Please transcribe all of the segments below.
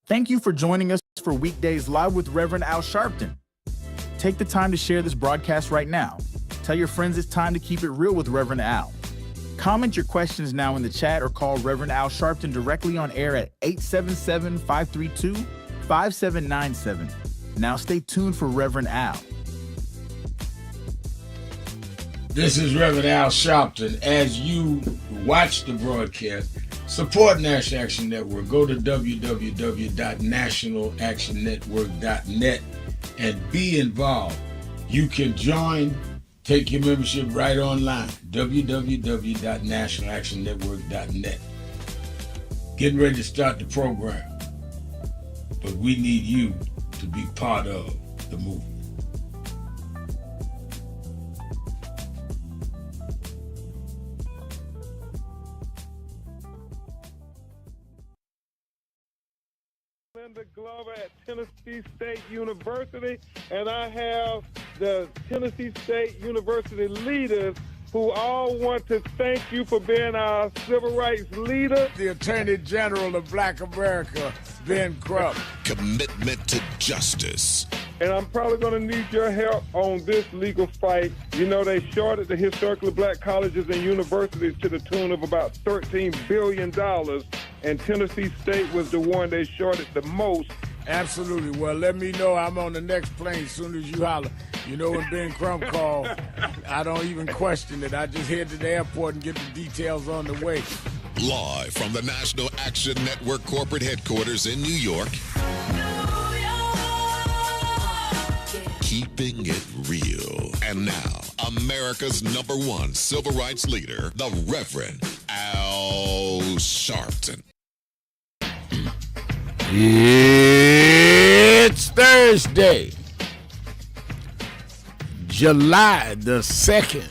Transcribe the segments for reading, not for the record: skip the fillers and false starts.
Thank you for joining us for Weekdays Live with Reverend Al Sharpton. Take the time to share this broadcast right now. Tell your friends it's time to keep it real with Reverend Al. Comment your questions now in the chat or call Reverend Al Sharpton directly on air at 877-532-5797. Now stay tuned for Reverend Al. This is Reverend Al Sharpton. As you watch the broadcast, support National Action Network. Go to www.nationalactionnetwork.net and be involved. You can join, take your membership right online, www.nationalactionnetwork.net. Getting ready to start the program, but we need you to be part of the movement. Linda Glover at Tennessee State University, and I have the Tennessee State University leaders who all want to thank you for being our civil rights leader. The Attorney General of Black America, Ben Crump. Commitment to justice. And I'm probably going to need your help on this legal fight. You know, they shorted the historically black colleges and universities to the tune of about $13 billion, and Tennessee State was the one they shorted the most. Absolutely. Well, let me know. I'm on the next plane as soon as you holler. You know, when Ben Crump called, I don't even question it. I just head to the airport and get the details on the way. Live from the National Action Network corporate headquarters in New York. Keeping it real. And now, America's #1 civil rights leader, the Reverend Al Sharpton. It's Thursday, July the 2nd.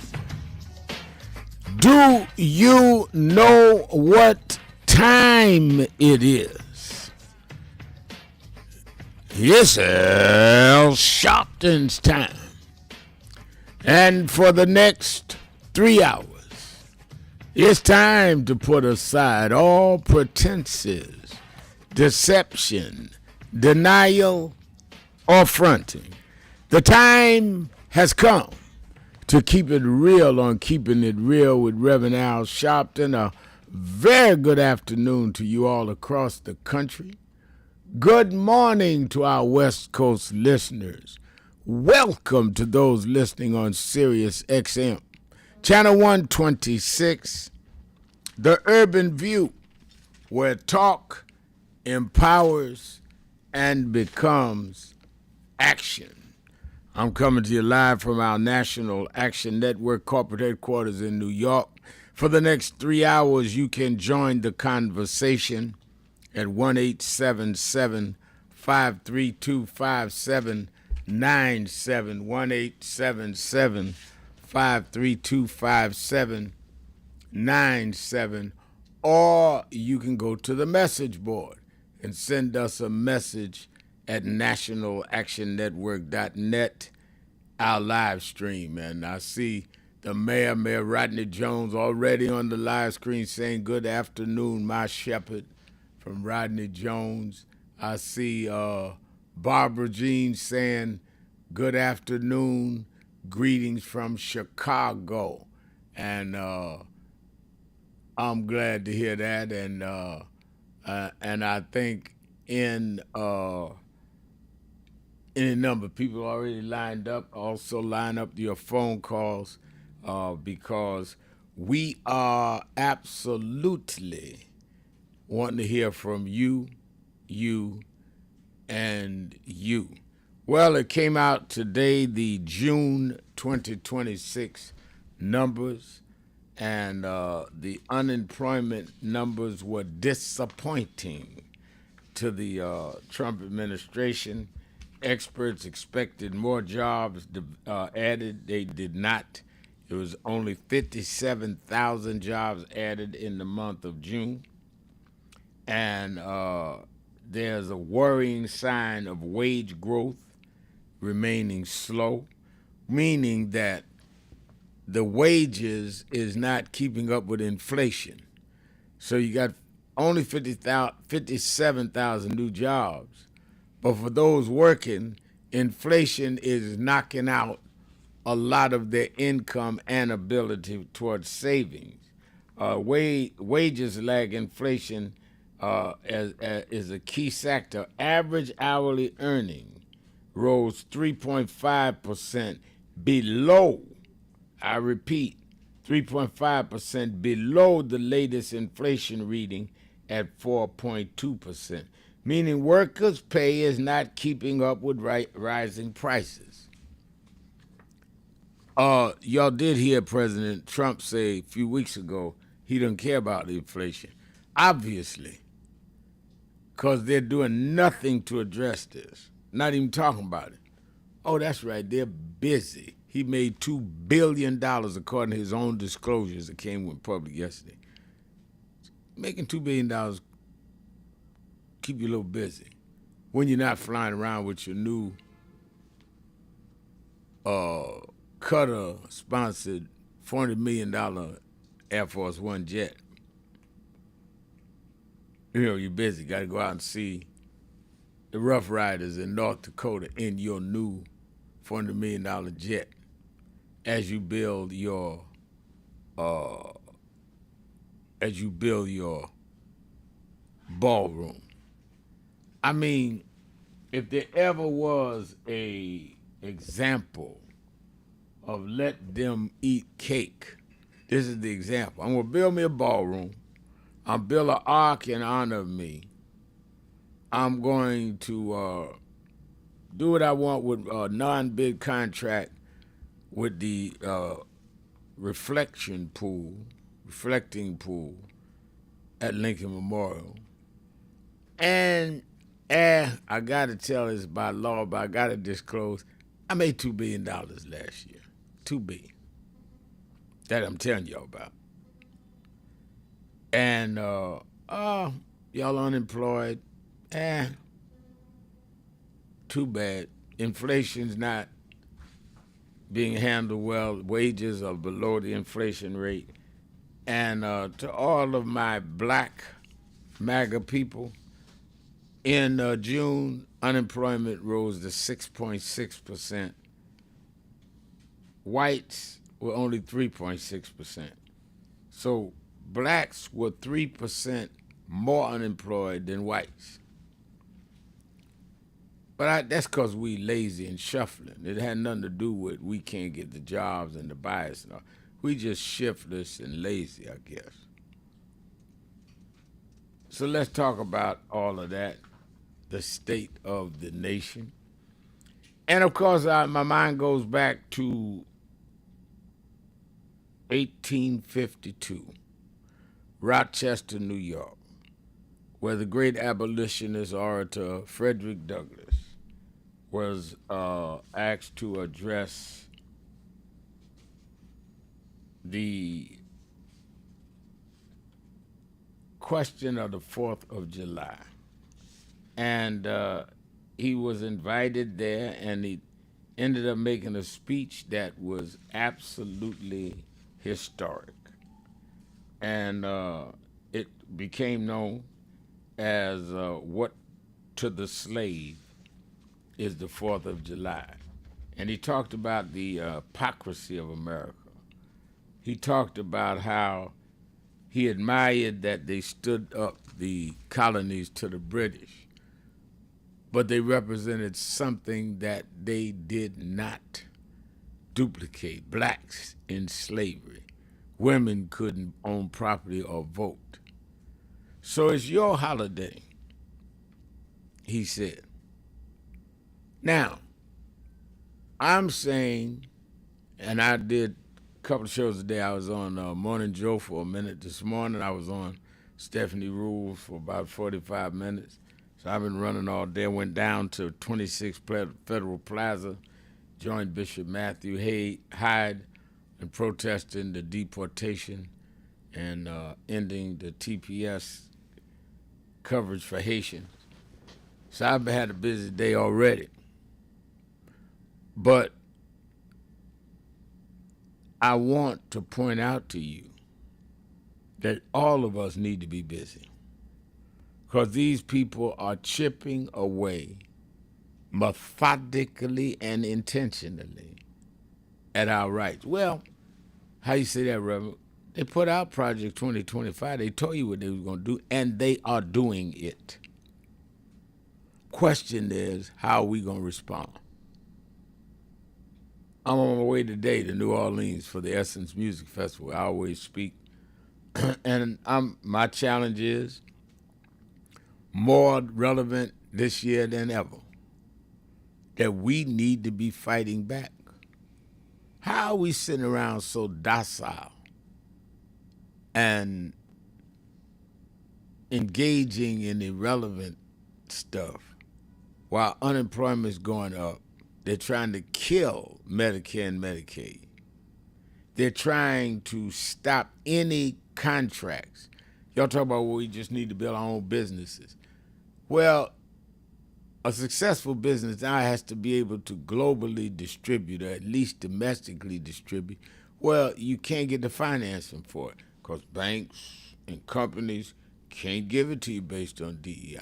Do you know what time it is? It's Al Sharpton's time. And for the next 3 hours, it's time to put aside all pretenses, deception, denial, or fronting. The time has come to keep it real on Keeping It Real with Reverend Al Sharpton. A very good afternoon to you all across the country. Good morning to our West Coast listeners. Welcome to those listening on Sirius XM, Channel 126, The Urban View, where talk empowers and becomes action. I'm coming to you live from our National Action Network corporate headquarters in New York. For the next 3 hours, you can join the conversation at 1-877-532-5797, 1-877-532-5797, or you can go to the message board and send us a message at nationalactionnetwork.net, our live stream. And I see the Mayor Rodney Jones, already on the live screen saying, "Good afternoon, my shepherd," from Rodney Jones. I see Barbara Jean saying, "Good afternoon, greetings from Chicago." And I'm glad to hear that. And I think any number of people already lined up. Also line up your phone calls because we are absolutely wanting to hear from you, and you. Well, it came out today, the June 2026 numbers, and the unemployment numbers were disappointing to the Trump administration. Experts expected more jobs added. They did not. It was only 57,000 jobs added in the month of June. And there's a worrying sign of wage growth remaining slow, meaning that the wages is not keeping up with inflation. So you got only 57,000 new jobs. But for those working, inflation is knocking out a lot of their income and ability towards savings. Wages lag inflation is a key sector. Average hourly earning rose 3.5% below, I repeat, 3.5% below the latest inflation reading at 4.2%, meaning workers' pay is not keeping up with rising prices. Y'all did hear President Trump say a few weeks ago he doesn't care about the inflation. Obviously, because they're doing nothing to address this, not even talking about it. Oh, that's right, they're busy. He made $2 billion according to his own disclosures that came with public yesterday. Making $2 billion keep you a little busy when you're not flying around with your new Qatar-sponsored $40 million Air Force One jet. You know, you're busy. Got to go out and see the Rough Riders in North Dakota in your new $400 million jet as you build your ballroom. I mean, if there ever was a example of let them eat cake, this is the example. I'm gonna build me a ballroom. I'll build an ark in honor of me. I'm going to do what I want with a non-bid contract with the reflecting pool at Lincoln Memorial. And I got to tell this by law, but I got to disclose, I made $2 billion last year. $2 billion. That I'm telling y'all about. And y'all unemployed, too bad. Inflation's not being handled well. Wages are below the inflation rate. And to all of my black MAGA people, in June, unemployment rose to 6.6%. Whites were only 3.6%. So blacks were 3% more unemployed than whites. But that's because we lazy and shuffling. It had nothing to do with we can't get the jobs and the bias and all. We just shiftless and lazy, I guess. So let's talk about all of that, the state of the nation. And of course, my mind goes back to 1852, Rochester, New York, where the great abolitionist orator Frederick Douglass was asked to address the question of the 4th of July. And he was invited there, and he ended up making a speech that was absolutely historic. And it became known as what to the slave is the 4th of July. And he talked about the hypocrisy of America. He talked about how he admired that they stood up the colonies to the British, but they represented something that they did not duplicate. Blacks in slavery. Women couldn't own property or vote. So it's your holiday, he said. Now, I'm saying, and I did a couple of shows a day. I was on Morning Joe for a minute this morning. I was on Stephanie Rules for about 45 minutes. So I've been running all day. I went down to 26 Federal Plaza, joined Bishop Matthew Hyde in protesting the deportation and ending the TPS coverage for Haitians. So I've had a busy day already. But I want to point out to you that all of us need to be busy. because these people are chipping away methodically and intentionally at our rights. Well, how you say that, Reverend? They put out Project 2025. They told you what they were going to do, and they are doing it. Question is, how are we going to respond? I'm on my way today to New Orleans for the Essence Music Festival. I always speak. And my challenge is more relevant this year than ever, that we need to be fighting back. How are we sitting around so docile and engaging in irrelevant stuff while unemployment is going up? They're trying to kill Medicare and Medicaid. They're trying to stop any contracts. Y'all talk about, well, we just need to build our own businesses. Well, a successful business now has to be able to globally distribute, or at least domestically distribute. Well, you can't get the financing for it because banks and companies can't give it to you based on DEI.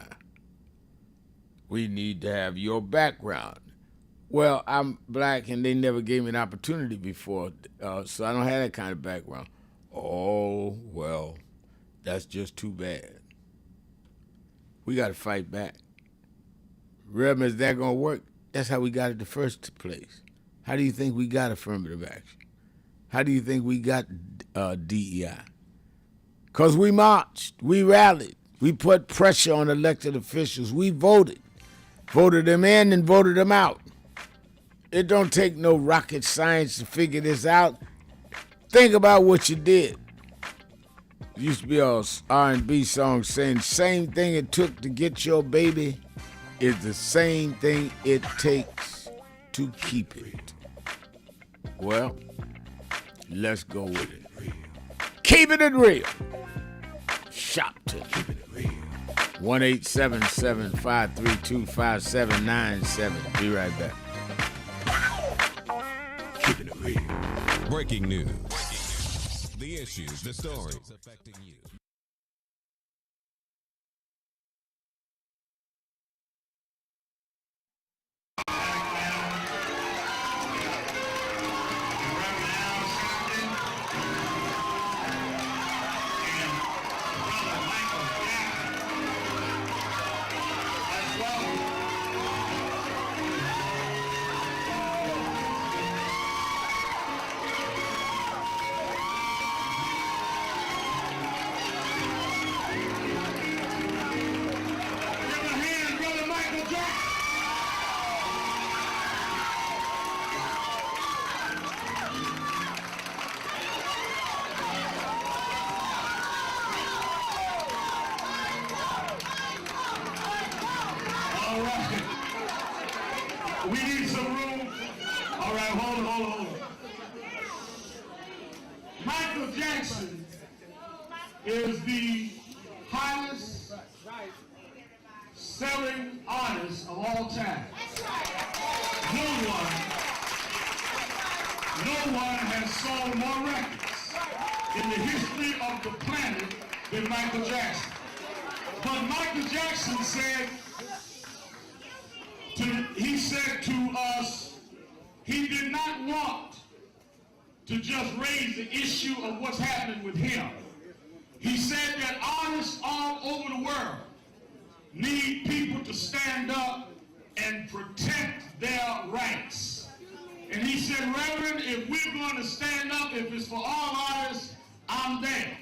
We need to have your background. Well, I'm black and they never gave me an opportunity before, so I don't have that kind of background. Oh, well, that's just too bad. We got to fight back. Reverend, is that going to work? That's how we got it the first place. How do you think we got affirmative action? How do you think we got DEI? Because we marched, we rallied, we put pressure on elected officials, we voted them in and voted them out. It don't take no rocket science to figure this out. Think about what you did. There used to be a R&B song saying, same thing it took to get your baby is the same thing it takes to keep it. Well, let's go with it. Keeping it real. Shopton. 1-877-532-5797. Be right back. Keeping it real. Breaking news. The issues, the stories affecting you. We need some room. All right, hold on. Michael Jackson is the highest selling artist of all time. No one has sold more records in the history of the planet than Michael Jackson. But Michael Jackson said to us, he did not want to just raise the issue of what's happening with him. He said that artists all over the world need people to stand up and protect their rights. And he said, Reverend, if we're going to stand up, if it's for all artists, I'm there.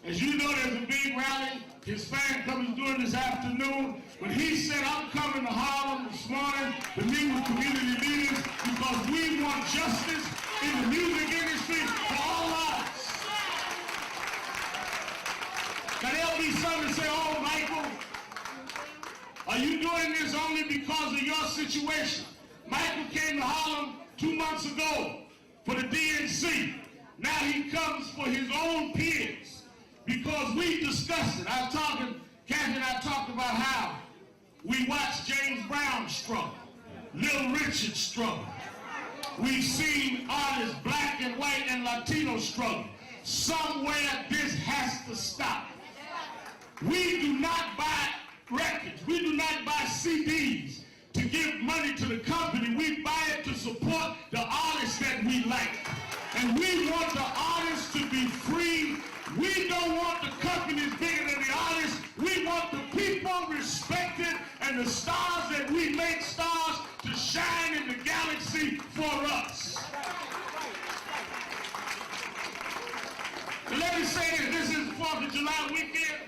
As you know, there's a big rally his fan club is doing this afternoon, but he said, I'm coming to Harlem this morning to meet with community leaders because we want justice in the music industry for all artists. Now there'll be some that say, oh, Michael, are you doing this only because of your situation? Michael came to Harlem 2 months ago for the DNC. Now he comes for his own peers. Because we discussed it. Kathy and I talked about how we watched James Brown struggle, Little Richard struggle. We've seen artists, black and white and Latino struggle. Somewhere this has to stop. We do not buy records. We do not buy CDs to give money to the company. We buy it to support the artists that we like. And we want the artists to be free. We don't want the companies bigger than the artists. We want the people respected and the stars that we make stars to shine in the galaxy for us. So let me say this is the 4th of July weekend.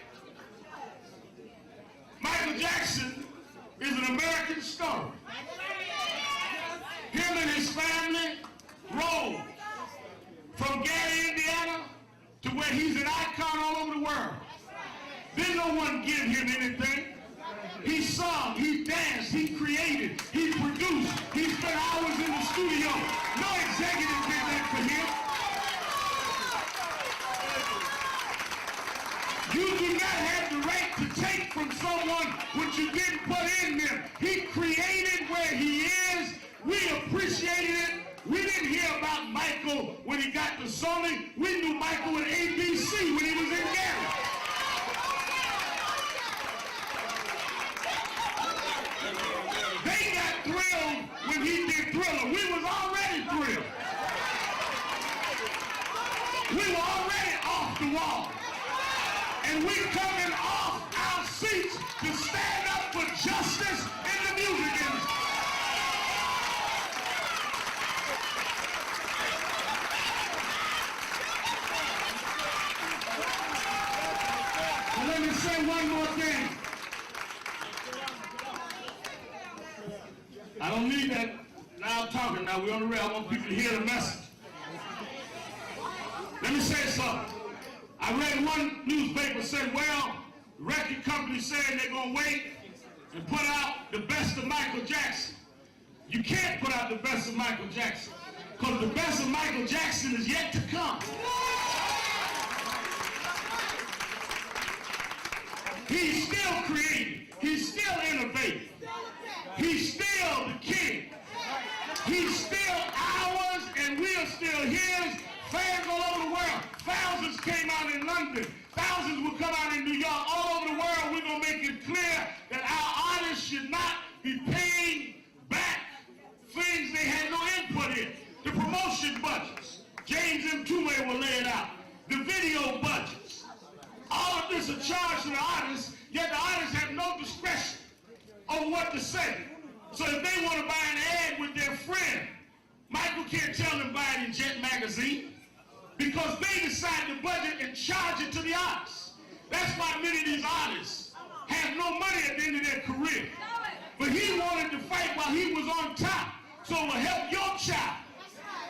Michael Jackson is an American story. Him and his family rose from Gary, Indiana, to where he's an icon all over the world. Didn't no one give him anything. He sung, he danced, he created, he produced, he spent hours in the studio. No executive did that for him. You do not have the right to take from someone what you didn't put in them. He created where he is. We appreciated it. We didn't hear about Michael when he got to Sony. We knew Michael at ABC when he was in Gary. They got thrilled when he did Thriller. We was already thrilled. We were already off the wall. And we coming off our seats to stand up for justice in the music industry. And let me say one more thing. I don't need that now talking. Now we're on the rail. I want people to hear the message. Let me say something. I read one newspaper say, well, the record company saying they're going to wait and put out the best of Michael Jackson. You can't put out the best of Michael Jackson because the best of Michael Jackson is yet to come. He's still creating. He's still innovating. He's still the king. He's still ours and we are still his. Fans all over the world. Thousands came out in London. Thousands will come out in New York. All over the world, we're going to make it clear that our artists should not be paying back things they had no input in. The promotion budgets. James M. Two-Way will lay it out. The video budgets. All of this is charged to the artists, yet the artists have no discretion on what to say. So if they want to buy an ad with their friend, Michael can't tell them buy it in Jet Magazine because they decide the budget and charge it to the artists. That's why many of these artists have no money at the end of their career. But he wanted to fight while he was on top. So it will help your child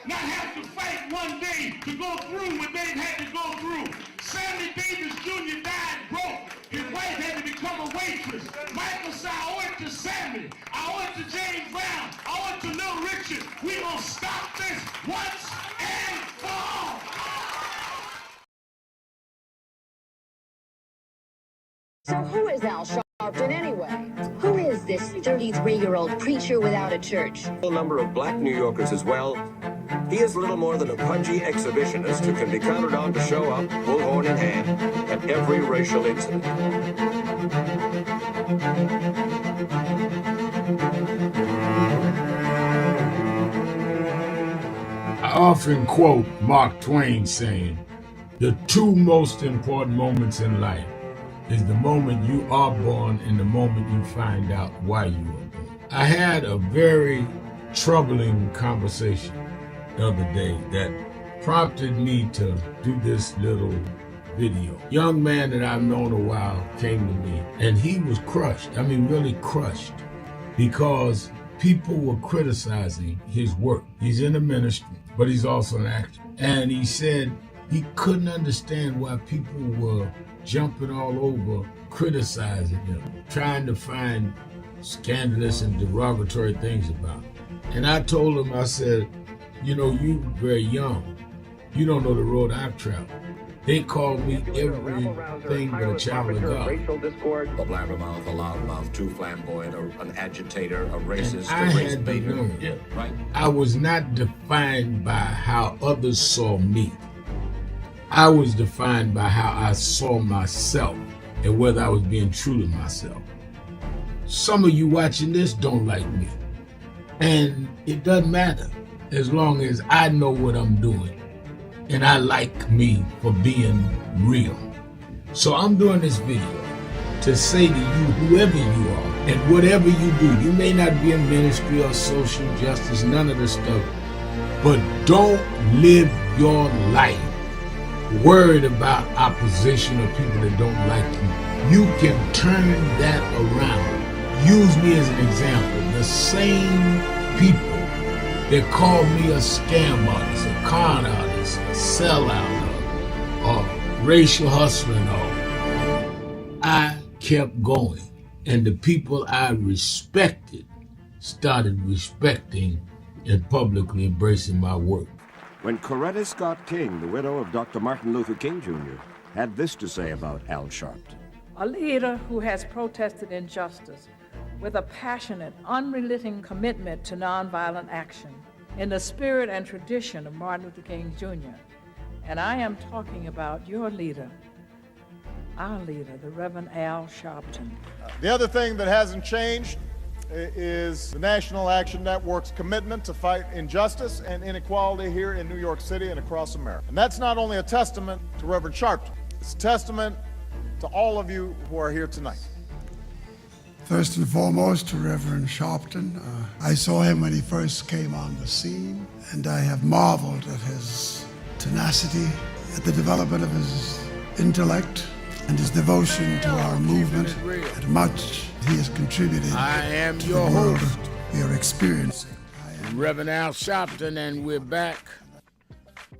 not have to fight one day to go through what they've had to go through. Sammy Davis Jr. died broke. His wife had to become a waitress. Michael said, I owe it to Sammy. I owe it to James Brown. I owe it to Little Richard. We're going to stop this once and for all. So who is Al Sharpton anyway? Who is this 33-year-old preacher without a church? A number of black New Yorkers as well. He is little more than a pudgy exhibitionist who can be counted on to show up, bullhorn in hand, at every racial incident. I often quote Mark Twain saying, the two most important moments in life is the moment you are born and the moment you find out why you were born. I had a very troubling conversation the other day that prompted me to do this little video. Young man that I've known a while came to me and he was crushed. I mean, really crushed because people were criticizing his work. He's in the ministry, but he's also an actor. And he said he couldn't understand why people were jumping all over, criticizing him, trying to find scandalous and derogatory things about him. And I told him, I said, you know, you very young. You don't know the road I've traveled. They call me everything but a child of God. A blabbermouth, a loudmouth, too flamboyant, an agitator, a racist, and I a race had to baiter. learn. Yeah, right. I was not defined by how others saw me. I was defined by how I saw myself. and whether I was being true to myself. Some of you watching this don't like me. And it doesn't matter as long as I know what I'm doing and I like me for being real. So I'm doing this video to say to you, whoever you are and whatever you do, you may not be in ministry or social justice, none of this stuff, but don't live your life worried about opposition or people that don't like you. You can turn that around. Use me as an example. The same people that call me a scam artist, a con artist, a sellout, or racial hustler and all, I kept going. And the people I respected started respecting and publicly embracing my work. When Coretta Scott King, the widow of Dr. Martin Luther King Jr., had this to say about Al Sharpton. A leader who has protested injustice with a passionate, unrelenting commitment to nonviolent action in the spirit and tradition of Martin Luther King Jr. And I am talking about your leader, our leader, the Reverend Al Sharpton. The other thing that hasn't changed is the National Action Network's commitment to fight injustice and inequality here in New York City and across America. And that's not only a testament to Reverend Sharpton, it's a testament to all of you who are here tonight. First and foremost, to Reverend Sharpton. I saw him when he first came on the scene, and I have marveled at his tenacity, at the development of his intellect, and his devotion to our movement, and much he has contributed I am to your the world host, we are experiencing. Reverend Al Sharpton, and we're back.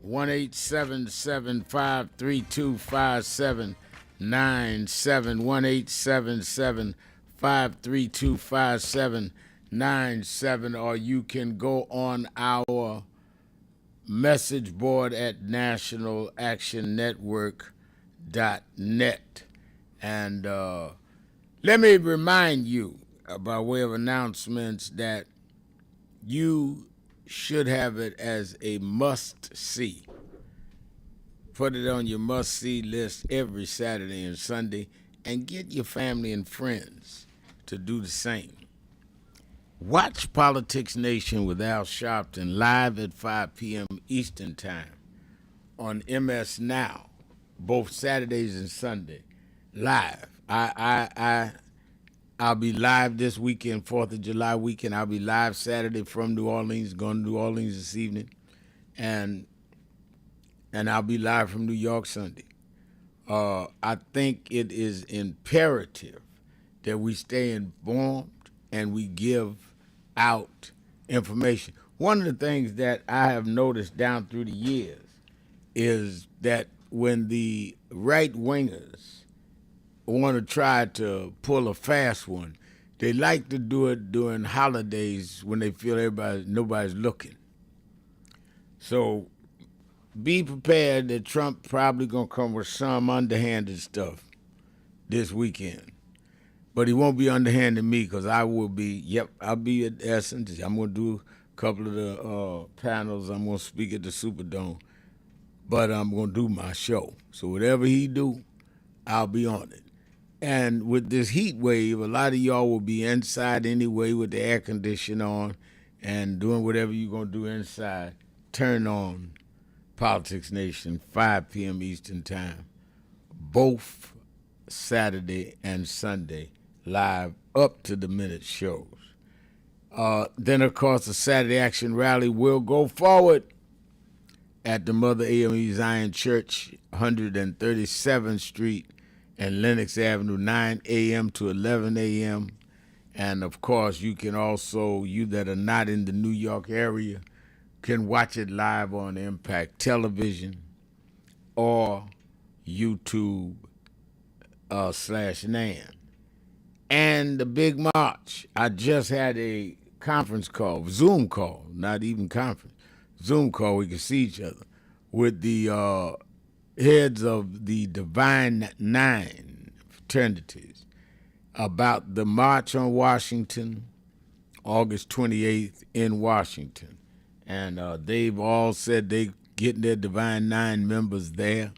1-877-532-5797, 1-877-532-5797, or you can go on our message board at nationalactionnetwork.net. And let me remind you, by way of announcements, that you should have it as a must-see. Put it on your must-see list every Saturday and Sunday, and get your family and friends to do the same. Watch Politics Nation with Al Sharpton live at 5 p.m. Eastern Time on MS Now, both Saturdays and Sunday, live. I'll be live this weekend, 4th of July weekend. I'll be live Saturday from New Orleans, going to New Orleans this evening, and I'll be live from New York Sunday. I think it is imperative that we stay informed and we give out information. One of the things that I have noticed down through the years is that when the right-wingers want to try to pull a fast one, they like to do it during holidays when they feel nobody's looking. So be prepared that Trump probably gonna come with some underhanded stuff this weekend. But he won't be underhanded me, because I will be, I'll be at Essence. I'm gonna do a couple of the panels. I'm gonna speak at the Superdome, but I'm gonna do my show. So whatever he do, I'll be on it. And with this heat wave, a lot of y'all will be inside anyway with the air conditioner on and doing whatever you're going to do inside. Turn on Politics Nation, 5 p.m. Eastern Time, both Saturday and Sunday, live up to the minute shows. Then, of course, the Saturday Action Rally will go forward at the Mother AME Zion Church, 137th Street, and Lenox Avenue, 9 a.m. to 11 a.m. And, of course, you can also, you that are not in the New York area, can watch it live on Impact Television or YouTube /NAN. And the big march. I just had a conference call, Zoom call, not even conference, Zoom call, we can see each other, with the heads of the Divine Nine fraternities about the March on Washington, August 28th in Washington. And they've all said they getting their Divine Nine members there.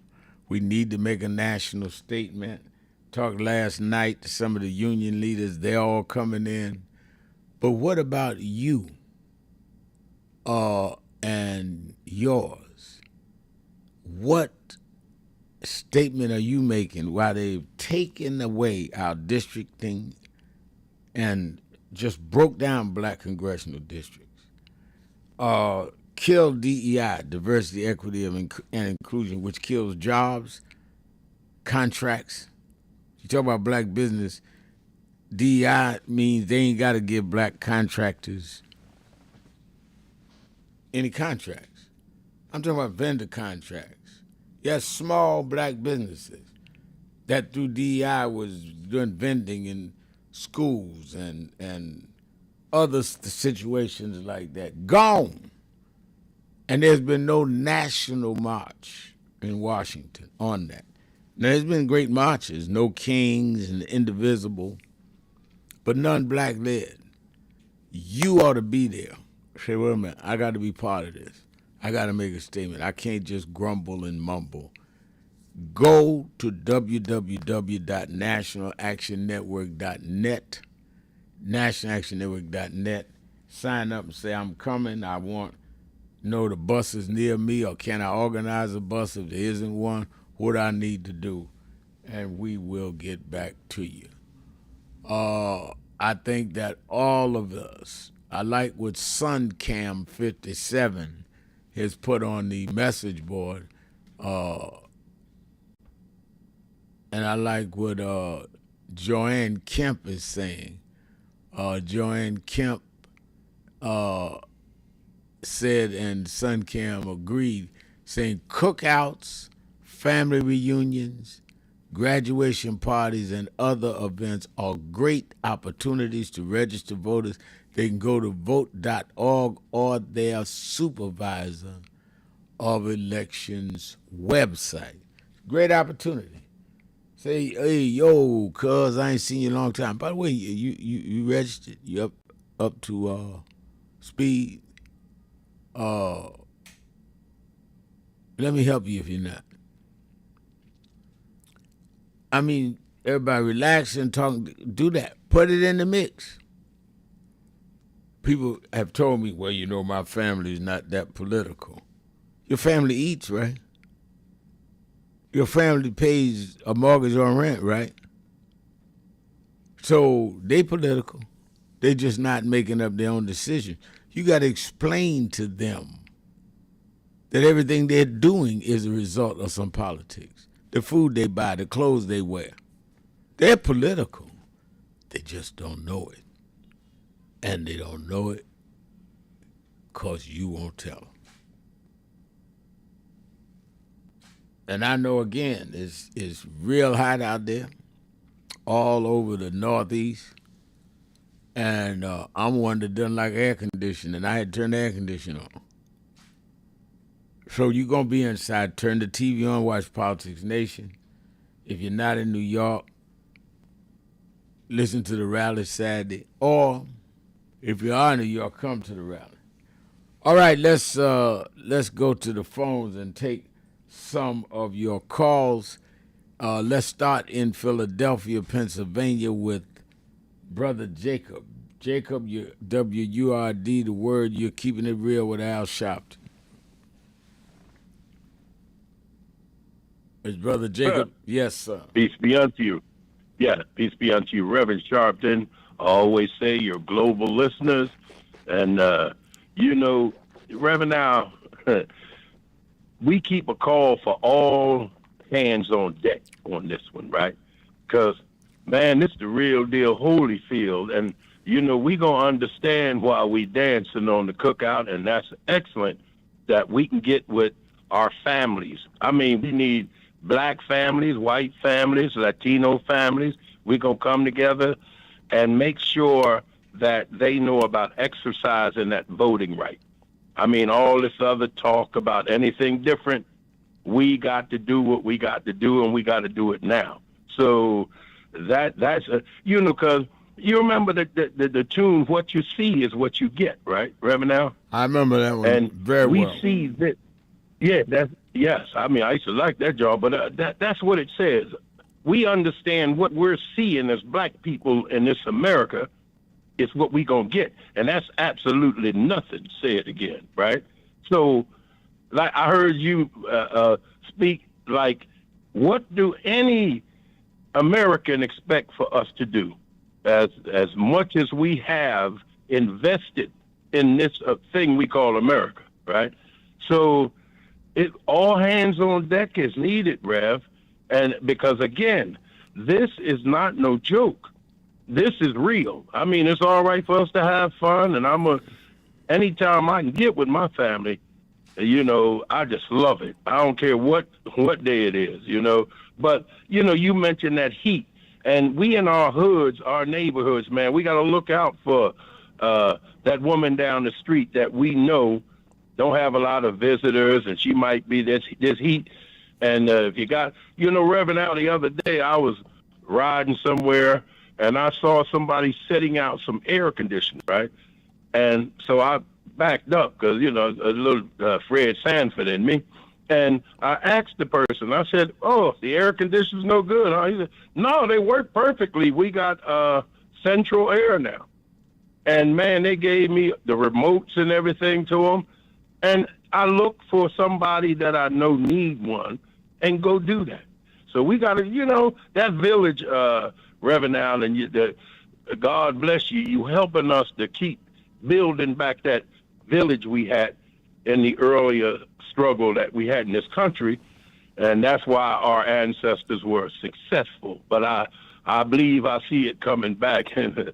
We need to make a national statement. Talked last night to some of the union leaders. They're all coming in. But what about you and yours? What statement are you making while they've taken away our districting and just broke down black congressional districts? Killed DEI, diversity, equity, and inclusion, which kills jobs, contracts. You talk about black business, DEI means they ain't got to give black contractors any contracts. I'm talking about vendor contracts. Yes, small black businesses that through DEI was doing vending in schools and other situations like that. Gone. And there's been no national march in Washington on that. Now, there's been great marches, no kings and indivisible, but none black-led. You ought to be there. Say, wait a minute, I got to be part of this. I got to make a statement. I can't just grumble and mumble. Go to www.nationalactionnetwork.net, nationalactionnetwork.net. Sign up and say, I'm coming. I want know the bus is near me, or can I organize a bus if there isn't one? What I need to do, and we will get back to you. I think that all of us, I like what SunCam57 has put on the message board, and I like what Joanne Kemp is saying. Joanne Kemp said, and SunCam agreed, saying cookouts, family reunions, graduation parties, and other events are great opportunities to register voters. They can go to vote.org or their supervisor of elections website. Great opportunity. Say, hey, yo, cuz I ain't seen you in a long time. By the way, you registered. You up to speed. Let me help you if you're not. I mean, everybody relax and talk. Do that. Put it in the mix. People have told me, well, you know, my family is not that political. Your family eats, right? Your family pays a mortgage or rent, right? So they political. They just not making up their own decision. You got to explain to them that everything they're doing is a result of some politics. The food they buy, the clothes they wear. They're political. They just don't know it. And they don't know it because you won't tell them. And I know, again, it's real hot out there, all over the Northeast. And I'm one that doesn't like air conditioning. I had to turn the air conditioner on. So you're going to be inside, turn the TV on, watch Politics Nation. If you're not in New York, listen to the rally Saturday. Or if you are in New York, come to the rally. All right, let's go to the phones and take some of your calls. Let's start in Philadelphia, Pennsylvania with Brother Jacob. Jacob, you WURD, the word, you're keeping it real with Al Sharpton. Is Brother Jacob? Yes, sir. Peace be unto you. Yeah, peace be unto you, Reverend Sharpton. I always say you're global listeners. And, you know, Reverend Al, we keep a call for all hands on deck on this one, right? Because, man, this is the real deal Holyfield. And, you know, we going to understand while we dancing on the cookout, and that's excellent that we can get with our families. I mean, we need black families, white families, Latino families. We're going to come together and make sure that they know about exercising that voting right. I mean, all this other talk about anything different, we got to do what we got to do, and we got to do it now. So that's you know, because you remember the tune, what you see is what you get, right, Reverend Al? I remember that one and very well. We see that, yeah, yes. I mean, I used to like that job, but that's what it says. we understand what we're seeing as black people in this America is what we gonna get, and that's absolutely nothing. Say it again, right? So, like I heard you speak, like, what do any American expect for us to do, as much as we have invested in this thing we call America, right? So, it all hands on deck is needed, Rev, and because again, this is not no joke. This is real. I mean, it's all right for us to have fun, and anytime I can get with my family, you know, I just love it. I don't care what day it is, you know. But, you know, you mentioned that heat, and we in our hoods, our neighborhoods, man, we got to look out for that woman down the street that we know don't have a lot of visitors, and she might be this heat. And if you got, you know, Reverend Al, the other day I was riding somewhere, and I saw somebody setting out some air conditioning, right? And so I backed up because, you know, a little Fred Sanford in me. And I asked the person, I said, oh, the air conditioner's no good, huh? He said, no, they work perfectly. We got central air now. And, man, they gave me the remotes and everything to them. And I look for somebody that I know need one and go do that. So we got to, you know, that village, Reverend Allen, God bless you. You helping us to keep building back that village we had in the earlier struggle that we had in this country. And that's why our ancestors were successful. But I believe I see it coming back. And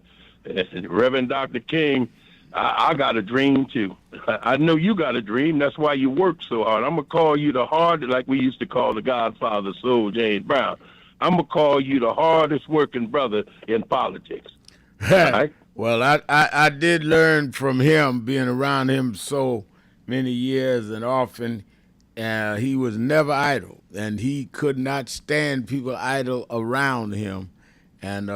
Reverend Dr. King, I got a dream too. I know you got a dream. That's why you work so hard. I'm going to call you the hard, like we used to call the Godfather, Soul James Brown. I'm going to call you the hardest working brother in politics. Right? Well, I did learn from him, being around him so many years and often. He was never idle, and he could not stand people idle around him. And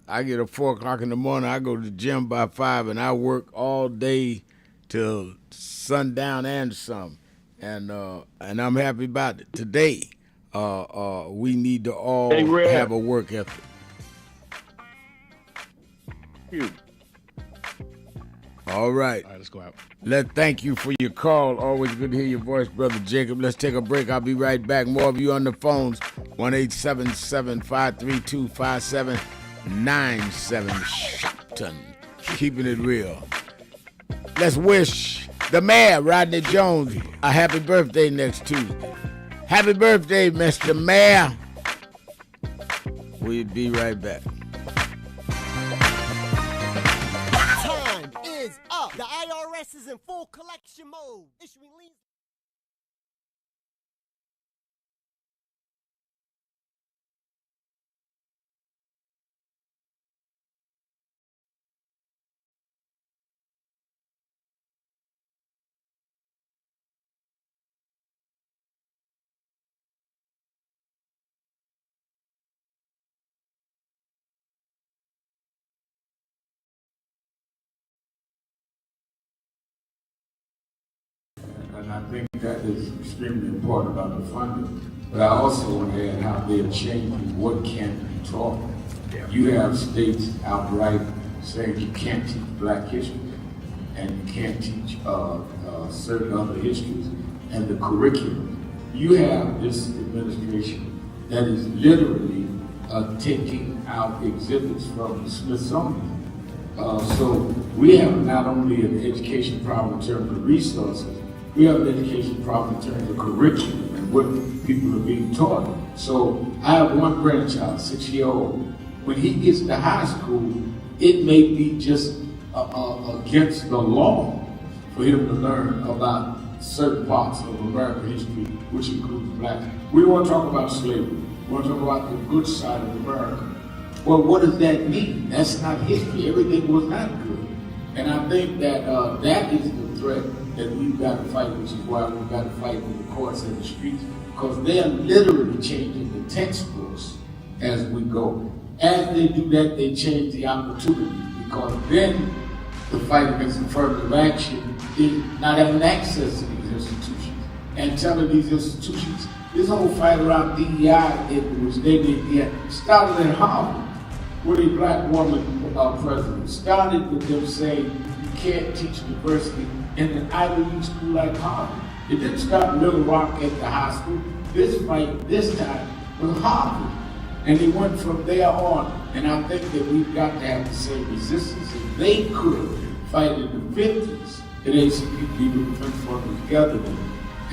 I get up 4 o'clock in the morning, I go to the gym by 5, and I work all day till sundown and some. And I'm happy about it. Today, we need to all have a work ethic. All right. All right, let's go out. Thank you for your call. Always good to hear your voice, Brother Jacob. Let's take a break. I'll be right back. More of you on the phones. 1-877-532-5797. Shopton. Keeping it real. Let's wish the mayor, Rodney Jones, a happy birthday next Tuesday. Happy birthday, Mr. Mayor. We'll be right back. Time is up. The IRS is in full collection mode. Issuing liens. And I think that is extremely important about the funding. But I also want to add how they're changing what can be taught. You have states outright saying you can't teach black history and you can't teach certain other histories and the curriculum. You have this administration that is literally taking out exhibits from the Smithsonian. So we have not only an education problem in terms of resources, we have an education problem in terms of curriculum and what people are being taught. So I have one grandchild, 6-year-old. When he gets to high school, it may be just against the law for him to learn about certain parts of American history, which includes black. We want to talk about slavery. We want to talk about the good side of America. Well, what does that mean? That's not history. Everything was not good. And I think that that is the threat that we've got to fight, which is why we've got to fight with the courts and the streets, because they're literally changing the textbooks as we go. As they do that, they change the opportunity, because then the fight against affirmative action is not having access to these institutions and telling these institutions This whole fight around DEI, which they did, started in Harvard with a black woman president. Started with them saying you can't teach diversity in an Ivy League school like Harvard. It didn't start in Little Rock at the high school. This fight, this time, was Harvard. And they went from there on. And I think that we've got to have the same resistance. If they could fight in the 50s, the ACP would have been together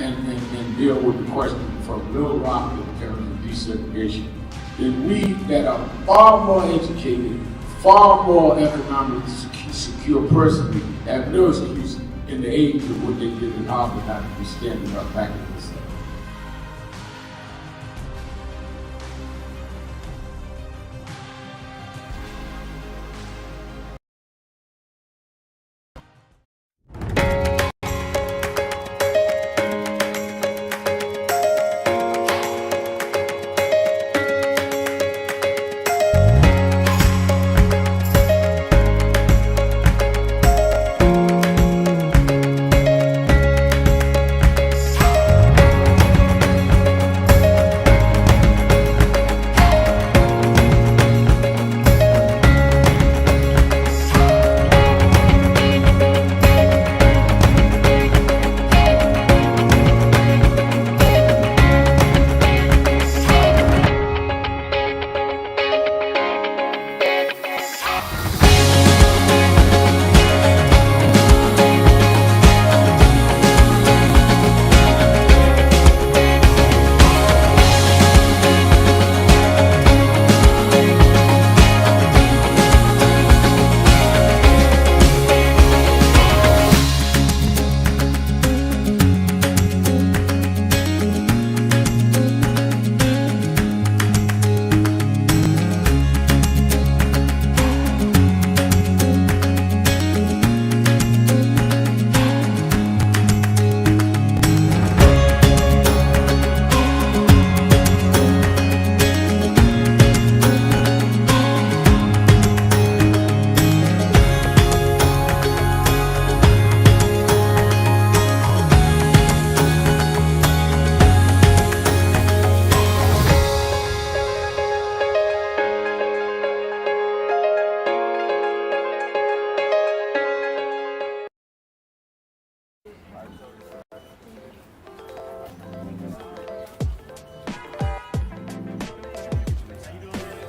and deal with the question from Little Rock in terms of desegregation. Then we that are far more educated, far more economically secure personally, have no excuse in the age of what they did in Harvard not to be standing up back in the South.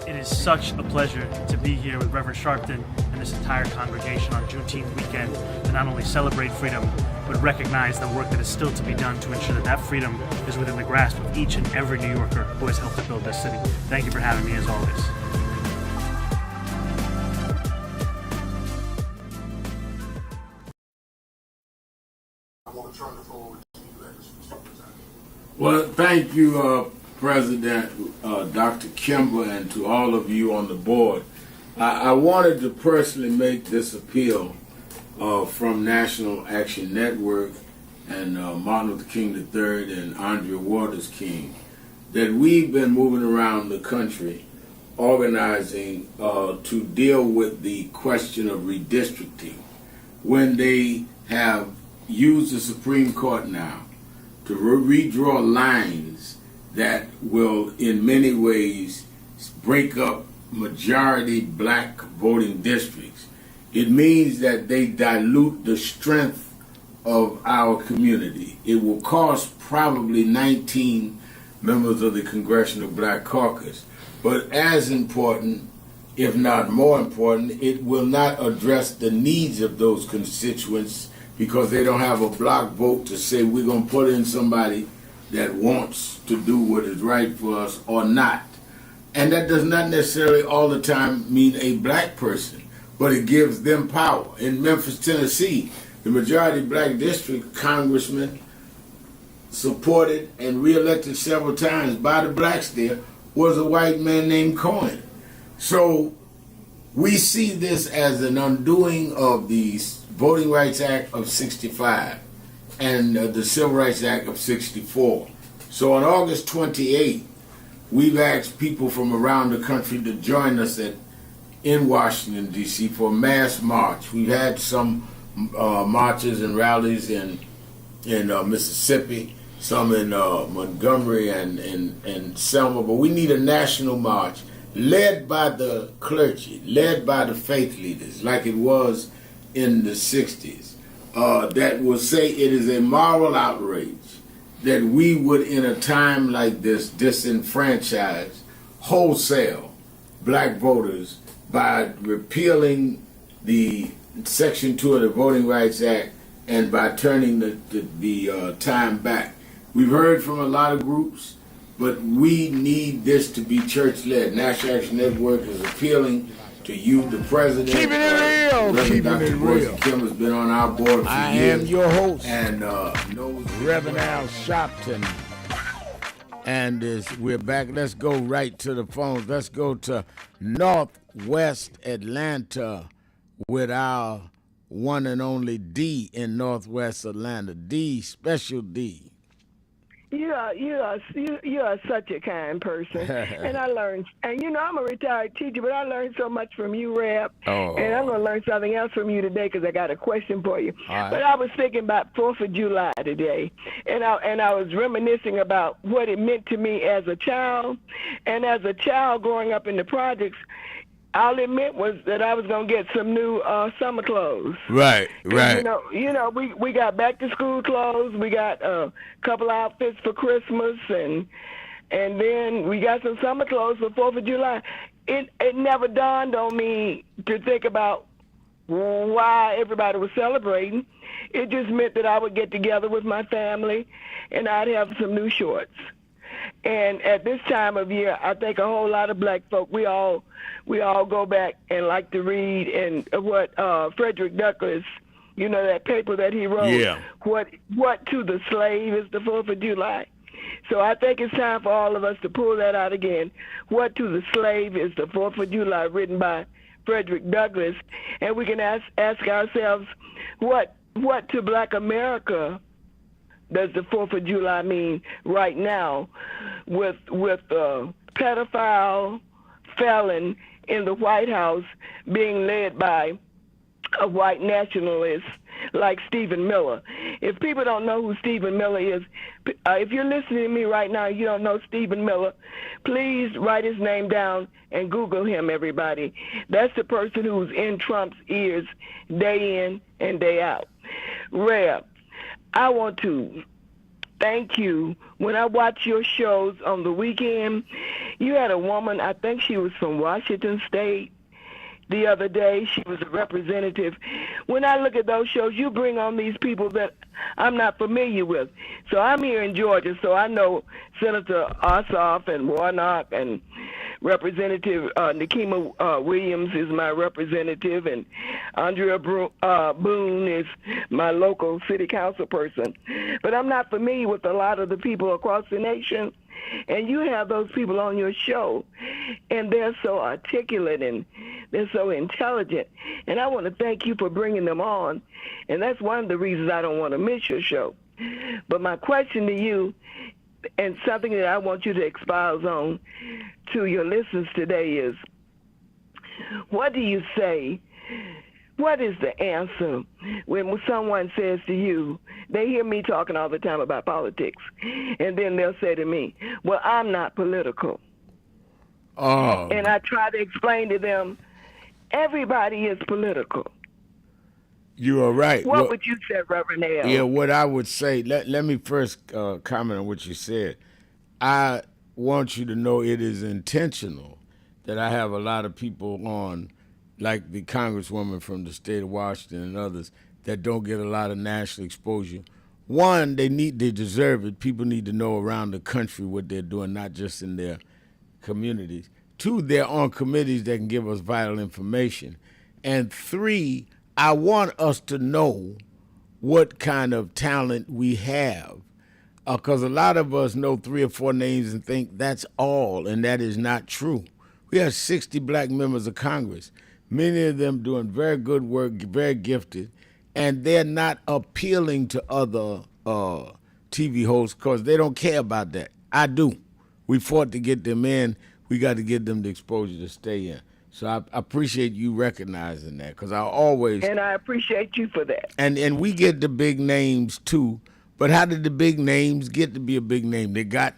It is such a pleasure to be here with Reverend Sharpton and this entire congregation on Juneteenth weekend to not only celebrate freedom, but recognize the work that is still to be done to ensure that that freedom is within the grasp of each and every New Yorker who has helped to build this city. Thank you for having me, as always. Well, thank you, President Dr. Kimber, and to all of you on the board. I wanted to personally make this appeal from National Action Network and Martin Luther King III and Andrea Waters King, that we've been moving around the country organizing to deal with the question of redistricting when they have used the Supreme Court now to redraw lines that will in many ways break up majority black voting districts. It means that they dilute the strength of our community. It will cost probably 19 members of the Congressional Black Caucus. But as important, if not more important, it will not address the needs of those constituents because they don't have a block vote to say we're going to put in somebody that wants to do what is right for us or not. And that does not necessarily all the time mean a black person, but it gives them power. In Memphis, Tennessee, the majority black district congressman supported and reelected several times by the blacks there was a white man named Cohen. So we see this as an undoing of the Voting Rights Act of 65 and the Civil Rights Act of 64. So on August 28th, we've asked people from around the country to join us in Washington, D.C. for a mass march. We've had some marches and rallies in Mississippi, some in Montgomery and Selma, but we need a national march led by the clergy, led by the faith leaders, like it was in the 60s, that will say it is a moral outrage that we would, in a time like this, disenfranchise wholesale black voters by repealing the Section 2 of the Voting Rights Act and by turning the time back. We've heard from a lot of groups, but we need this to be church-led. National Action Network is appealing to you, the president. Keeping it real. Keeping it real. Kim has been on our board for I years. am your host, And knows Reverend Al Sharpton. And we're back. Let's go right to the phones. Let's go to Northwest Atlanta with our one and only D in Northwest Atlanta. D, special D. You are such a kind person, and I learned. And I'm a retired teacher, but I learned so much from you, Reb. Oh. And I'm gonna learn something else from you today because I got a question for you. All right. But I was thinking about 4th of July today, and I was reminiscing about what it meant to me as a child, and as a child growing up in the projects. All it meant was that I was gonna get some new summer clothes. Right. We got back to school clothes. We got a couple outfits for Christmas, and then we got some summer clothes for 4th of July. It never dawned on me to think about why everybody was celebrating. It just meant that I would get together with my family, and I'd have some new shorts. And at this time of year, I think a whole lot of black folk, we all go back and like to read and what Frederick Douglass, that paper that he wrote. Yeah. What to the slave is the 4th of July. So I think it's time for all of us to pull that out again. What to the slave is the 4th of July, written by Frederick Douglass, and we can ask ourselves, what to Black America does the 4th of July mean right now, with a pedophile felon in the White House being led by a white nationalist like Stephen Miller? If people don't know who Stephen Miller is, if you're listening to me right now, you don't know Stephen Miller, please write his name down and Google him, everybody. That's the person who's in Trump's ears day in and day out. Reb, I want to thank you. When I watch your shows on the weekend, you had a woman, I think she was from Washington State, the other day. She was a representative. When I look at those shows, you bring on these people that I'm not familiar with. So I'm here in Georgia, so I know Senator Ossoff and Warnock, and Representative Nikema Williams is my representative, and Andrea Boone is my local city council person. But I'm not familiar with a lot of the people across the nation. And you have those people on your show, and they're so articulate and they're so intelligent. And I want to thank you for bringing them on. And that's one of the reasons I don't want to miss your show. But my question to you, and something that I want you to expound on to your listeners today, is what do you say? What is the answer when someone says to you, they hear me talking all the time about politics, and then they'll say to me, well, I'm not political. Oh. And I try to explain to them, everybody is political. You are right. What would you say, Reverend Al? Yeah, what I would say, let me first comment on what you said. I want you to know it is intentional that I have a lot of people on, like the Congresswoman from the state of Washington and others, that don't get a lot of national exposure. One, they deserve it. People need to know around the country what they're doing, not just in their communities. Two, they're on committees that can give us vital information. And three, I want us to know what kind of talent we have, because a lot of us know 3 or 4 names and think that's all, and that is not true. We have 60 black members of Congress, many of them doing very good work, very gifted, and they're not appealing to other TV hosts because they don't care about that. I do. We fought to get them in. We got to give them the exposure to stay in. So I appreciate you recognizing that, because I always... And I appreciate you for that. And we get the big names too, But how did the big names get to be a big name? They got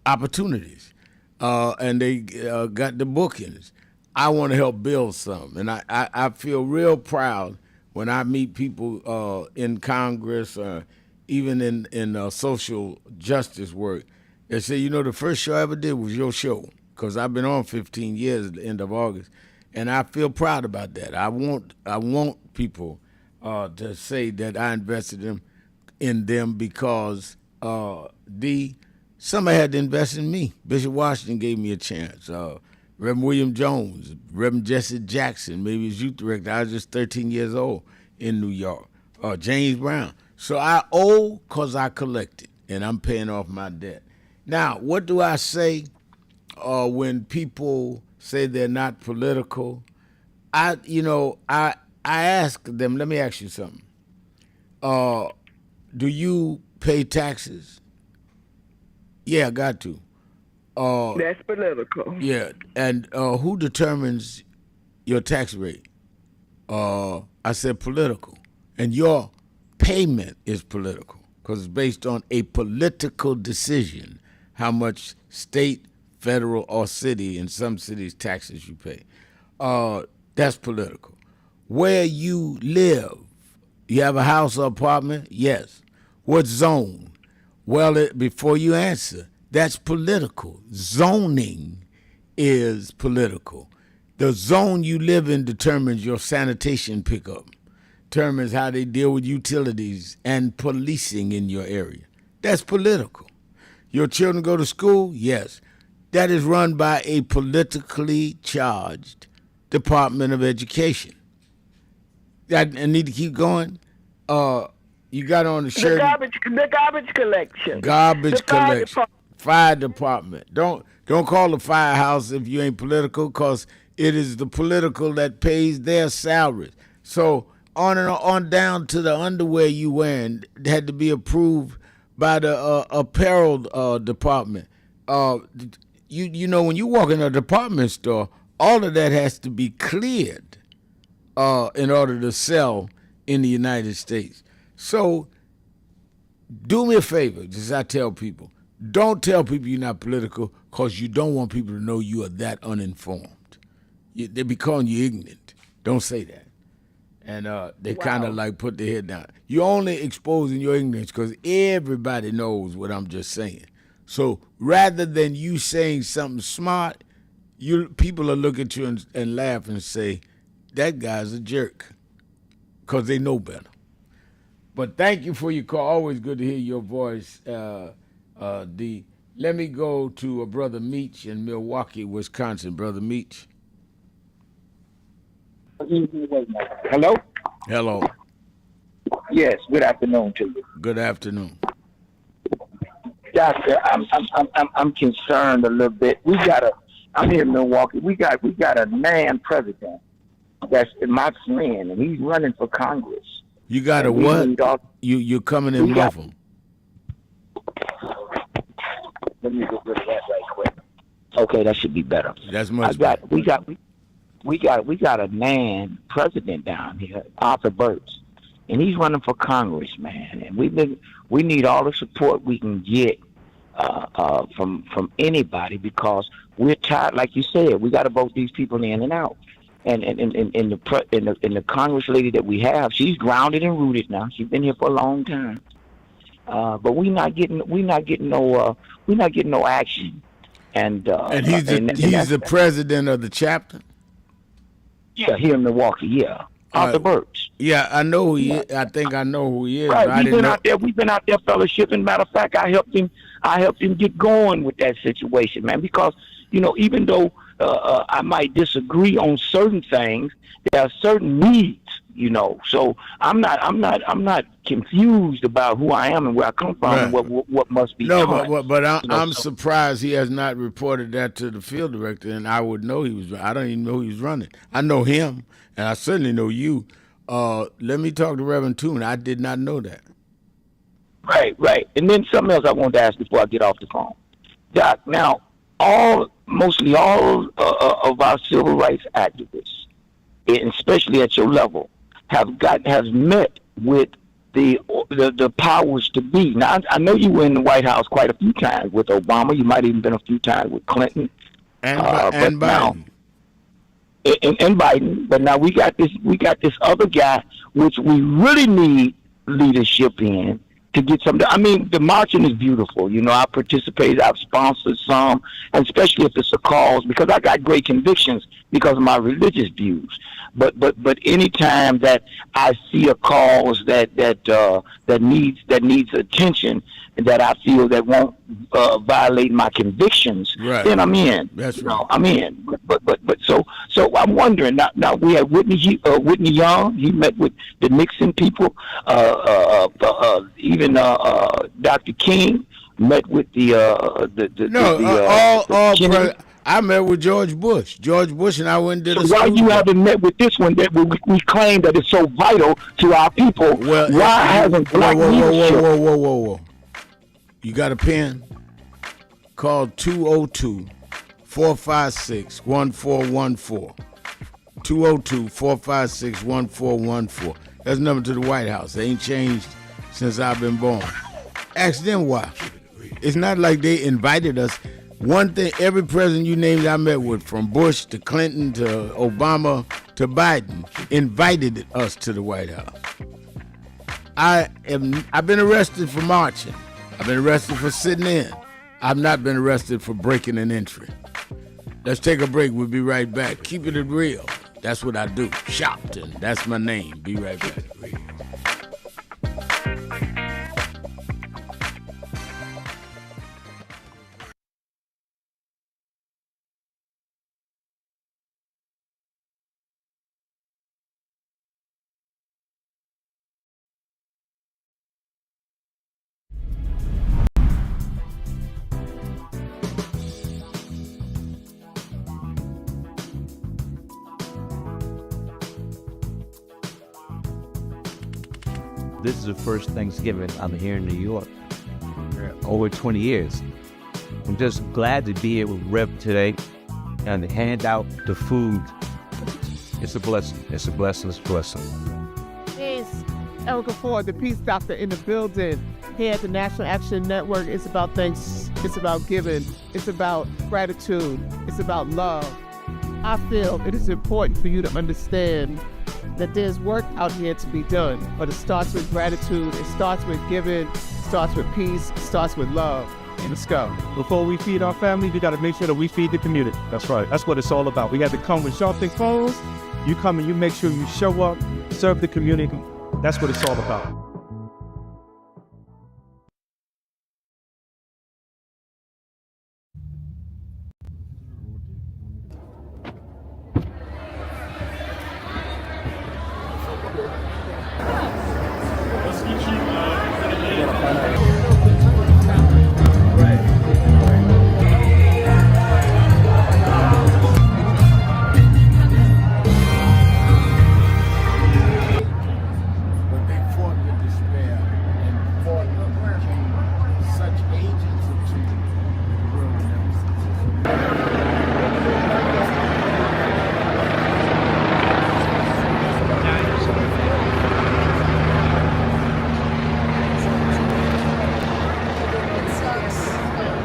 opportunities, and they got the bookings. I want to help build some, and I feel real proud when I meet people in Congress, even in social justice work. They say, the first show I ever did was your show, because I've been on 15 years at the end of August, and I feel proud about that. I want people to say that I invested in them because somebody had to invest in me. Bishop Washington gave me a chance. Reverend William Jones, Reverend Jesse Jackson, maybe his youth director. I was just 13 years old in New York. James Brown. So I owe because I collected, and I'm paying off my debt. Now, what do I say when people say they're not political? I ask them, let me ask you something. Do you pay taxes? Yeah, I got to. That's political. Yeah, and who determines your tax rate? I said political. And your payment is political because it's based on a political decision how much state, federal, or city, in some cities, taxes you pay. That's political. Where you live, you have a house or apartment? Yes. What zone? Well, before you answer, that's political. Zoning is political. The zone you live in determines your sanitation pickup, determines how they deal with utilities and policing in your area. That's political. Your children go to school? Yes. That is run by a politically charged Department of Education. I need to keep going. You got on the shirt. The garbage collection. Garbage collection. Fire department. Don't call the firehouse if you ain't political, because it is the political that pays their salaries. So on and on down to the underwear you wearing had to be approved by the apparel department. You know, when you walk in a department store, all of that has to be cleared in order to sell in the United States. So do me a favor, just I tell people, don't tell people you're not political because you don't want people to know you are that uninformed. They be calling you ignorant. Don't say that. And they kind of like put their head down. You're only exposing your ignorance because everybody knows what I'm just saying. So rather than you saying something smart, people will look at you and laugh and say, that guy's a jerk, because they know better. But thank you for your call. Always good to hear your voice, D. Let me go to Brother Meach in Milwaukee, Wisconsin. Brother Meach. Hello? Hello. Yes, good afternoon to you. Good afternoon. Doctor, I'm concerned a little bit. I'm here in Milwaukee. We got a man president that's my friend, and he's running for Congress. You got a what? You're coming in muffled. Let me get rid of that right quick. Okay, that should be better. That's much better. We got a man president down here, Arthur Burks, and he's running for Congress, man. And we need all the support we can get from anybody, because we're tired. Like you said, we got to vote these people in and out. And the Congress lady that we have, she's grounded and rooted now. She's been here for a long time. But we're not getting no action. And he's the president of the chapter. Yeah, here in Milwaukee. Yeah, Arthur Burks. Yeah, I know who he is. I think I know who he is. Right, we've been out there fellowshipping. Matter of fact, I helped him get going with that situation, man. Because even though I might disagree on certain things, there are certain needs. So I'm not confused about who I am and where I come from, right, and what must be done. No, but I'm surprised he has not reported that to the field director, and I would know he was. I don't even know he was running. I know him, and I certainly know you. Let me talk to Reverend Toon. I did not know that. Right. And then something else I wanted to ask before I get off the phone, Doc. Now, mostly all of our civil rights activists, and especially at your level, has met with the powers to be. Now, I know you were in the White House quite a few times with Obama. You might even been a few times with Clinton and but Biden. Now, and Biden. But now we got this other guy, which we really need leadership in to get some. I mean, the marching is beautiful. You know, I participated, I've sponsored some, and especially if it's a cause, because I got great convictions because of my religious views. But any time that I see a cause that needs attention, that I feel that won't violate my convictions, then I'm in. That's right. I'm in. But so I'm wondering now. We have Whitney Young. He met with the Nixon people. Even Dr. King met with I met with George Bush. George Bush and I went and did so why you haven't met with this one that we claim that is so vital to our people? Well, why hasn't black leadership? Whoa. You got a pen? Call 202-456-1414. 202-456-1414. That's the number to the White House. They ain't changed since I've been born. Ask them why. It's not like they invited us. One thing, every president you named I met with, from Bush to Clinton to Obama to Biden, invited us to the White House. I've been arrested for marching. I've been arrested for sitting in. I've not been arrested for breaking an entry. Let's take a break. We'll be right back. Keeping it real. That's what I do. Shopton. That's my name. Be right back. This is the first Thanksgiving I'm here in New York. Over 20 years. I'm just glad to be here with Rev today and to hand out the food. It's a blessing. It's a blessing. It's a blessing. It's Erica Ford, the Peace Doctor in the building. Here at the National Action Network, it's about thanks. It's about giving. It's about gratitude. It's about love. I feel it is important for you to understand that there's work out here to be done, but it starts with gratitude, it starts with giving, it starts with peace, it starts with love. Let's go. Before we feed our family, we got to make sure that we feed the community. That's right. That's what it's all about. We got to come with sharp phones. You come and you make sure you show up, serve the community. That's what it's all about.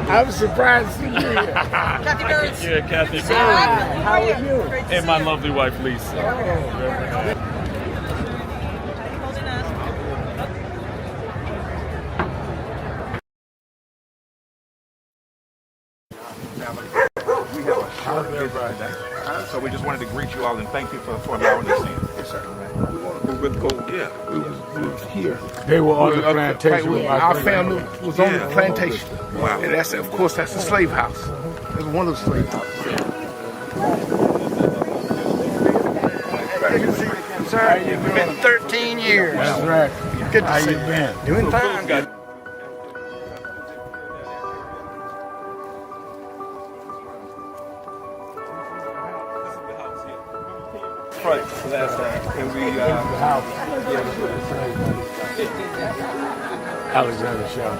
I'm surprised to see you here. Kathy Burns. Yeah, Kathy Burns. How are you? And my lovely wife, Lisa. We have a short visit today, so we just wanted to greet you all and thank you for allowing us in. Yes, sir. We was here. They were on the plantation. Our family was on the plantation. Wow. And that's, of course, that's the slave house. That's one of the slave houses. Sir, it's been 13 years. That's right. Good to How see you you. been? Doing fine. Right, so that's and we Alexander Shaw.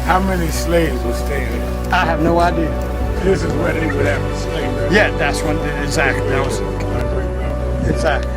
How many slaves were staying there? I have no idea. This is where they would have a slave. Right? Yeah, that's when exactly. That was exactly.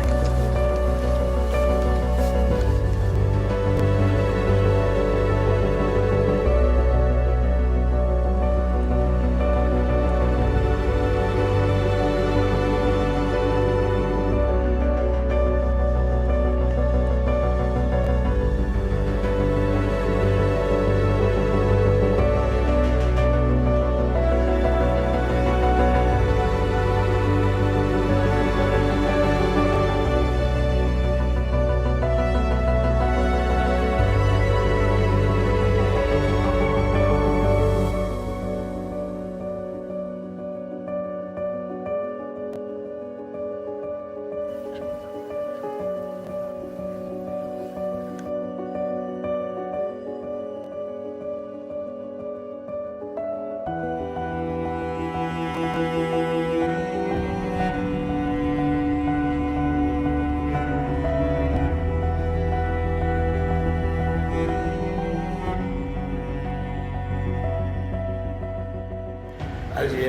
I just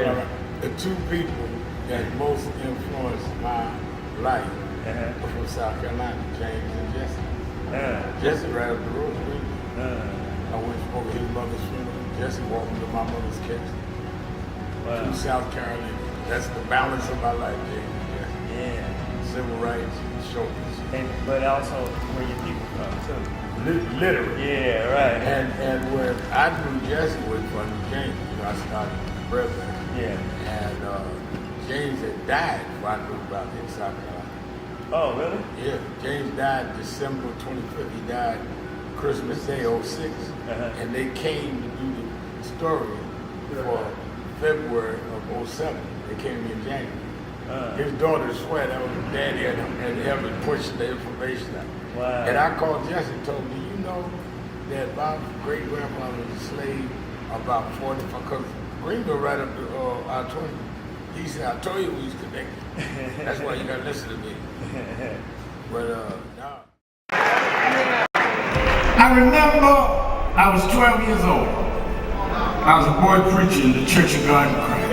the two people that most influenced my life are from South Carolina, James and Jesse. Jesse right up the road with me. I went over his mother's funeral. Jesse walked me to my mother's case. Wow. South Carolina. That's the balance of my life, James and Jesse. Yeah. Civil rights, shoulders. But also where your people from too. Literally. Yeah, right. And where I knew Jesse was from James, I started president. Yeah. And James had died before I knew about it in South Carolina. Oh, really? Yeah. James died December 25th. He died Christmas Day, 06. And they came to do the story for February of 07. They came in January. His daughter swear that was his daddy and him and pushed the information out. Wow. And I called Jesse and told him, do you know that my great-grandfather was a slave about 45, because Greenville right up to I-20. He said, I told you we was connected. That's why you gotta listen to me. But no. I remember I was 12 years old. I was a boy preacher in the Church of God in Christ.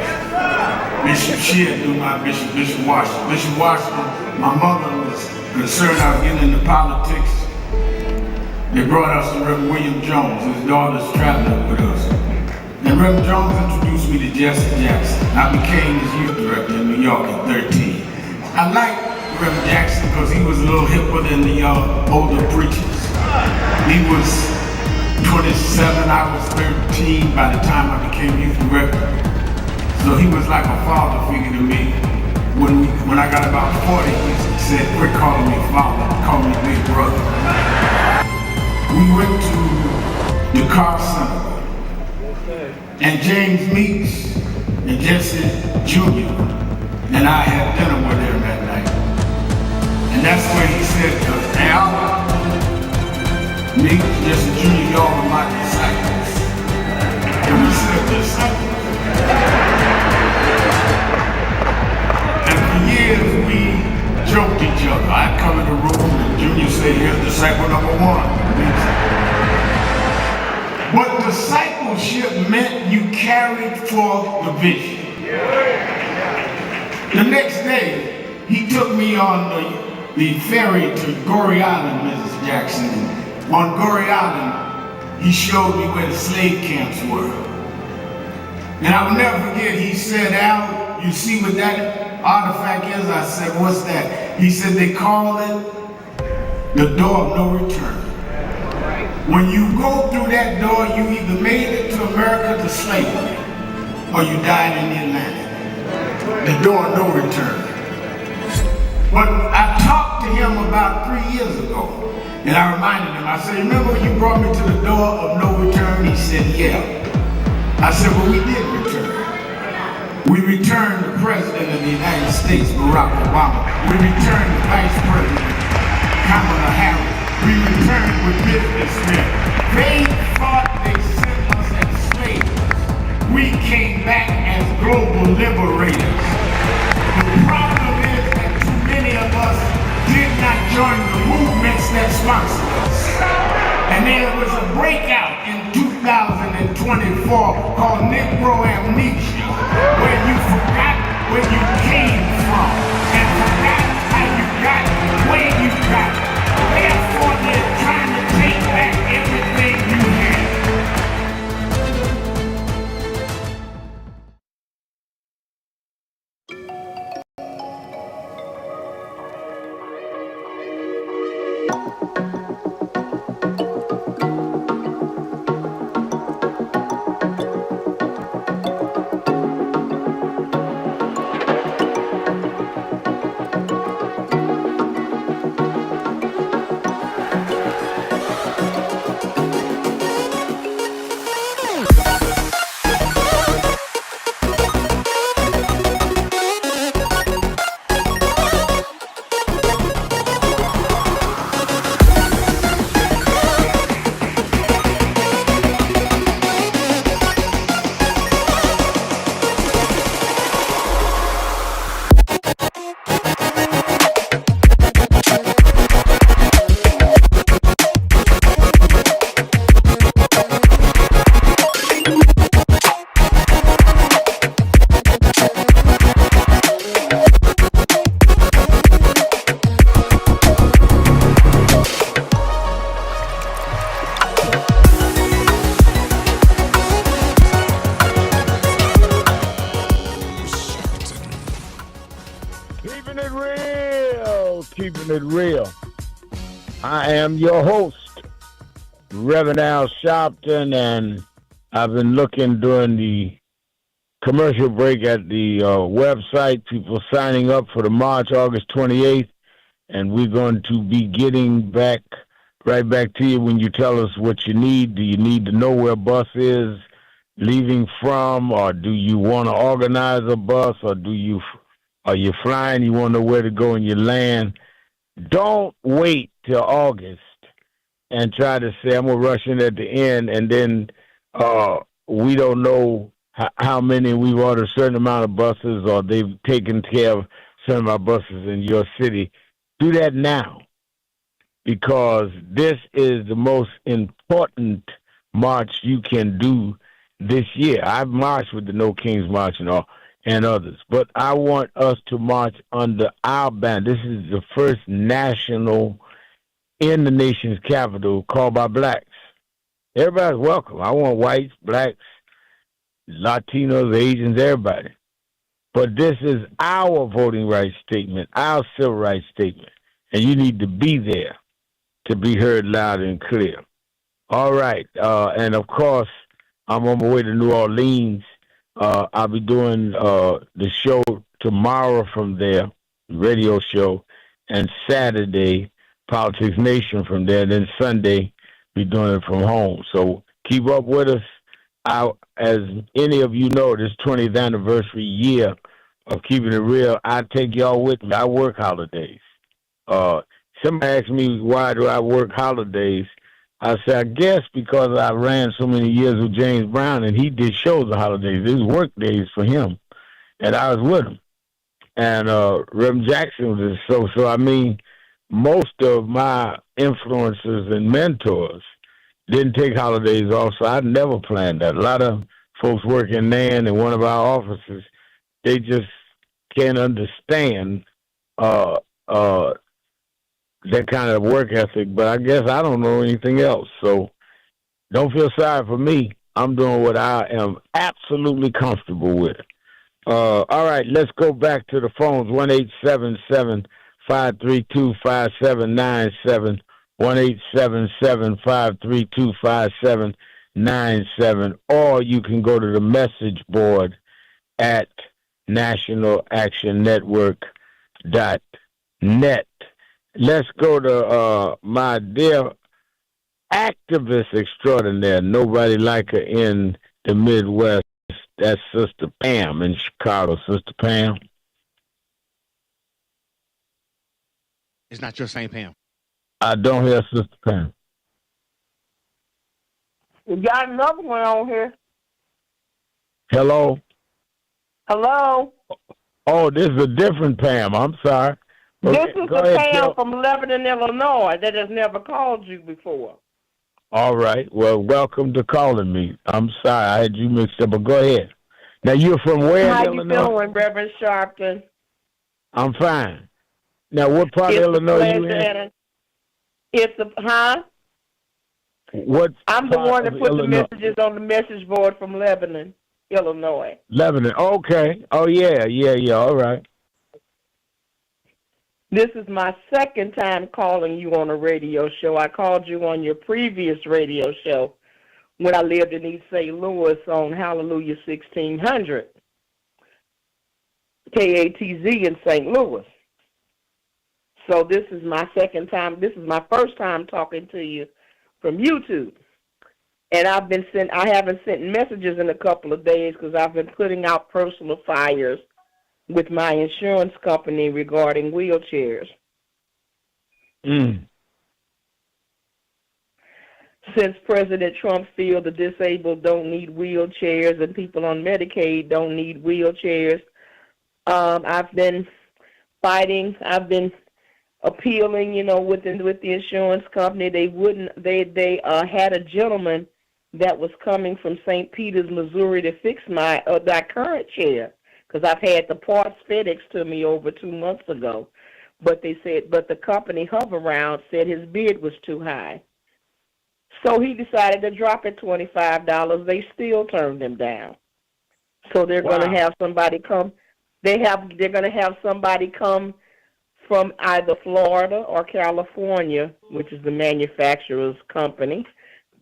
Bishop Shear knew my bishop, Bishop Washington. Bishop Washington, my mother was concerned I was getting into politics. They brought us to Reverend William Jones. His daughter's traveling with us. And Reverend Jones introduced me to Jesse Jackson. I became his youth director in New York at 13. I liked Reverend Jackson because he was a little hipper than the older preachers. He was 27, I was 13 by the time I became youth director. So he was like a father figure to me. When I got about 40, he said, quit calling me father, call me big brother. We went to the car center. And James Meeks and Jesse Jr. and I had dinner with him that night. And that's where he said to us, Al, Meeks, Jesse Jr., y'all are my disciples. And we said, disciples? And for years we joked each other. I'd come in the room and Junior said, here's disciple number one. But discipleship meant you carried forth the vision. The next day, he took me on the ferry to Goree Island, Mrs. Jackson. On Goree Island, he showed me where the slave camps were. And I will never forget, he said, Al, you see what that artifact is? I said, what's that? He said, they call it the door of no return. When you go through that door, you either made it to America to slavery, or you died in the Atlantic. The door of no return. But I talked to him about 3 years ago, and I reminded him, I said, remember when you brought me to the door of no return? He said, yeah. I said, well, we did return. We returned the President of the United States, Barack Obama. We returned the Vice President, Kamala Harris. We returned with businessmen. They thought they sent us as slaves. We came back as global liberators. The problem is that too many of us did not join the movements that sponsored us. And there was a breakout in 2008 24 called Negro Amnesia, where you forgot where you came from and forgot how you got where you got. Therefore, they're trying to take back everything you had. Keeping it real. I am your host, Reverend Al Sharpton, and I've been looking during the commercial break at the website, people signing up for the March, August 28th, and we're going to be getting right back to you when you tell us what you need. Do you need to know where a bus is leaving from, or do you want to organize a bus, or are you flying, you want to know where to go and you land? Don't wait till August and try to say, I'm going to rush in at the end, and then we don't know how many. We've ordered a certain amount of buses, or they've taken care of certain amount of buses in your city. Do that now, because this is the most important march you can do this year. I've marched with the No Kings March and others, but I want us to march under our banner. This is the first national in the nation's capital called by blacks. Everybody's welcome. I want whites, blacks, Latinos, Asians, everybody. But this is our voting rights statement, our civil rights statement, and you need to be there to be heard loud and clear. All right, and of course, I'm on my way to New Orleans. I'll be doing the show tomorrow from there, radio show, and Saturday, Politics Nation from there. Then Sunday, be doing it from home. So keep up with us. As any of you know, this 20th anniversary year of Keeping It Real, I take y'all with me. I work holidays. Somebody asked me, why do I work holidays? I said, I guess because I ran so many years with James Brown, and he did shows on holidays. It was work days for him, and I was with him. And Reverend Jackson was so I mean, most of my influencers and mentors didn't take holidays off, so I never planned that. A lot of folks work in NAN in one of our offices, they just can't understand that kind of work ethic, but I guess I don't know anything else. So don't feel sorry for me. I'm doing what I am absolutely comfortable with. All right, let's go back to the phones. 1-877-532-5797. 1-877-532-5797. Or you can go to the message board at nationalactionnetwork.net. Let's go to my dear activist extraordinaire, nobody like her in the Midwest. That's Sister Pam in Chicago. Sister Pam. It's not your same Pam. I don't hear Sister Pam. We got another one on here. Hello? Hello? Oh, this is a different Pam. I'm sorry. This Okay, is go the ahead, Pam from Lebanon, Illinois, that has never called you before. All right. Well, welcome to calling me. I'm sorry I had you mixed up, but go ahead. Now you're from where in How you Illinois? doing, Reverend Sharpton? I'm fine. Now, what part It's of a Illinois you pleasure, in? and it's a What I'm the part one of that put the Illinois? messages on the message board from Lebanon, Illinois. Lebanon. Okay. Oh yeah. All right. This is my second time calling you on a radio show. I called you on your previous radio show when I lived in East St. Louis on Hallelujah 1600, KATZ in St. Louis. So this is my second time. This is my first time talking to you from YouTube. And I haven't sent messages in a couple of days because I've been putting out personal fires with my insurance company regarding wheelchairs. Since President Trump feels the disabled don't need wheelchairs and people on Medicaid don't need wheelchairs, I've been fighting. I've been appealing, with the insurance company. They had a gentleman that was coming from St. Peters, Missouri to fix my current chair because I've had the parts FedEx to me over 2 months ago. But the company Hoveround said his bid was too high. So he decided to drop it $25. They still turned him down. So they're going to have somebody come. They're going to have somebody come from either Florida or California, which is the manufacturer's company.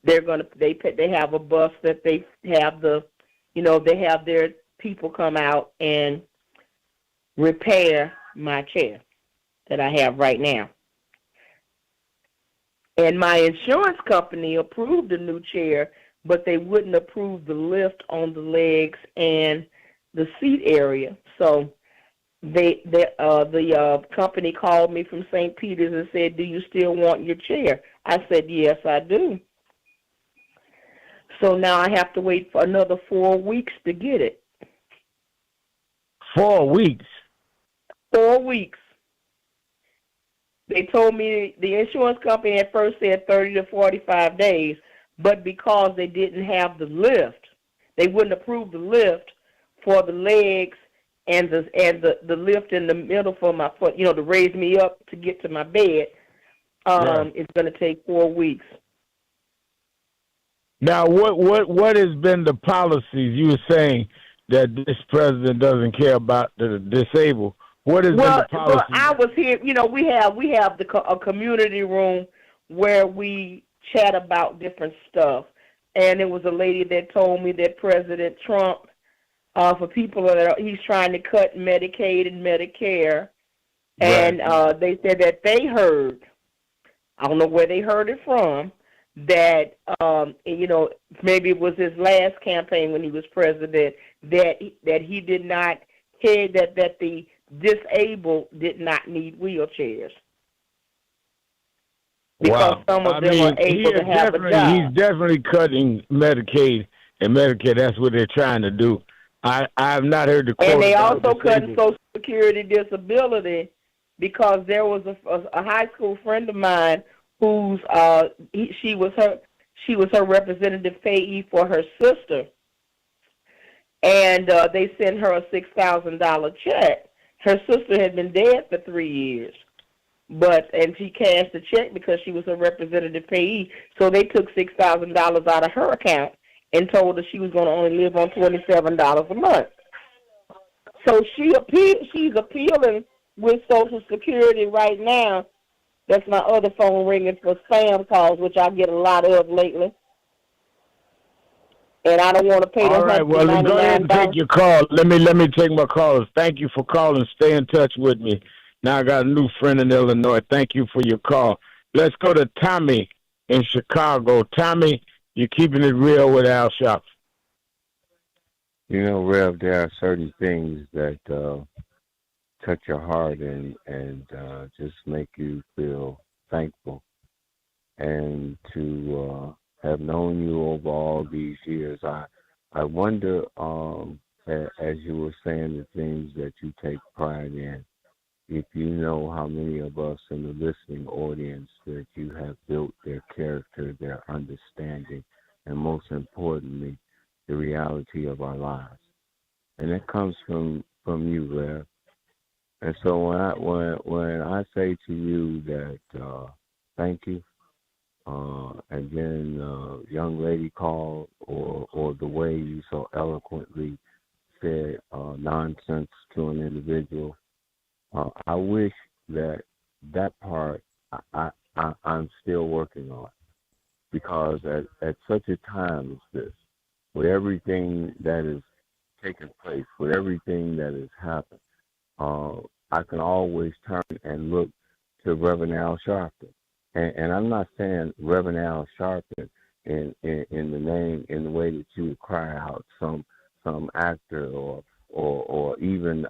They have a bus that they have they have their people come out and repair my chair that I have right now. And my insurance company approved the new chair, but they wouldn't approve the lift on the legs and the seat area. So the company called me from St. Peters and said, "Do you still want your chair?" I said, "Yes, I do." So now I have to wait for another 4 weeks to get it. 4 weeks? 4 weeks. They told me the insurance company at first said 30 to 45 days, but because they didn't have the lift, they wouldn't approve the lift for the legs and the lift in the middle for my foot, to raise me up to get to my bed. It's going to take 4 weeks. Now, what has been the policies? You were saying that this president doesn't care about the disabled. What has been the policy? Well, I was here. We have a community room where we chat about different stuff, and it was a lady that told me that President Trump, for people he's trying to cut Medicaid and Medicare, and they said that they heard. I don't know where they heard it from. That maybe it was his last campaign when he was president. That he did not hear that the disabled did not need wheelchairs because some of them are able to have a job. He's definitely cutting Medicaid and Medicare. That's what they're trying to do. I have not heard the quote. And they also cut Social Security disability because there was a high school friend of mine who's she was her representative payee for her sister, and they sent her a $6,000 check. Her sister had been dead for 3 years, and she cashed the check because she was a representative payee. So they took $6,000 out of her account and told her she was going to only live on $27 a month. So she's appealing with Social Security right now. That's my other phone ringing for spam calls, which I get a lot of lately. And I don't want to pay them. All right, well, go ahead and take your call. Let me take my calls. Thank you for calling. Stay in touch with me. Now I got a new friend in Illinois. Thank you for your call. Let's go to Tommy in Chicago. Tommy, you're keeping it real with Al Sharpton. Rev, there are certain things that touch your heart and just make you feel thankful. And to have known you over all these years, I wonder, as you were saying, the things that you take pride in. if you know how many of us in the listening audience that you have built their character, their understanding, and most importantly, the reality of our lives. And that comes from you, Rev. And so when I say to you that thank you, and then young lady called, or the way you so eloquently said nonsense to an individual, I wish that part I'm still working on, because at such a time as this, with everything that is taking place, with everything that has happened, I can always turn and look to Reverend Al Sharpton. And I'm not saying Reverend Al Sharpton in the name, in the way that you would cry out some actor or even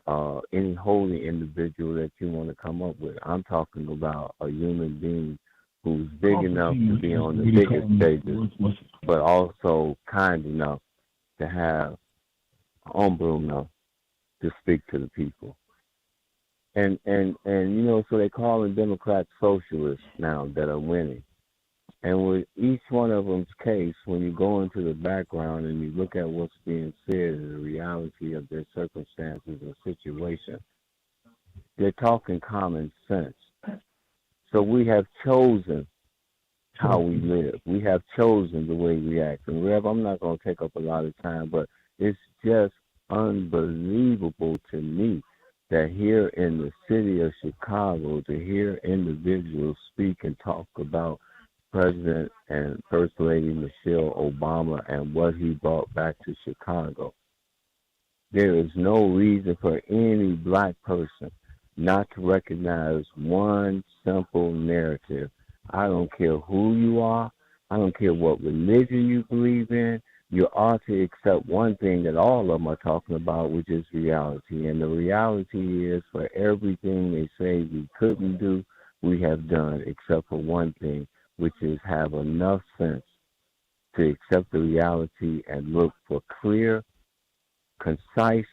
any holy individual that you want to come up with. I'm talking about a human being who's big enough to be on the biggest stages, but also kind enough to have humble enough to speak to the people. And so they call them Democrat socialists now that are winning. And with each one of them's case, when you go into the background and you look at what's being said and the reality of their circumstances and situation, they're talking common sense. So we have chosen how we live. We have chosen the way we act. And Rev, I'm not going to take up a lot of time, but it's just unbelievable to me that here in the city of Chicago, to hear individuals speak and talk about President and First Lady Michelle Obama and what he brought back to Chicago, there is no reason for any black person not to recognize one simple narrative. I don't care who you are. I don't care what religion you believe in. You ought to accept one thing that all of them are talking about, which is reality. And the reality is, for everything they say we couldn't do, we have done, except for one thing, which is have enough sense to accept the reality and look for clear, concise,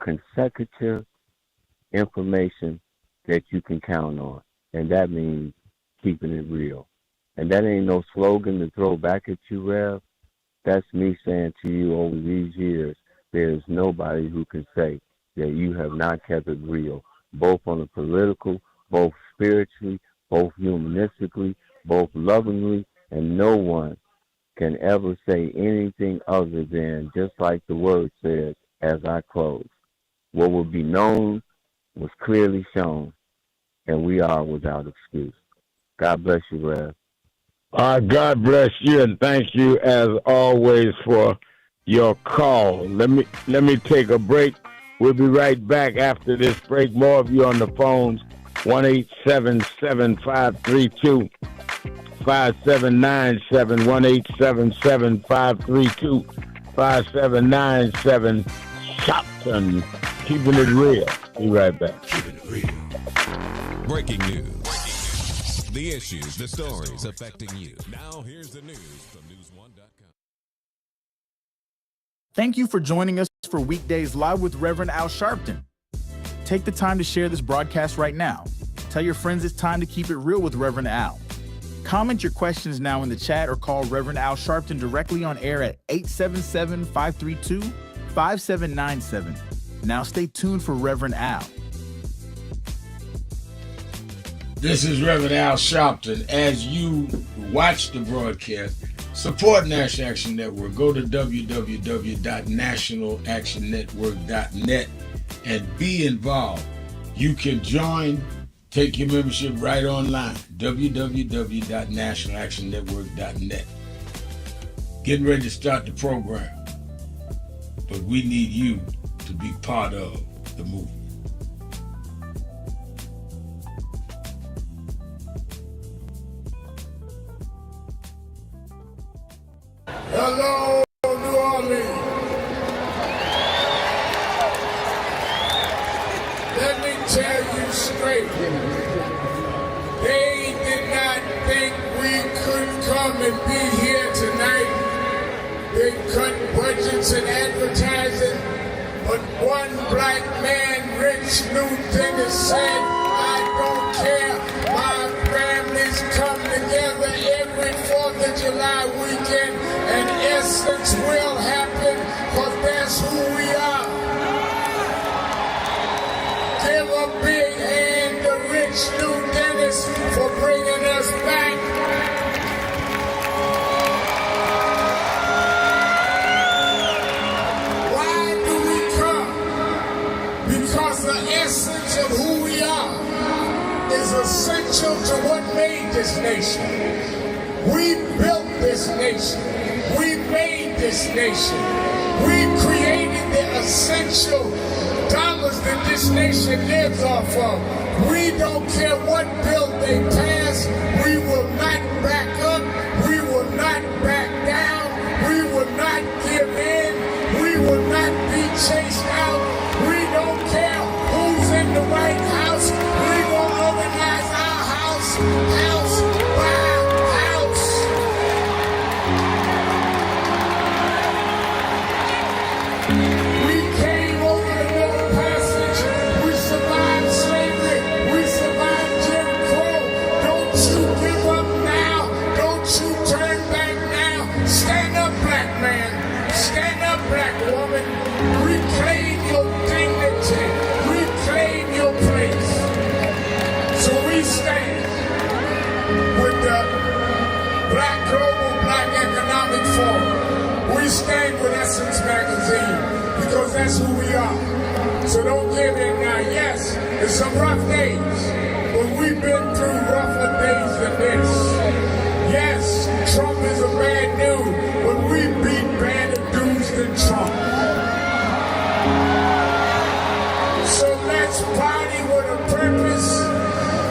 consecutive information that you can count on. And that means keeping it real. And that ain't no slogan to throw back at you, Rev. That's me saying to you, over these years, there is nobody who can say that you have not kept it real, both on the political, both spiritually, both humanistically, both lovingly, and no one can ever say anything other than, just like the word says, as I close, what will be known was clearly shown, and we are without excuse. God bless you, Rev. God bless you, and thank you as always for your call. Let me take a break. We'll be right back after this break. More of you on the phones, 1-877-532-5797, 1-877-532-5797. Shopton, keeping it real. Be right back. Keeping it real. Breaking news. The issues, the stories affecting you. Now here's the news from News1.com. Thank you for joining us for Weekdays Live with Reverend Al Sharpton. Take the time to share this broadcast right now. Tell your friends it's time to keep it real with Reverend Al. Comment your questions now in the chat or call Reverend Al Sharpton directly on air at 877-532-5797. Now stay tuned for Reverend Al. This is Reverend Al Sharpton. As you watch the broadcast, support National Action Network. Go to www.nationalactionnetwork.net and be involved. You can join, take your membership right online, www.nationalactionnetwork.net. Getting ready to start the program, but we need you to be part of the movement. Hello, New Orleans. Let me tell you straight. They did not think we could come and be here tonight. They cut budgets and advertising, But one black man, Rich Newton, said, I don't care. My families come together every 4th of July weekend, and Essence will happen, because that's who we are. Give a big hand to Rich Newton for bringing us back. Because the essence of who we are is essential to what made this nation. We built this nation. We made this nation. We created the essential dollars that this nation lives off of. We don't care what bill they pass. We will not back up. We will not back down. We will not give in. We will not be chased out. We don't care who's in the White House. We will organize our house by house. We came over the Middle Passage. We survived slavery. We survived Jim Crow. Don't you give up now. Don't you turn back now. Stand up, black man. Stand up, black woman. Reclaim your dignity. Reclaim your place. So we stand with the Global Black Economic Forum. We stand with Essence Magazine because that's who we are. So don't give in now. Yes, there's some rough days, but we've been through rougher days than this. Yes, Trump is a bad dude, but we beat badder dudes than Trump. So let's party with a purpose,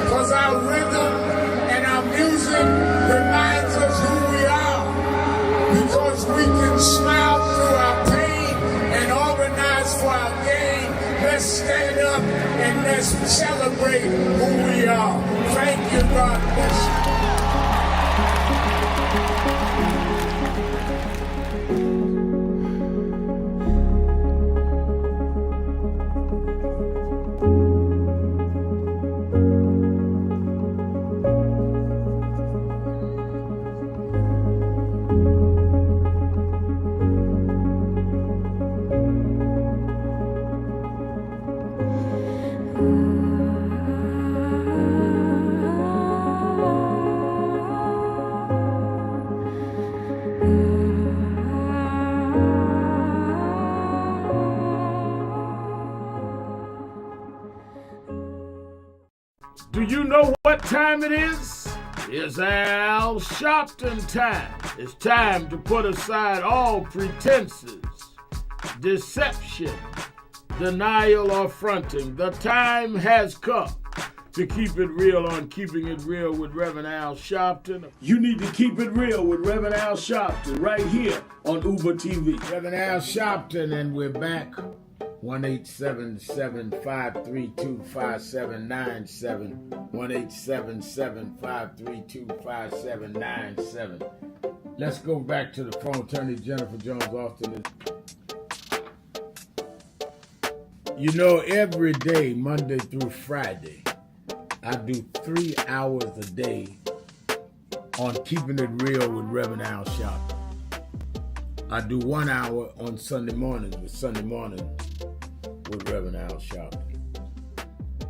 because our rhythm and our music reminds us who we are, because we can smile through our pain and organize for our gain. Let's stand up and let's celebrate who we are. Thank you, God bless you. Do you know what time it is? It's Al Sharpton time. It's time to put aside all pretenses, deception, denial, or fronting. The time has come to keep it real on Keeping It Real with Reverend Al Sharpton. You need to keep it real with Reverend Al Sharpton right here on Uber TV. Reverend Al Sharpton, and we're back. 1-877-532-5797. 1-877-532-5797. Let's go back to the phone. Attorney Jennifer Jones Austin. You know, every day, Monday through Friday, I do 3 hours a day on Keeping It Real with Reverend Al Sharpton. I do 1 hour on Sunday mornings with Reverend Al Sharpton.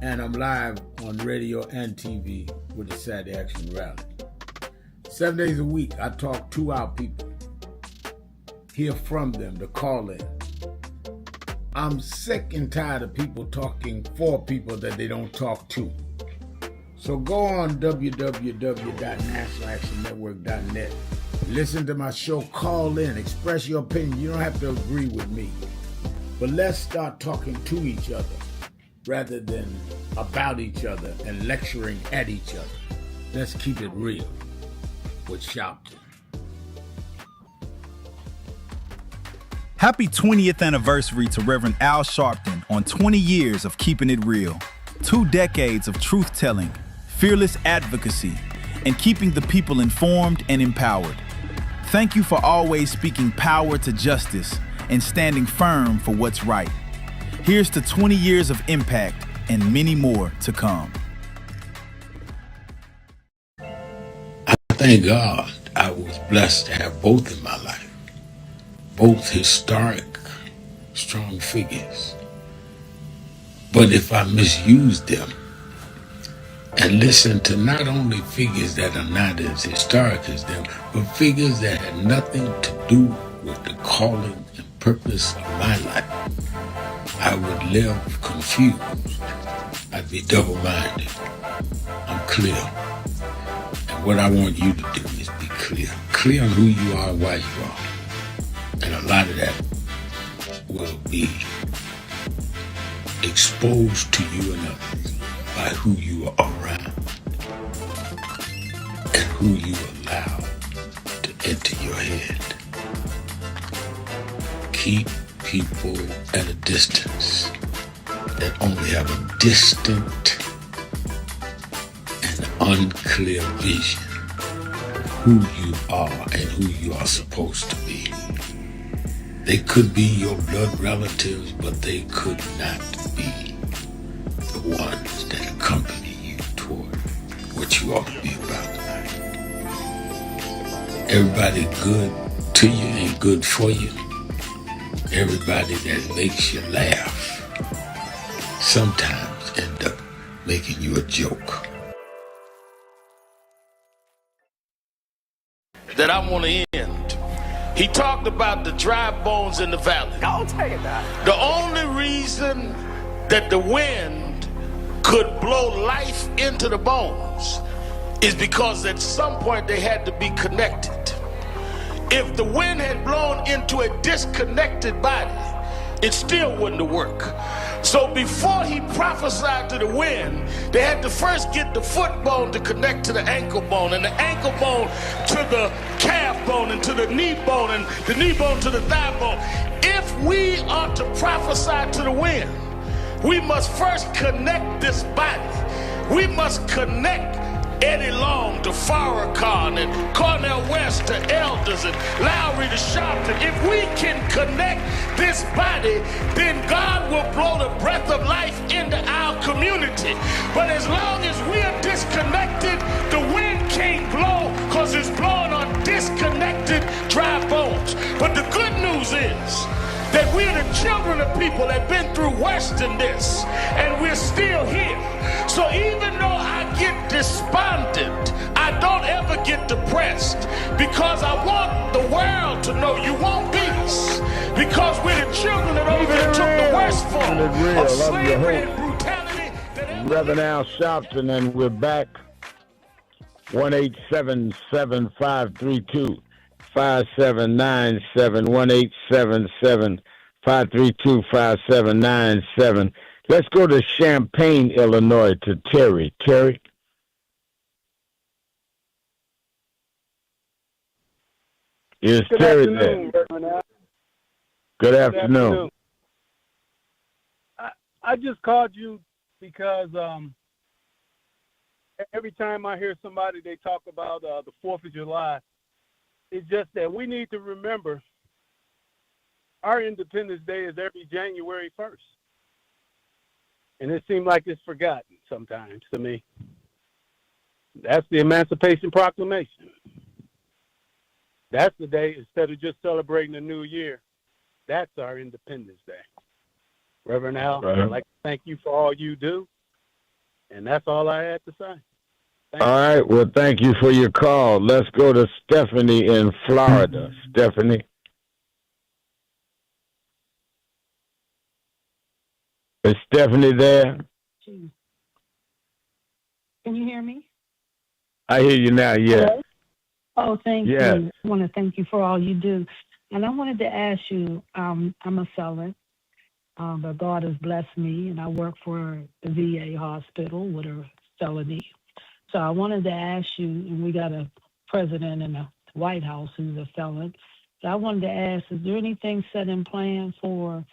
And I'm live on radio and TV with the Saturday Action Rally. 7 days a week, I talk to our people, hear from them, to call in. I'm sick and tired of people talking for people that they don't talk to. So go on www.nationalactionnetwork.net. Listen to my show, call in, express your opinion. You don't have to agree with me. But let's start talking to each other rather than about each other and lecturing at each other. Let's keep it real with Sharpton. Happy 20th anniversary to Reverend Al Sharpton on 20 years of Keeping It Real. 2 decades of truth-telling, fearless advocacy, and keeping the people informed and empowered. Thank you for always speaking power to justice and standing firm for what's right. Here's to 20 years of impact and many more to come. I thank God I was blessed to have both in my life, both historic, strong figures. But if I misuse them and listen to not only figures that are not as historic as them, but figures that had nothing to do with the calling and purpose of my life, I would live confused. I'd be double-minded. I'm clear. And what I want you to do is be clear. Clear on who you are and why you are. And a lot of that will be exposed to you and others by who you are around and who you allow to enter your head. Keep people at a distance that only have a distant and unclear vision of who you are and who you are supposed to be. They could be your blood relatives, but they could not be the ones that accompany you toward what you ought to be about tonight. Everybody good to you ain't good for you. Everybody that makes you laugh sometimes end up making you a joke. That I want to end. He talked about the dry bones in the valley. Don't take it back. The only reason that the wind could blow life into the bones is because at some point they had to be connected. If the wind had blown into a disconnected body, it still wouldn't have worked. So before he prophesied to the wind, they had to first get the foot bone to connect to the ankle bone, and the ankle bone to the calf bone, and to the knee bone, and the knee bone to the thigh bone. If we are to prophesy to the wind, we must first connect this body. We must connect Eddie Long to Farrakhan and Cornel West to Elders and Lowry to Sharpton. If we can connect this body, then God will blow the breath of life into our community. But as long as we are disconnected, the wind can't blow because it's blowing on disconnected dry bones. But the good news is that we're the children of people that have been through worse than this, and we're still here. So even though I get despondent, I don't ever get depressed, because I want the world to know you won't beat us, because we're the children of those that took the worst form of slavery and brutality. Reverend Al Sharpton, and we're back. 1-877-532-5797, 1-877-532-5797. Let's go to Champaign, Illinois, to Terry. Terry? Is Terry there? Good afternoon. I just called you because every time I hear somebody, they talk about the 4th of July, it's just that we need to remember our Independence Day is every January 1st. And it seems like it's forgotten sometimes to me. That's the Emancipation Proclamation. That's the day, instead of just celebrating the new year, that's our Independence Day. Reverend Al, I'd like to thank you for all you do. And that's all I had to say. All right. Well, thank you for your call. Let's go to Stephanie in Florida. Stephanie. Is Stephanie there? Can you hear me? I hear you now, yes. Hello? Oh, thank Yes. you. I want to thank you for all you do. And I wanted to ask you, I'm a felon, but God has blessed me, and I work for the VA hospital with a felony. So I wanted to ask you, and we got a president in the White House who's a felon. So I wanted to ask, is there anything set in plan for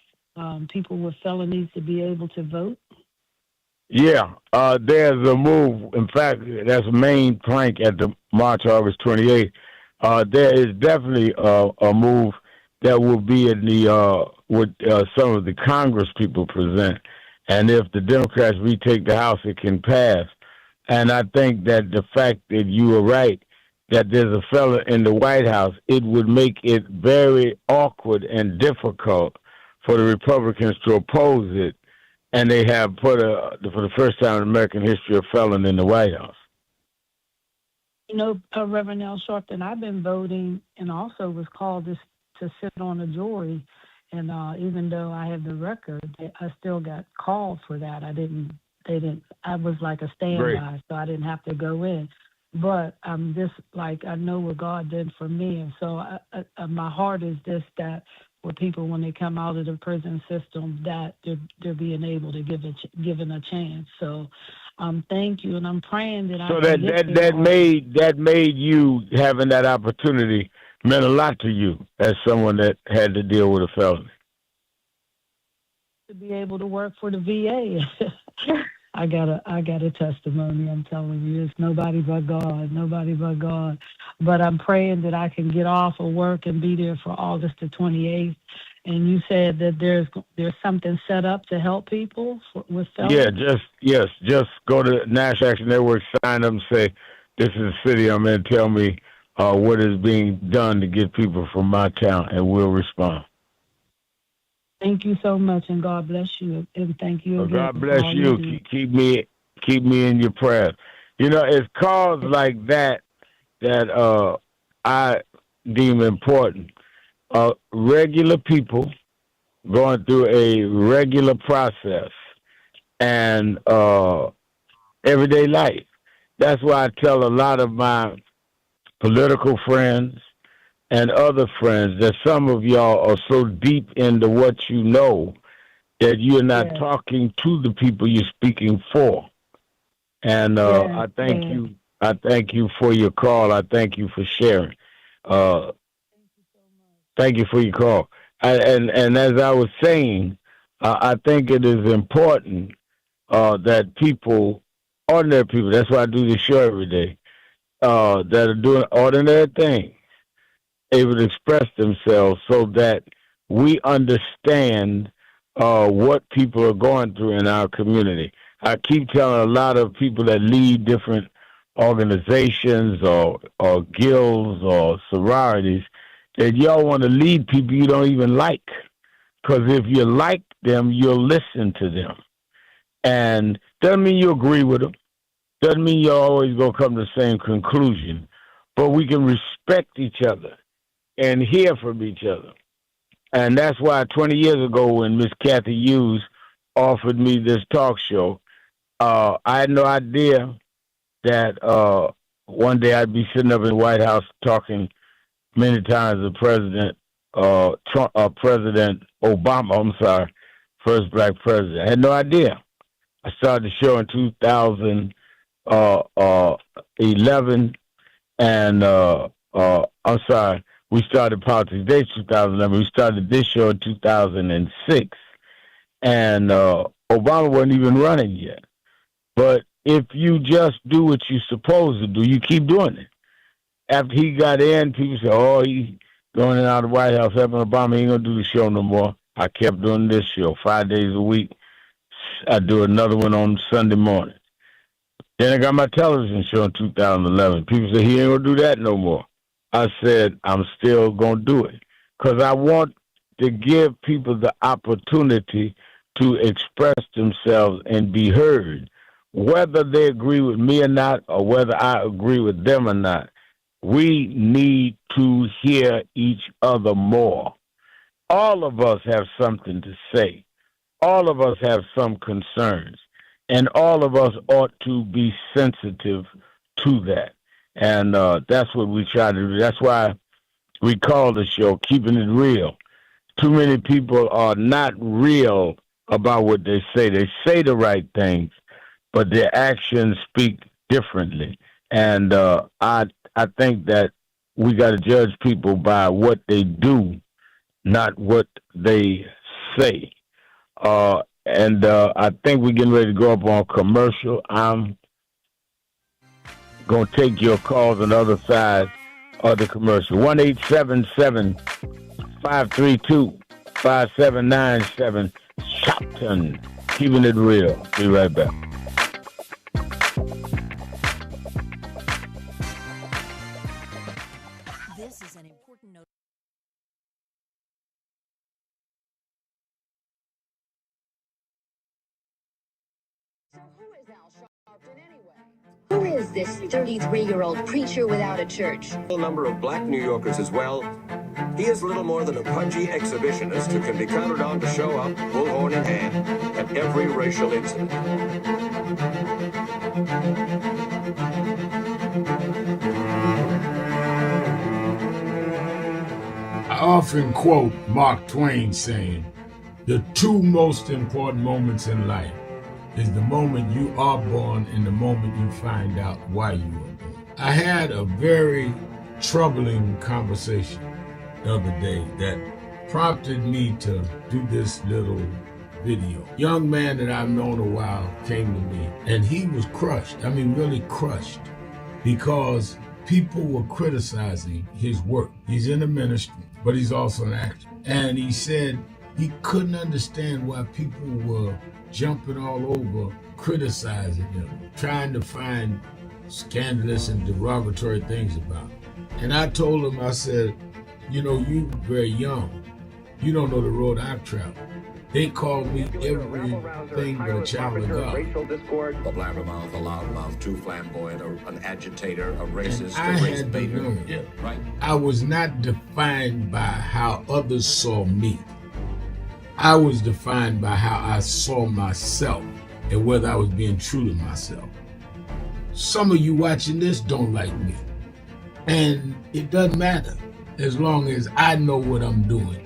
people with felonies to be able to vote? Yeah, there's a move. In fact, that's the main plank at the March August 28th. There is definitely a move that will be in the what some of the Congress people present, and if the Democrats retake the House, it can pass. And I think that the fact that you were right, that there's a fella in the White House, it would make it very awkward and difficult for the Republicans to oppose it, and they have put for the first time in American history, a felon in the White House. You know, Reverend Al Sharpton, I've been voting and also was called to sit on a jury. And even though I have the record, I still got called for that. I was like a standby, so I didn't have to go in. But I'm just like, I know what God did for me. And so my heart is just that with people, when they come out of the prison system, that they're being able to given a chance. So thank you. And I'm praying that so that made you having that opportunity meant a lot to you as someone that had to deal with a felony. To be able to work for the VA. I got a testimony. I'm telling you, it's nobody but God. But I'm praying that I can get off of work and be there for August the 28th. And you said that there's something set up to help people with felonies? Yeah, just go to National Action Network, sign up, and say, "This is the city I'm in. Tell me what is being done to get people from my town," and we'll respond. Thank you so much, and God bless you. And thank you again. God bless you. Keep me in your prayers. You know, it's calls like that I deem important. Regular people going through a regular process and everyday life. That's why I tell a lot of my political friends and other friends that some of y'all are so deep into what you know that you're not talking to the people you're speaking for. And I thank you. I thank you for your call. I thank you for sharing. Thank you for your call. And as I was saying, I think it is important that people, ordinary people, that's why I do this show every day, that are doing ordinary things, able to express themselves so that we understand what people are going through in our community. I keep telling a lot of people that lead different organizations or guilds or sororities that y'all want to lead people you don't even like. Because if you like them, you'll listen to them. And doesn't mean you agree with them. Doesn't mean you're always going to come to the same conclusion. But we can respect each other and hear from each other. And that's why 20 years ago when Miss Kathy Hughes offered me this talk show, I had no idea that one day I'd be sitting up in the White House talking many times to President Obama, first black president. I had no idea. I started the show in 2011, and we started Politics Day 2011. We started this show in 2006, and Obama wasn't even running yet. But if you just do what you're supposed to do, you keep doing it. After he got in, people said, "Oh, he's going in and out of the White House. After Obama, he ain't going to do the show no more." I kept doing this show 5 days a week. I do another one on Sunday morning. Then I got my television show in 2011. People said, "He ain't going to do that no more." I said, "I'm still going to do it because I want to give people the opportunity to express themselves and be heard, whether they agree with me or not, or whether I agree with them or not. We need to hear each other more. All of us have something to say. All of us have some concerns, and all of us ought to be sensitive to that. And that's what we try to do. That's why we call the show Keeping It Real. Too many people are not real about what they say. They say the right things, but their actions speak differently. And I think that we got to judge people by what they do, not what they say. And I think we're getting ready to go up on commercial. I'm going to take your calls on the other side of the commercial. 1-877 532-5797. Shopton. Keeping it real. Be right back. This is an important note. Who is this 33-year-old preacher without a church? A number of black New Yorkers as well. He is little more than a pudgy exhibitionist who can be counted on to show up, bullhorn in hand, at every racial incident. I often quote Mark Twain saying, the two most important moments in life is the moment you are born and the moment you find out why you were born. I had a very troubling conversation the other day that prompted me to do this little video. Young man that I've known a while came to me and he was crushed. I mean, really crushed, because people were criticizing his work. He's in the ministry, but he's also an actor. And he said he couldn't understand why people were jumping all over, criticizing him, trying to find scandalous and derogatory things about him. And I told him, I said, you know, you very young. You don't know the road I've traveled. They call me everything but a child of God. A blabbermouth, a loudmouth, too flamboyant, an agitator, a racist, I a race had to baiter. learn. Yeah, right. I was not defined by how others saw me. I was defined by how I saw myself and whether I was being true to myself. Some of you watching this don't like me. And it doesn't matter as long as I know what I'm doing.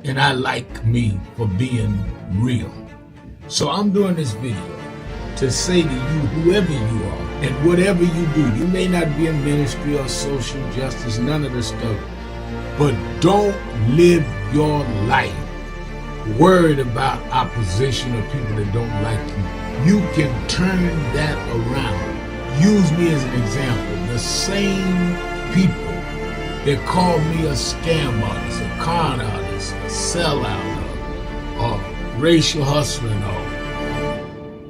And I like me for being real. So I'm doing this video to say to you, whoever you are, and whatever you do, you may not be in ministry or social justice, none of this stuff, but don't live your life worried about opposition or people that don't like you. You can turn that around. Use me as an example. The same people that call me a scam artist, a con artist, a sellout, or racial hustler and all,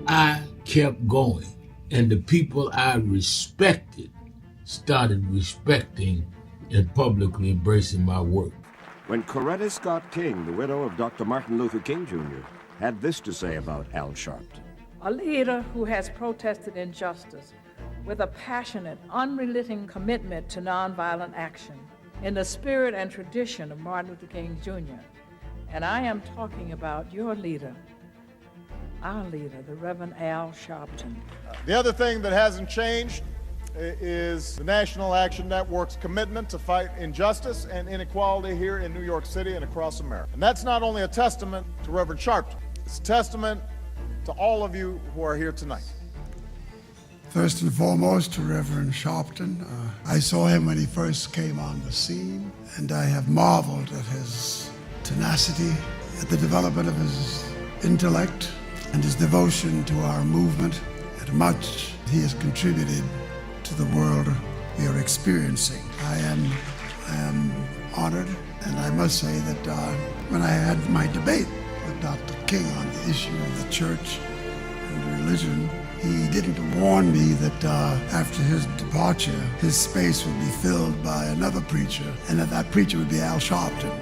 I kept going. And the people I respected started respecting and publicly embracing my work. When Coretta Scott King, the widow of Dr. Martin Luther King Jr., had this to say about Al Sharpton. A leader who has protested injustice with a passionate, unrelenting commitment to nonviolent action in the spirit and tradition of Martin Luther King Jr. And I am talking about your leader, our leader, the Reverend Al Sharpton. The other thing that hasn't changed is the National Action Network's commitment to fight injustice and inequality here in New York City and across America. And that's not only a testament to Reverend Sharpton, it's a testament to all of you who are here tonight. First and foremost, to Reverend Sharpton. I saw him when he first came on the scene, and I have marveled at his tenacity, at the development of his intellect, and his devotion to our movement, and much he has contributed to the world we are experiencing. I am honored, and I must say that when I had my debate with Dr. King on the issue of the church and religion, he didn't warn me that after his departure, his space would be filled by another preacher, and that preacher would be Al Sharpton.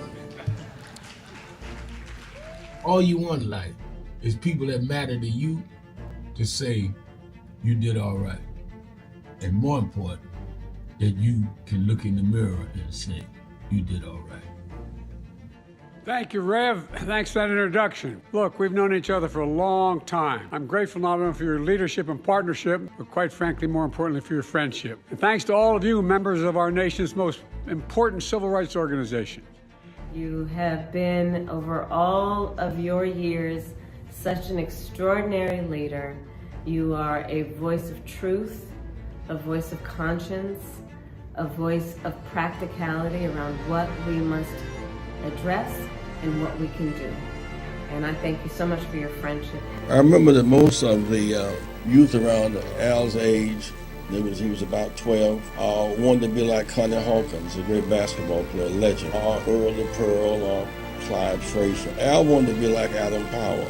All you want in life is people that matter to you to say you did all right. And more important, that you can look in the mirror and say you did all right. Thank you, Rev. Thanks for that introduction. Look, we've known each other for a long time. I'm grateful not only for your leadership and partnership, but quite frankly, more importantly, for your friendship. And thanks to all of you, members of our nation's most important civil rights organization. You have been, over all of your years, such an extraordinary leader. You are a voice of truth, a voice of conscience, a voice of practicality around what we must address and what we can do. And I thank you so much for your friendship. I remember that most of the youth around Al's age He was about 12. Wanted to be like Connie Hawkins, a great basketball player, legend. Earl the Pearl, Clyde Frazier. Al wanted to be like Adam Powell,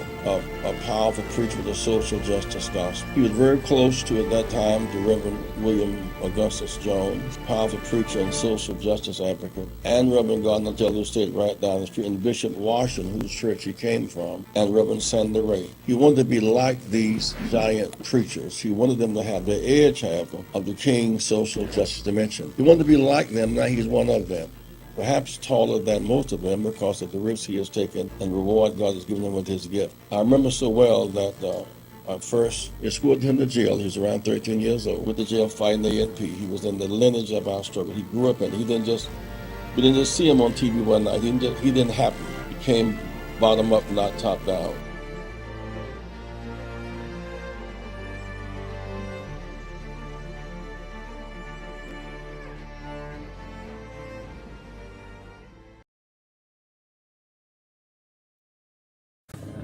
a powerful preacher with a social justice gospel. He was very close to, at that time, the Reverend William Augustus Jones, powerful preacher and social justice advocate, and Reverend Gardner Taylor State right down the street, and Bishop Washington, whose church he came from, and Reverend Sandy Ray. He wanted to be like these giant preachers. He wanted them to have the edge, however, of the King's social justice dimension. He wanted to be like them, now he's one of them. Perhaps taller than most of them because of the risks he has taken and the reward God has given him with his gift. I remember so well that first escorted him to jail. He was around 13 years old with the jail fighting the ANP. He was in the lineage of our struggle. He grew up in it. We didn't just see him on TV one night. He didn't happen. He came bottom up, not top down.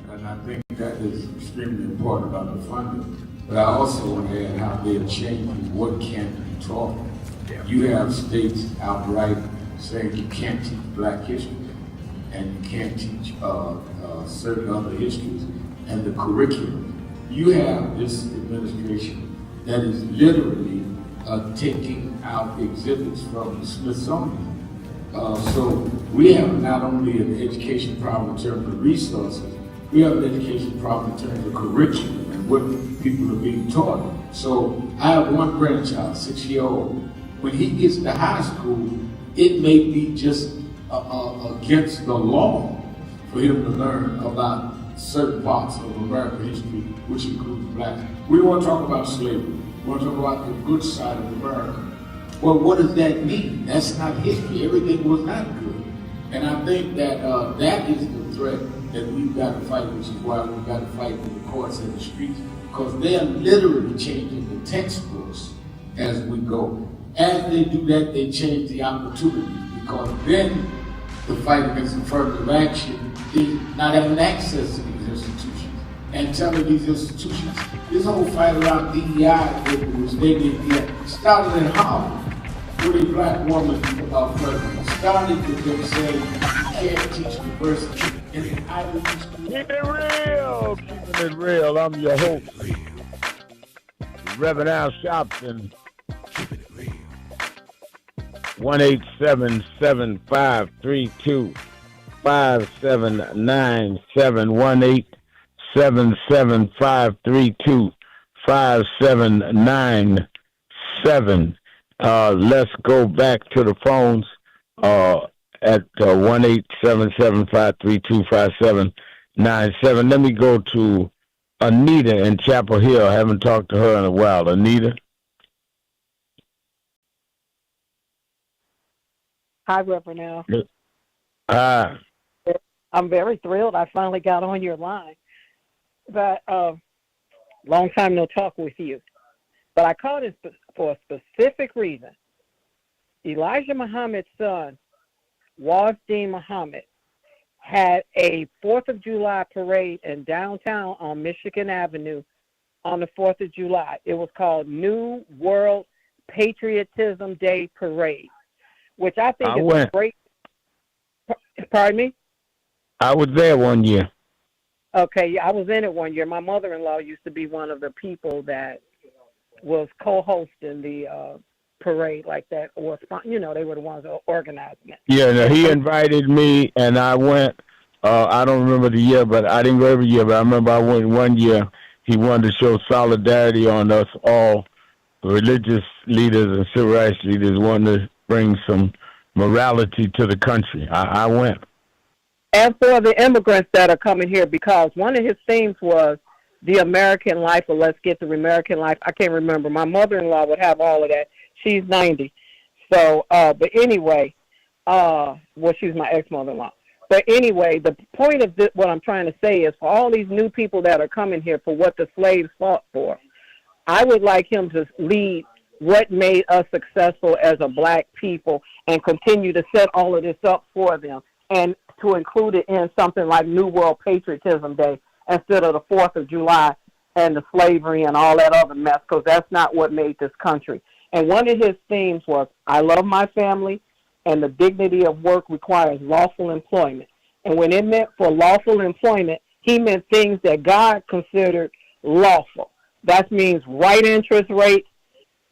And I think that is extremely important about the funding. But I also want to add how they're changing what can be taught. You have states outright saying you can't teach Black history and you can't teach certain other histories and the curriculum. You have this administration that is literally taking out exhibits from the Smithsonian. So we have not only an education problem in terms of resources, we have an education problem in terms of curriculum and what people are being taught. So I have one grandchild, 6-year-old. When he gets to high school, it may be just against the law for him to learn about certain parts of American history, which includes Black. We want to talk about slavery. We want to talk about the good side of America. Well, what does that mean? That's not history. Everything was not good. And I think that that is the threat that we've got to fight, which is why we've got to fight with the courts and the streets, because they're literally changing the textbooks as we go. As they do that, they change the opportunities, because then the fight against affirmative action is not having access to these institutions and telling these institutions, this whole fight around DEI, which they did, started in Harvard with a Black woman president. Started with them saying, you can't teach diversity in the Ivy League school. Keep it real, keeping it real. I'm your host, Reverend Al Sharpton. 1-877-532-5797. 1-877-532-5797. Let's go back to the phones at 1-877-532-5797. Let me go to Anita in Chapel Hill. I haven't talked to her in a while. Anita? Hi, Reverend Al. Hi. I'm very thrilled I finally got on your line. But long time no talk with you. But I called it for a specific reason. Elijah Muhammad's son, Wazdeen Muhammad, had a 4th of July parade in downtown on Michigan Avenue on the 4th of July. It was called New World Patriotism Day Parade, which I think is a great... Pardon me? I was there one year. Okay, yeah, I was in it one year. My mother-in-law used to be one of the people that was co-hosting the parade like that, or they were the ones that were organizing it. Yeah, no, he invited me, and I went. I don't remember the year, but I didn't go every year. But I remember I went one year. He wanted to show solidarity on us all, religious leaders and civil rights leaders, wanted to bring some morality to the country. I went. And for the immigrants that are coming here, because one of his themes was the American life, or let's get the American life. I can't remember. My mother-in-law would have all of that. She's 90. So, but anyway, she's my ex-mother-in-law. But anyway, the point of this, what I'm trying to say is for all these new people that are coming here for what the slaves fought for, I would like him to lead what made us successful as a Black people and continue to set all of this up for them and to include it in something like New World Patriotism Day instead of the 4th of July and the slavery and all that other mess, because that's not what made this country. And one of his themes was, I love my family, and the dignity of work requires lawful employment. And when it meant for lawful employment, he meant things that God considered lawful. That means right interest rates,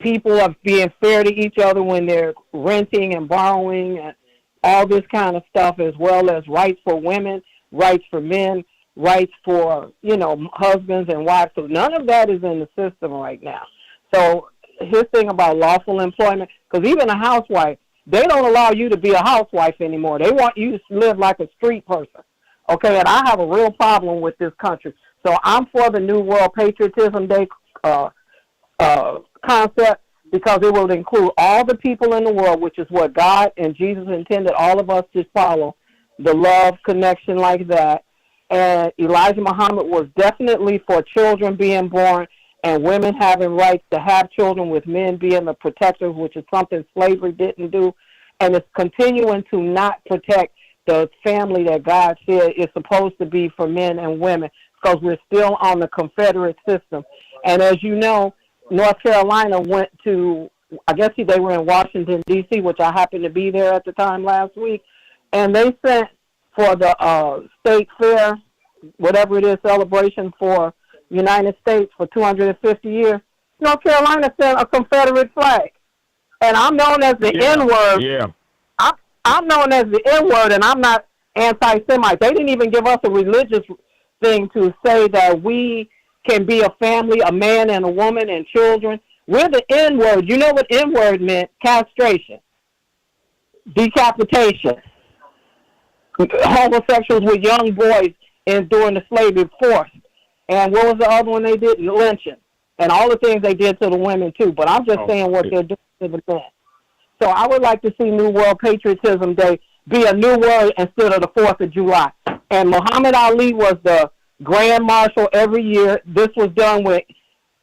people are being fair to each other when they're renting and borrowing, and all this kind of stuff, as well as rights for women, rights for men, rights for, husbands and wives. So none of that is in the system right now. So his thing about lawful employment, because even a housewife, they don't allow you to be a housewife anymore. They want you to live like a street person. Okay, and I have a real problem with this country. So I'm for the New World Patriotism Day concept, because it will include all the people in the world, which is what God and Jesus intended all of us to follow, the love connection like that. And Elijah Muhammad was definitely for children being born and women having rights to have children, with men being the protectors, which is something slavery didn't do. And it's continuing to not protect the family that God said is supposed to be for men and women, because we're still on the Confederate system. And as you know, North Carolina went to, I guess they were in Washington, D.C., which I happened to be there at the time last week, and they sent for the state fair, whatever it is, celebration for United States for 250 years, North Carolina sent a Confederate flag. And I'm known as the N-word. Yeah. I'm known as the N-word, and I'm not anti-Semite. They didn't even give us a religious thing to say that we can be a family, a man and a woman and children. We're the N-word. You know what N-word meant? Castration, decapitation, homosexuals with young boys during the slavery forced. And what was the other one they did? Lynching. And all the things they did to the women, too. But I'm just saying what they're doing to the men. So I would like to see New World Patriotism Day be a new word instead of the 4th of July. And Muhammad Ali was the Grand Marshal every year. This was done with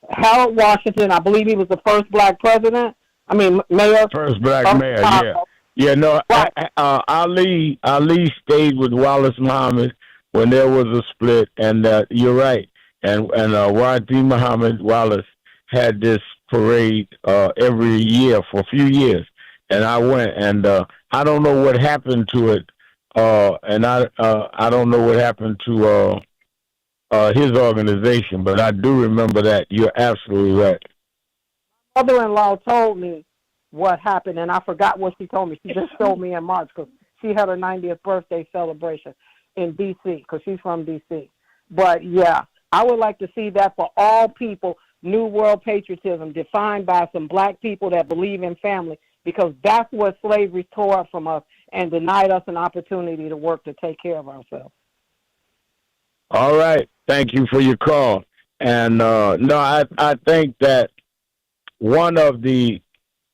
Harold Washington. I believe he was the first black president. Mayor. First black mayor, yeah. Yeah, no, right. Ali stayed with Wallace Muhammad when there was a split, and you're right. And Wadi Muhammad Wallace had this parade every year for a few years, and I went, and I don't know what happened to it, and I don't know what happened to his organization, but I do remember that. You're absolutely right. My mother-in-law told me what happened, and I forgot what she told me. She just told me in March, because she had her 90th birthday celebration in D.C., because she's from D.C. But, yeah, I would like to see that for all people, New World Patriotism, defined by some black people that believe in family, because that's what slavery tore up from us and denied us an opportunity to work to take care of ourselves. All right. Thank you for your call. And, I think that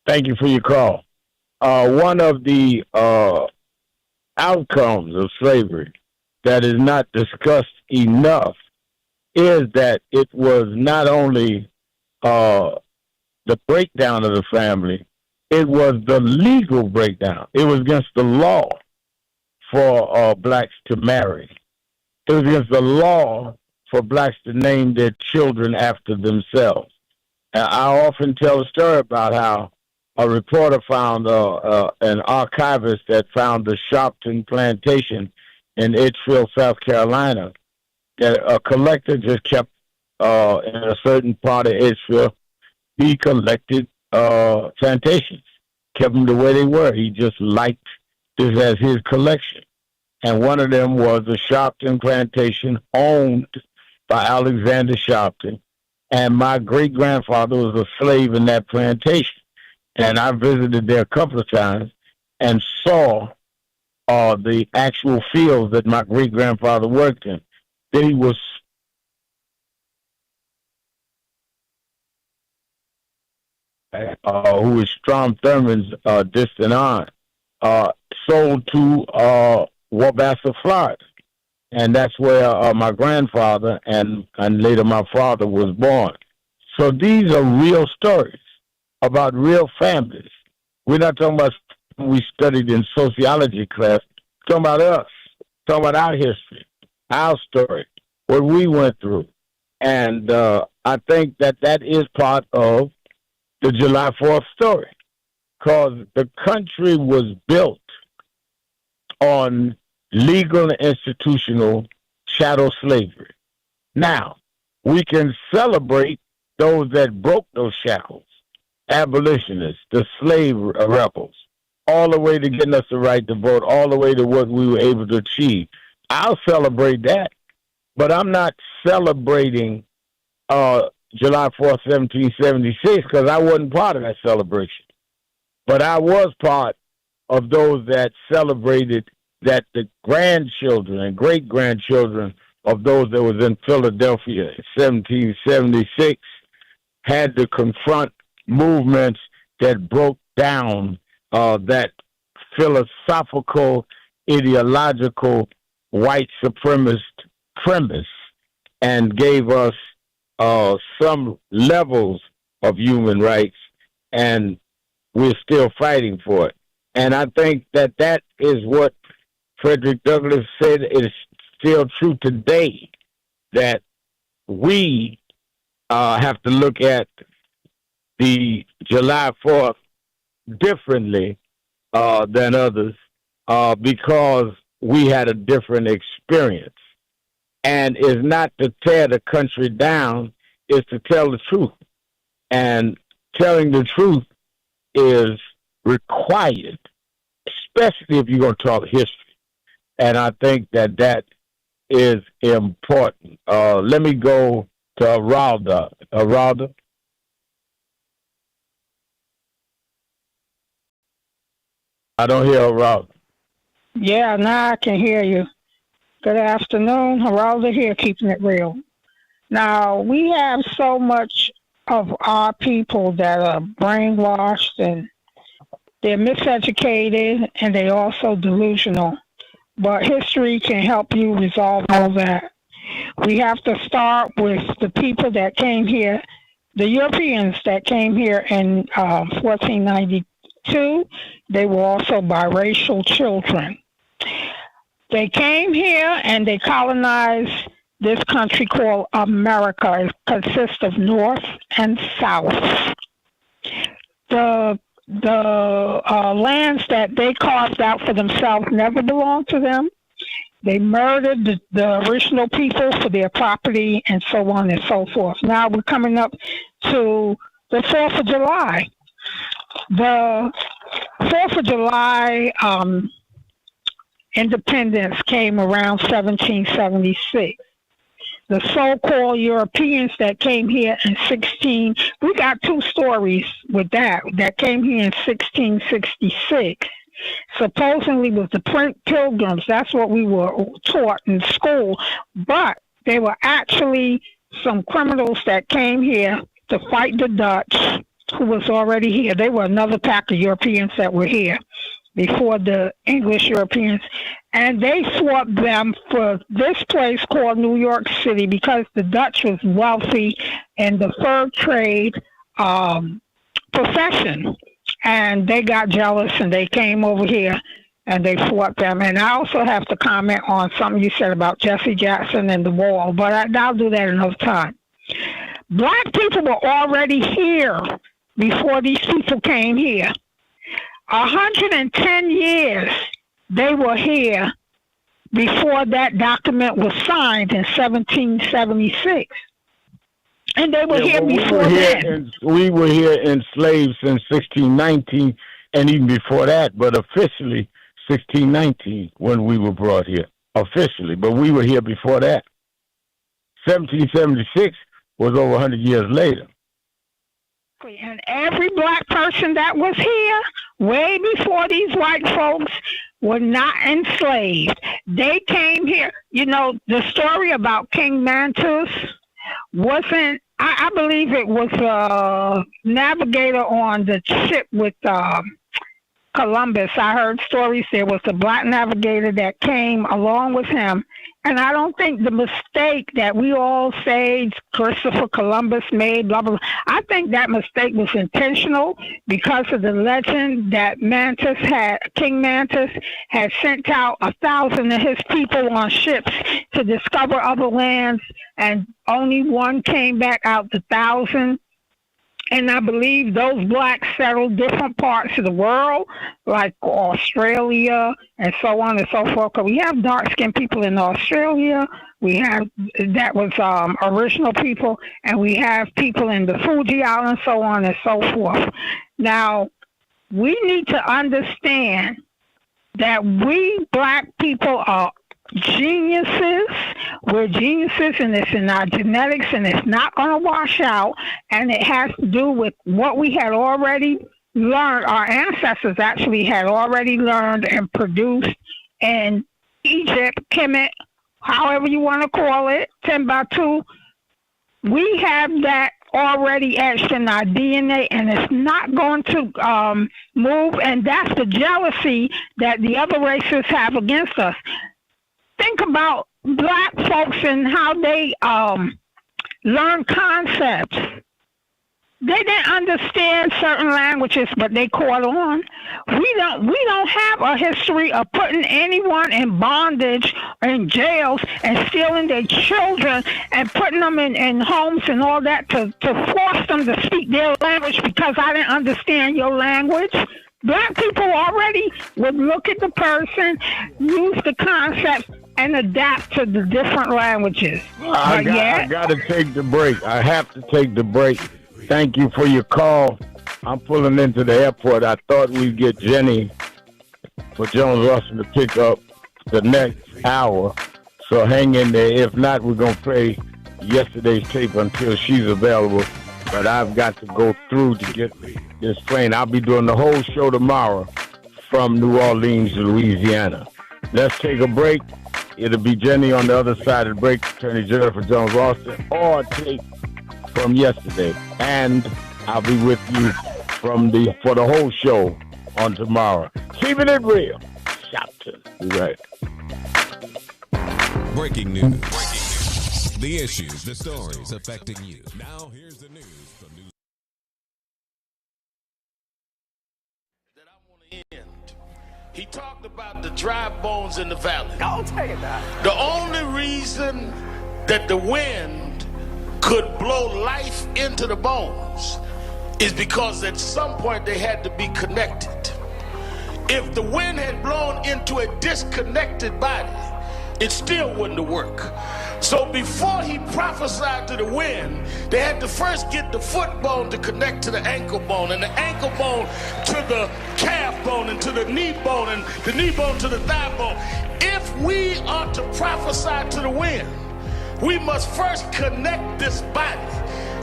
thank you for your call. One of the outcomes of slavery that is not discussed enough is that it was not only the breakdown of the family, it was the legal breakdown. It was against the law for blacks to marry. It was against the law for blacks to name their children after themselves. And I often tell a story about how a reporter found an archivist that found the Sharpton plantation in Edgefield, South Carolina, that a collector just kept in a certain part of Edgefield. He collected plantations, kept them the way they were. He just liked this as his collection. And one of them was the Sharpton plantation, owned by Alexander Sharpton. And my great-grandfather was a slave in that plantation. And I visited there a couple of times and saw the actual fields that my great-grandfather worked in. Then he was who was Strom Thurmond's distant aunt, sold to Wabassa, Florida. And that's where my grandfather and later my father was born. So these are real stories about real families. We're not talking about something we studied in sociology class. We're talking about us, talking about our history, our story, what we went through. And I think that is part of the July 4th story, because the country was built on legal and institutional chattel slavery. Now, we can celebrate those that broke those shackles, abolitionists, the slave rebels, all the way to getting us the right to vote, all the way to what we were able to achieve. I'll celebrate that, but I'm not celebrating July 4th, 1776, because I wasn't part of that celebration. But I was part of those that celebrated that the grandchildren and great-grandchildren of those that was in Philadelphia in 1776 had to confront movements that broke down that philosophical, ideological, white supremacist premise and gave us some levels of human rights, and we're still fighting for it. And I think that is what Frederick Douglass said is still true today, that we have to look at the July 4th differently than others because we had a different experience. And is not to tear the country down, is to tell the truth. And telling the truth is required, especially if you're going to talk history. And I think that is important. Let me go to Aralda. Aralda? I don't hear Aralda. Yeah, now I can hear you. Good afternoon. Geralda here, keeping it real. Now, we have so much of our people that are brainwashed and they're miseducated and they're also delusional. But history can help you resolve all that. We have to start with the people that came here, the Europeans that came here in 1492. They were also biracial children. They came here and they colonized this country called America. It consists of North and South. The lands that they carved out for themselves never belonged to them. They murdered the original people for their property and so on and so forth. Now we're coming up to the 4th of July. The 4th of July independence came around 1776. The so-called Europeans that came here in we got two stories with that came here in 1666. Supposedly was the Pilgrims. That's what we were taught in school. But they were actually some criminals that came here to fight the Dutch, who was already here. They were another pack of Europeans that were here before the English Europeans. And they swapped them for this place called New York City because the Dutch was wealthy in the fur trade profession. And they got jealous and they came over here and they swapped them. And I also have to comment on something you said about Jesse Jackson and the wall, but I'll do that another time. Black people were already here before these people came here. 110 years they were here before that document was signed in 1776. And they were here before then. We were here enslaved since 1619 and even before that, but officially 1619 when we were brought here. Officially, but we were here before that. 1776 was over 100 years later. And every black person that was here way before these white folks were not enslaved. They came here. You know, the story about King Mantus wasn't, I believe it was a navigator on the ship with Columbus. I heard stories there was a black navigator that came along with him, And I don't think the mistake that we all say Christopher Columbus made, blah, blah, blah, I think that mistake was intentional because of the legend that King Mantis had sent out 1,000 of his people on ships to discover other lands, and only one came back out the 1,000. And I believe those blacks settled different parts of the world, like Australia and so on and so forth. 'Cause we have dark-skinned people in Australia. We have that was original people, and we have people in the Fuji Islands, so on and so forth. Now, we need to understand that we black people are geniuses. We're geniuses, and it's in our genetics, and it's not going to wash out. And it has to do with what we had already learned. Our ancestors actually had already learned and produced in Egypt, Kemet, however you want to call it, Timbuktu. We have that already etched in our DNA, and it's not going to move. And that's the jealousy that the other races have against us. Think about black folks and how they learn concepts. They didn't understand certain languages, but they caught on. We don't have a history of putting anyone in bondage or in jails and stealing their children and putting them in homes and all that to force them to speak their language because I didn't understand your language. Black people already would look at the person, use the concepts, and adapt to the different languages. I got to take the break. I have to take the break. Thank you for your call. I'm pulling into the airport. I thought we'd get Jenny for Jones Austin to pick up the next hour. So hang in there. If not, we're going to play yesterday's tape until she's available. But I've got to go through to get this plane. I'll be doing the whole show tomorrow from New Orleans to Louisiana. Let's take a break. It'll be Jenny on the other side of the break, Attorney General for Jones Austin, or tape from yesterday. And I'll be with you for the whole show on tomorrow. Keeping it real. Shopton. Be right. Breaking news. The issues, the stories affecting you. Now here's the news. He talked about the dry bones in the valley. I'll tell you that. The only reason that the wind could blow life into the bones is because at some point they had to be connected. If the wind had blown into a disconnected body, it still wouldn't have worked. So before he prophesied to the wind, they had to first get the foot bone to connect to the ankle bone, and the ankle bone to the calf bone, and to the knee bone, and the knee bone to the thigh bone. If we are to prophesy to the wind, we must first connect this body.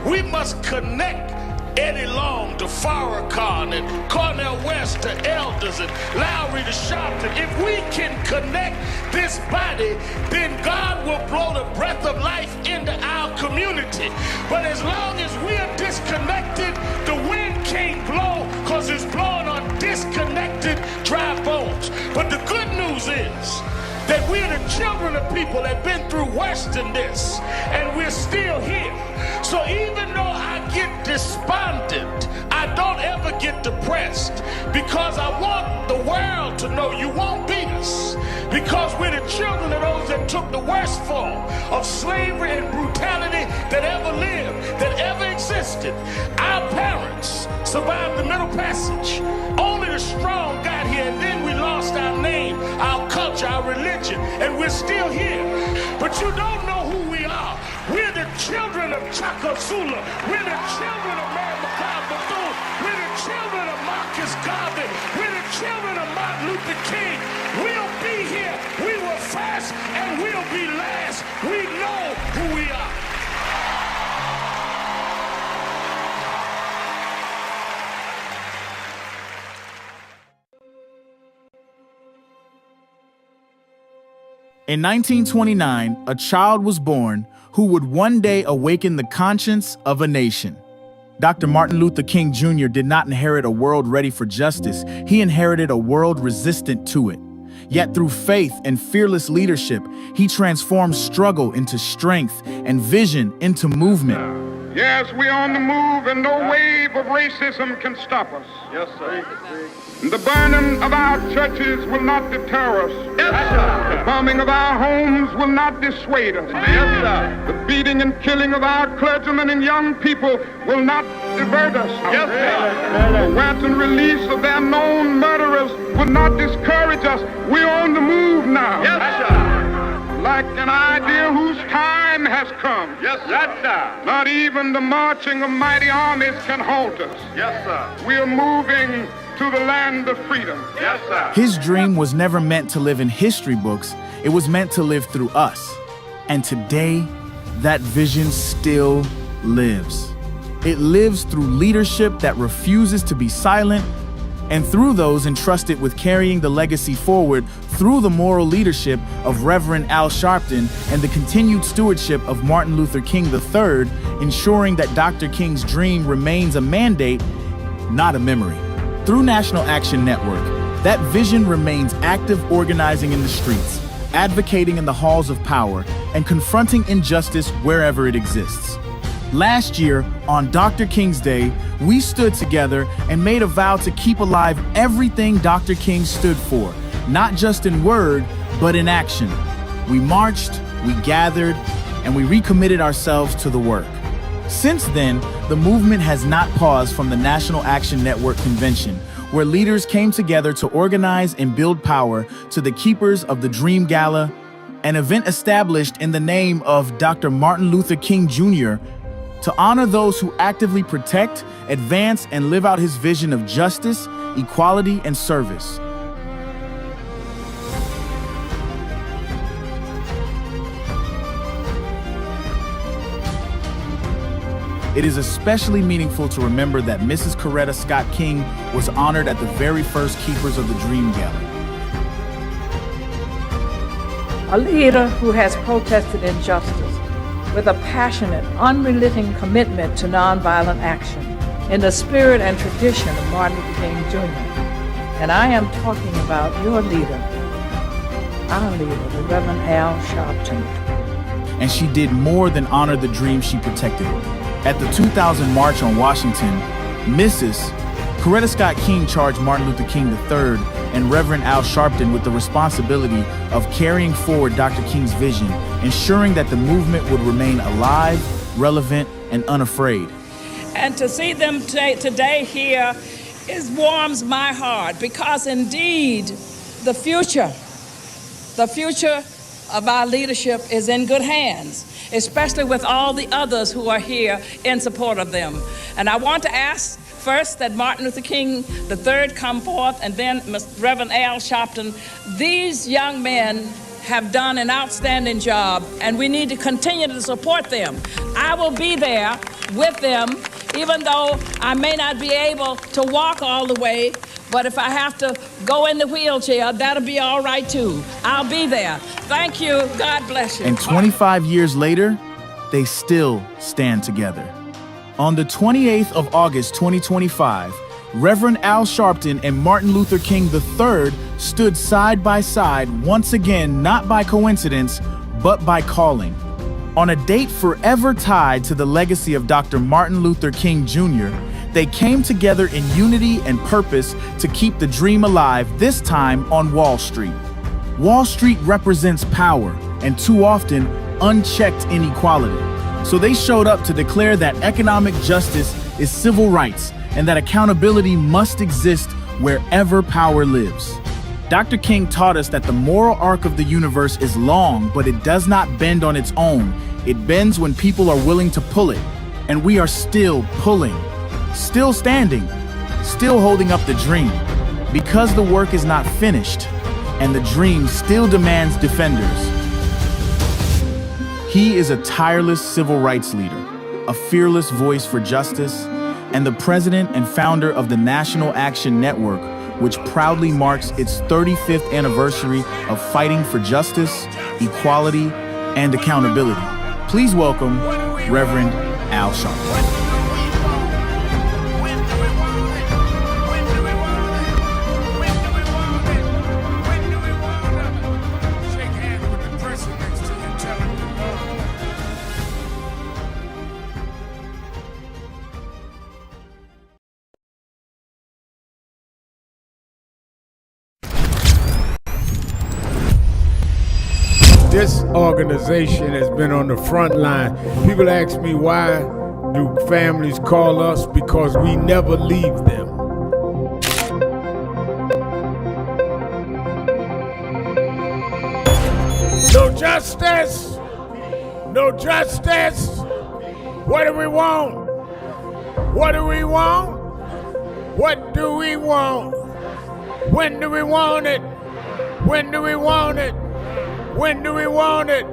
We must connect Eddie Long to Farrakhan and Cornel West to Elders and Lowry to Sharpton. If we can connect this body, then God will blow the breath of life into our community. But as long as we are disconnected, the wind can't blow because it's blowing on disconnected dry bones. But the good news is that we're the children of people that have been through worse than this, and we're still here. So even though I get despondent, I don't ever get depressed, because I want the world to know you won't beat us, because we're the children of those that took the worst form of slavery and brutality that ever lived, that ever existed. Our parents survived the Middle Passage. Only the strong got here, and then we lost our name, our culture, our religion, and we're still here. But you don't know who we are. We're the children of Chaka Zulu. We're the children of Mary McLeod Bethune. We're the children of Marcus Garvey. We're the children of Martin Luther King. We'll be here. We were first, and we'll be last. We know who we are. In 1929, a child was born who would one day awaken the conscience of a nation. Dr. Martin Luther King Jr. did not inherit a world ready for justice. He inherited a world resistant to it. Yet through faith and fearless leadership, he transformed struggle into strength and vision into movement. Yes, we're on the move and no wave of racism can stop us. Yes, sir. The burning of our churches will not deter us. Yes, sir. The bombing of our homes will not dissuade us. Yes, sir. The beating and killing of our clergymen and young people will not divert us. Yes, sir. The wanton release of their known murderers will not discourage us. We're on the move now. Yes, sir. Like an idea whose time has come. Yes, sir. Not even the marching of mighty armies can halt us. Yes, sir. We're moving to the land of freedom. Yes, sir. His dream was never meant to live in history books. It was meant to live through us. And today, that vision still lives. It lives through leadership that refuses to be silent, and through those entrusted with carrying the legacy forward through the moral leadership of Reverend Al Sharpton and the continued stewardship of Martin Luther King III, ensuring that Dr. King's dream remains a mandate, not a memory. Through National Action Network, that vision remains active, organizing in the streets, advocating in the halls of power, and confronting injustice wherever it exists. Last year, on Dr. King's Day, we stood together and made a vow to keep alive everything Dr. King stood for, not just in word, but in action. We marched, we gathered, and we recommitted ourselves to the work. Since then, the movement has not paused from the National Action Network convention, where leaders came together to organize and build power, to the Keepers of the Dream Gala, an event established in the name of Dr. Martin Luther King Jr., to honor those who actively protect, advance, and live out his vision of justice, equality, and service. It is especially meaningful to remember that Mrs. Coretta Scott King was honored at the very first Keepers of the Dream Gala. A leader who has protested injustice with a passionate, unrelenting commitment to nonviolent action in the spirit and tradition of Martin Luther King Jr. And I am talking about your leader, our leader, the Reverend Al Sharpton. And she did more than honor the dream she protected. At the 2000 March on Washington, Mrs. Coretta Scott King charged Martin Luther King III and Reverend Al Sharpton with the responsibility of carrying forward Dr. King's vision, ensuring that the movement would remain alive, relevant, and unafraid. And to see them today here warms my heart, because indeed the future of our leadership is in good hands, especially with all the others who are here in support of them. And I want to ask first that Martin Luther King III come forth, and then Reverend Al Sharpton. These young men have done an outstanding job, and we need to continue to support them. I will be there with them, even though I may not be able to walk all the way, but if I have to go in the wheelchair, that'll be all right too. I'll be there. Thank you. God bless you. And 25 years later, they still stand together. On the 28th of August 2025, Reverend Al Sharpton and Martin Luther King III stood side by side once again, not by coincidence, but by calling. On a date forever tied to the legacy of Dr. Martin Luther King Jr., they came together in unity and purpose to keep the dream alive, this time on Wall Street. Wall Street represents power and too often unchecked inequality. So they showed up to declare that economic justice is civil rights and that accountability must exist wherever power lives. Dr. King taught us that the moral arc of the universe is long, but it does not bend on its own. It bends when people are willing to pull it. And we are still pulling, still standing, still holding up the dream, because the work is not finished and the dream still demands defenders. He is a tireless civil rights leader, a fearless voice for justice, and the president and founder of the National Action Network, which proudly marks its 35th anniversary of fighting for justice, equality, and accountability. Please welcome Reverend Al Sharpton. this organization has been on the front line. People ask me, why do families call us? Because we never leave them. No justice. No justice. What do we want? What do we want? What do we want? When do we want it? When do we want it? When do we want it?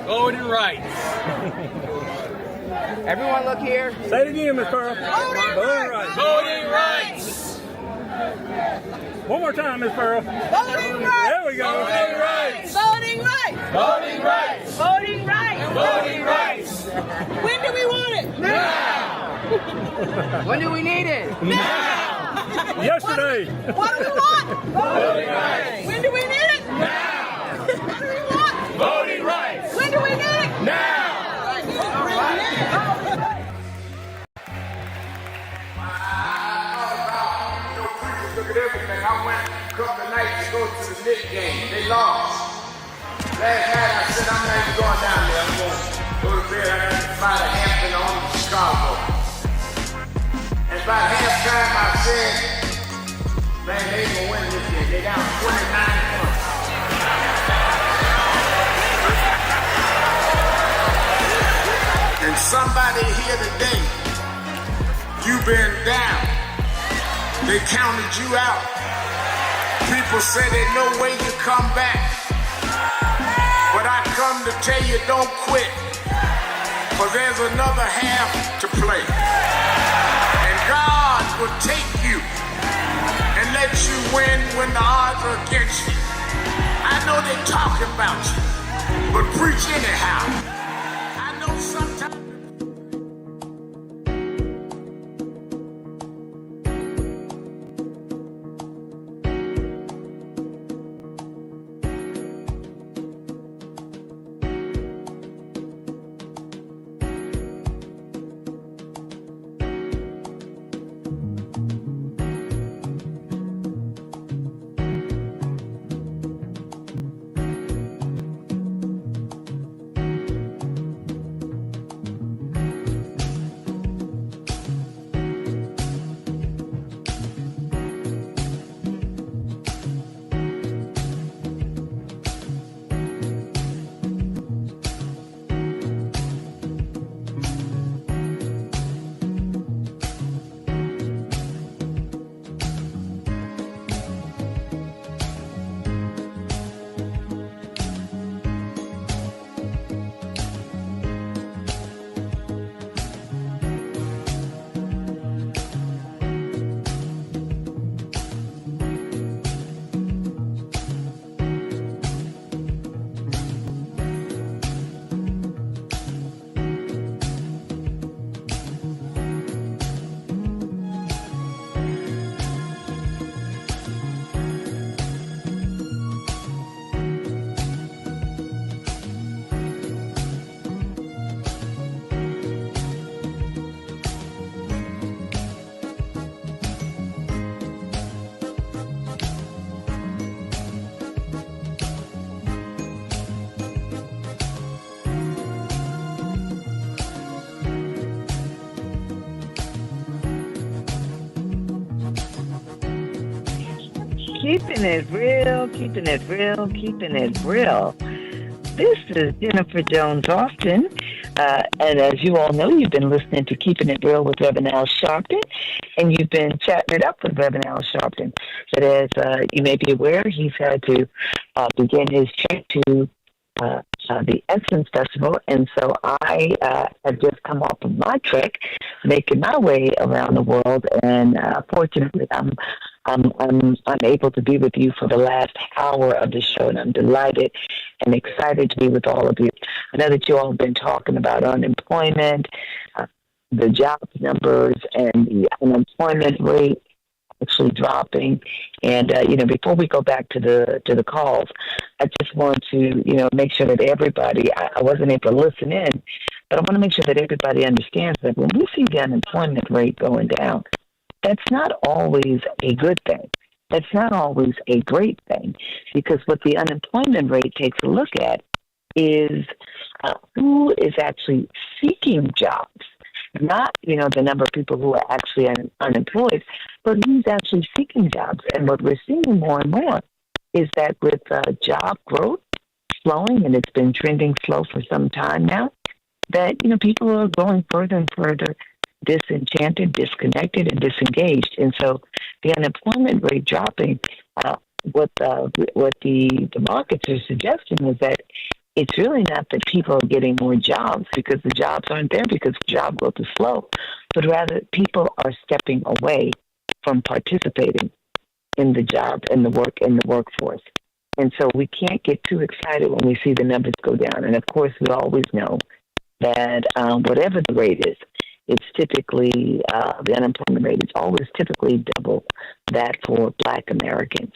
Voting rights. Everyone look here. Say it again, Miss Pearl. Voting rights. Voting rights. One more time, Miss Pearl. Voting rights. There we go. Voting rights. Voting rights. Voting rights. Voting rights. Voting rights. When do we want it? Now. When do we need it? Now. Yesterday. What do we want? Voting rights. When do we need it? Now. What do we want? Voting rights. When do we need it? Now. Look at everything. I went a couple of nights to go to the Knicks game. They lost. Last night I said, I'm not even going down there. I'm going to go to bed. I got to find a Hampton on to Chicago. And by halftime I said, man, they ain't going to win this game. They down 29 points. And somebody here today, you've been down. They counted you out. People say there's no way you come back. But I come to tell you, don't quit. For there's another half to play. And God will take you and let you win when the odds are against you. I know they're talking about you, but preach anyhow. I know sometimes. Keeping it real, keeping it real, keeping it real. This is Jennifer Jones Austin, and as you all know, you've been listening to Keeping It Real with Reverend Al Sharpton, and you've been chatting it up with Reverend Al Sharpton. But as you may be aware, he's had to begin his trip to the Essence Festival, and so I have just come off of my trek, making my way around the world, and fortunately, I'm able to be with you for the last hour of the show, and I'm delighted and excited to be with all of you. I know that you all have been talking about unemployment, the jobs numbers and the unemployment rate actually dropping. And before we go back to the calls, I just want to make sure that everybody. I wasn't able to listen in, but I want to make sure that everybody understands that when we see the unemployment rate going down, that's not always a good thing. That's not always a great thing, because what the unemployment rate takes a look at is who is actually seeking jobs. Not, the number of people who are actually unemployed, but who's actually seeking jobs. And what we're seeing more and more is that with job growth slowing, and it's been trending slow for some time now, that, people are going further and further disenchanted, disconnected, and disengaged. And so the unemployment rate dropping, what the markets are suggesting is that it's really not that people are getting more jobs because the jobs aren't there because job growth is slow, but rather people are stepping away from participating in the job and the workforce. And so we can't get too excited when we see the numbers go down. And of course, we always know that whatever the rate is, it's typically the unemployment rate is always typically double that for Black Americans.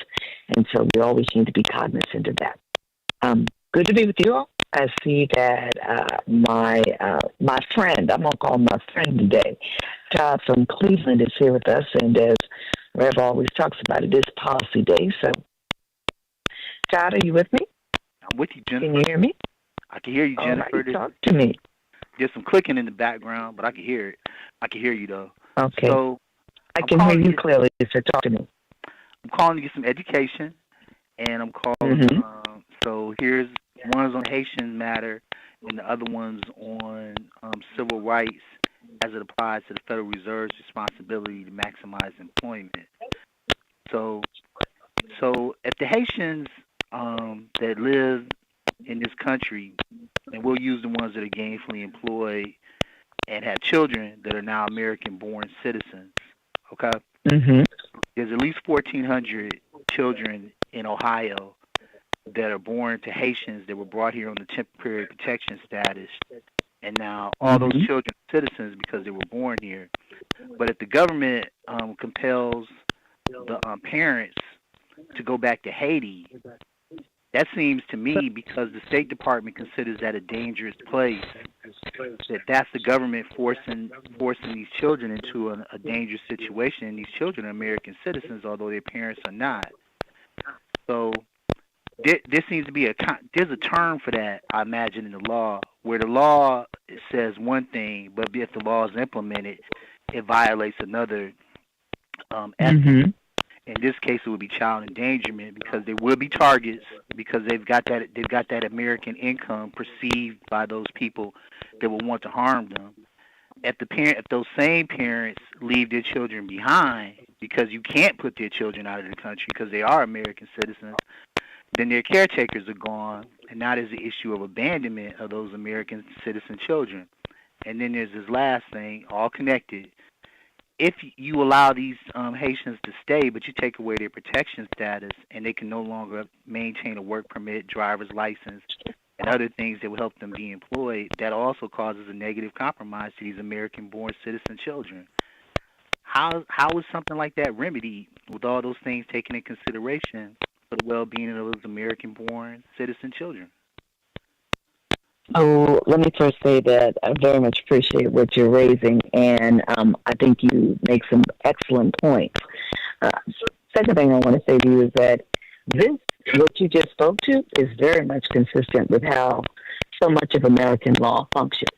And so we always need to be cognizant of that. Good to be with you all. I see that my friend, I'm going to call him my friend today, Todd from Cleveland is here with us. And as Rev always talks about, it is Policy Day. So, Todd, are you with me? I'm with you, Jennifer. Can you hear me? I can hear you, Jennifer. All right, talk to me. There's some clicking in the background, but I can hear it. I can hear you, though. Okay. So I can hear you clearly, so talk to me. I'm calling to get some education, and I'm calling. So here's one's on Haitian matter, and the other one's on civil rights as it applies to the Federal Reserve's responsibility to maximize employment. So if the Haitians that live in this country, and we'll use the ones that are gainfully employed and have children that are now American-born citizens, okay? There's at least 1,400 children in Ohio that are born to Haitians that were brought here on the temporary protection status, and now all those children are citizens because they were born here. But if the government compels the parents to go back to Haiti, that seems to me, because the State Department considers that a dangerous place, that's the government forcing these children into a dangerous situation, and these children are American citizens, although their parents are not. So there seems to be there's a term for that, I imagine, in the law, where the law says one thing, but if the law is implemented, it violates another ethic. In this case, it would be child endangerment, because there will be targets, because they've got that American income perceived by those people that will want to harm them. If those same parents leave their children behind, because you can't put their children out of the country because they are American citizens, then their caretakers are gone, and now there's the issue of abandonment of those American citizen children. And then there's this last thing, all connected. If you allow these Haitians to stay, but you take away their protection status, and they can no longer maintain a work permit, driver's license, and other things that will help them be employed, that also causes a negative compromise to these American-born citizen children. How is something like that remedied with all those things taken in consideration for the well-being of those American-born citizen children? Oh, let me first say that I very much appreciate what you're raising, and I think you make some excellent points. Second thing I want to say to you is that what you just spoke to, is very much consistent with how so much of American law functions.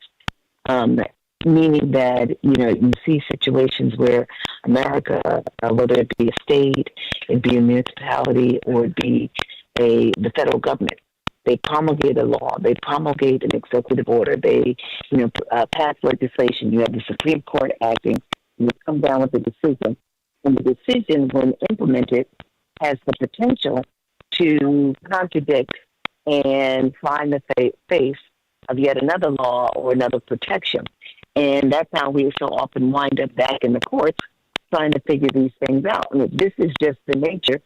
Meaning that, you see situations where America, whether it be a state, it be a municipality, or it be the federal government, they promulgate a law, they promulgate an executive order, they pass legislation. You have the Supreme Court acting, you come down with a decision, and the decision, when implemented, has the potential to contradict and find the face of yet another law or another protection. And that's how we so often wind up back in the courts trying to figure these things out. I mean, this is just the nature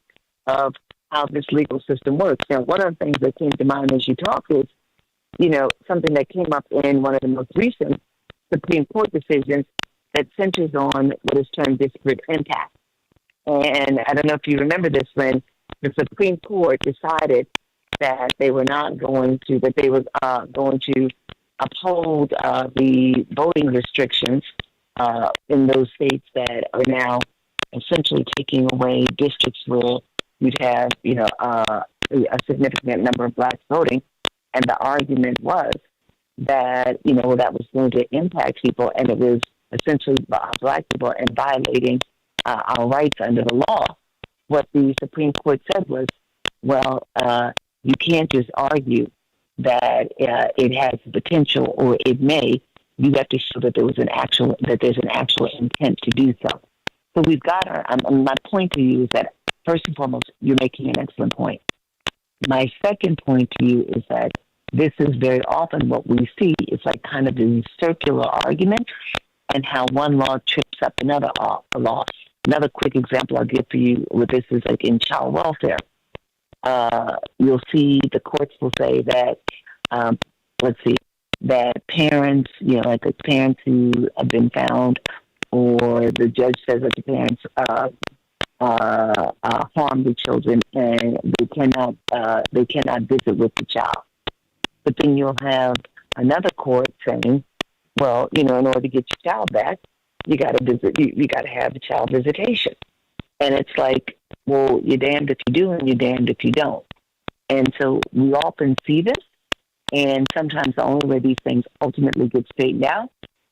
of how this legal system works. Now, one of the things that came to mind as you talk is, something that came up in one of the most recent Supreme Court decisions that centers on what is termed disparate impact. And I don't know if you remember this, when the Supreme Court decided that they were not going to, that they were going to uphold the voting restrictions in those states that are now essentially taking away districts where you'd have, a significant number of blacks voting. And the argument was that, that was going to impact people, and it was essentially black people and violating our rights under the law. What the Supreme Court said was, well, you can't just argue that it has the potential or it may. You have to show that there's an actual intent to do so. So we've got my point to you is that, first and foremost, you're making an excellent point. My second point to you is that this is very often what we see. It's like kind of a circular argument, and how one law trips up another law. Another quick example I'll give for you with this is like in child welfare. You'll see the courts will say that, that parents, like the parents who have been found, or the judge says that the parents harm the children and they cannot visit with the child. But then you'll have another court saying, well, in order to get your child back, you got to visit. You got to have a child visitation. And it's like, well, you're damned if you do and you're damned if you don't. And so we often see this, and sometimes the only way these things ultimately get straightened out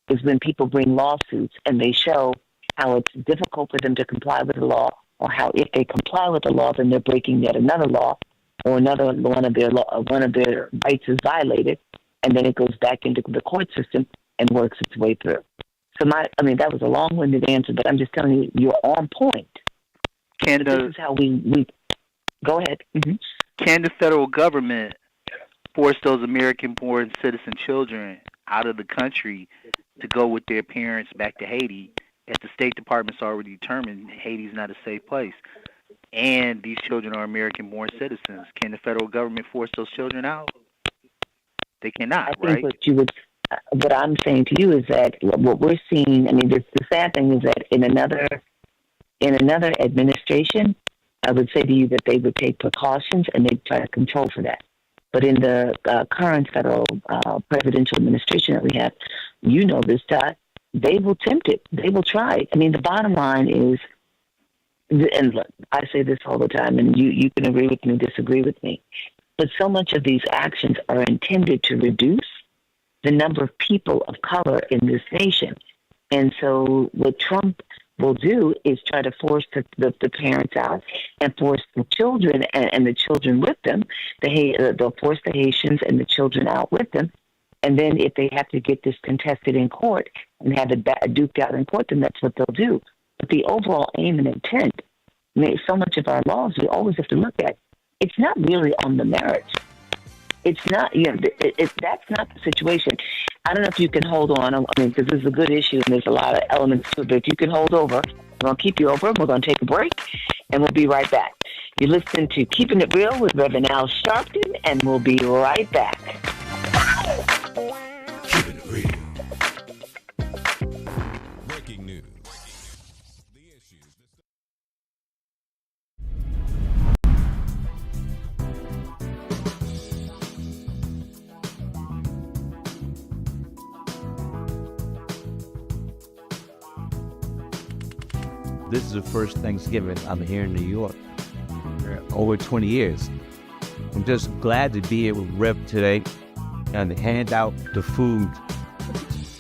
is when people bring lawsuits and they show how it's difficult for them to comply with the law, or how if they comply with the law, then they're breaking yet another law, or one of their rights is violated, and then it goes back into the court system and works its way through. So that was a long-winded answer, but I'm just telling you, you're on point. This is how we go ahead. Mm-hmm. Can the federal government force those American-born citizen children out of the country to go with their parents back to Haiti, if the State Department's already determined Haiti's not a safe place, and these children are American-born citizens? Can the federal government force those children out? They cannot, right? What I'm saying to you is that what we're seeing, the sad thing is that in another administration, I would say to you that they would take precautions and they'd try to control for that. But in the current federal presidential administration that we have, this, Todd, they will tempt it. They will try it. The bottom line is, and look, I say this all the time, and you can agree with me, disagree with me, but so much of these actions are intended to reduce the number of people of color in this nation. And so what Trump will do is try to force the parents out and force the children and the children with them. They'll force the Haitians and the children out with them. And then if they have to get this contested in court and have it duked out in court, then that's what they'll do. But the overall aim and intent, so much of our laws we always have to look at, it's not really on the merits. It's not, that's not the situation. I don't know if you can hold on, because this is a good issue and there's a lot of elements to it, but if you can hold over, I'm going to keep you over. We're going to take a break and we'll be right back. You're listening to Keeping It Real with Reverend Al Sharpton, and we'll be right back. Keeping It Real. Breaking news. This is the first Thanksgiving I'm here in New York. Over 20 years. I'm just glad to be here with Rev today and to hand out the food.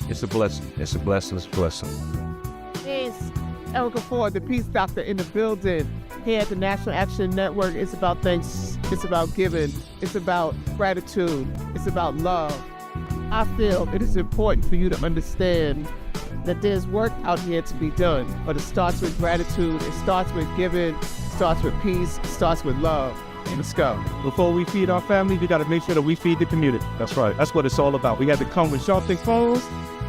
It's a blessing. It's a blessing. It's a blessing. It's Erica Ford, the Peace Doctor in the building. Here at the National Action Network, it's about thanks. It's about giving. It's about gratitude. It's about love. I feel it is important for you to understand that there's work out here to be done, but it starts with gratitude, it starts with giving, it starts with peace, it starts with love. Let's go. Before we feed our family, we got to make sure that we feed the community. That's right. That's what it's all about. We have to come with sharp thick phones.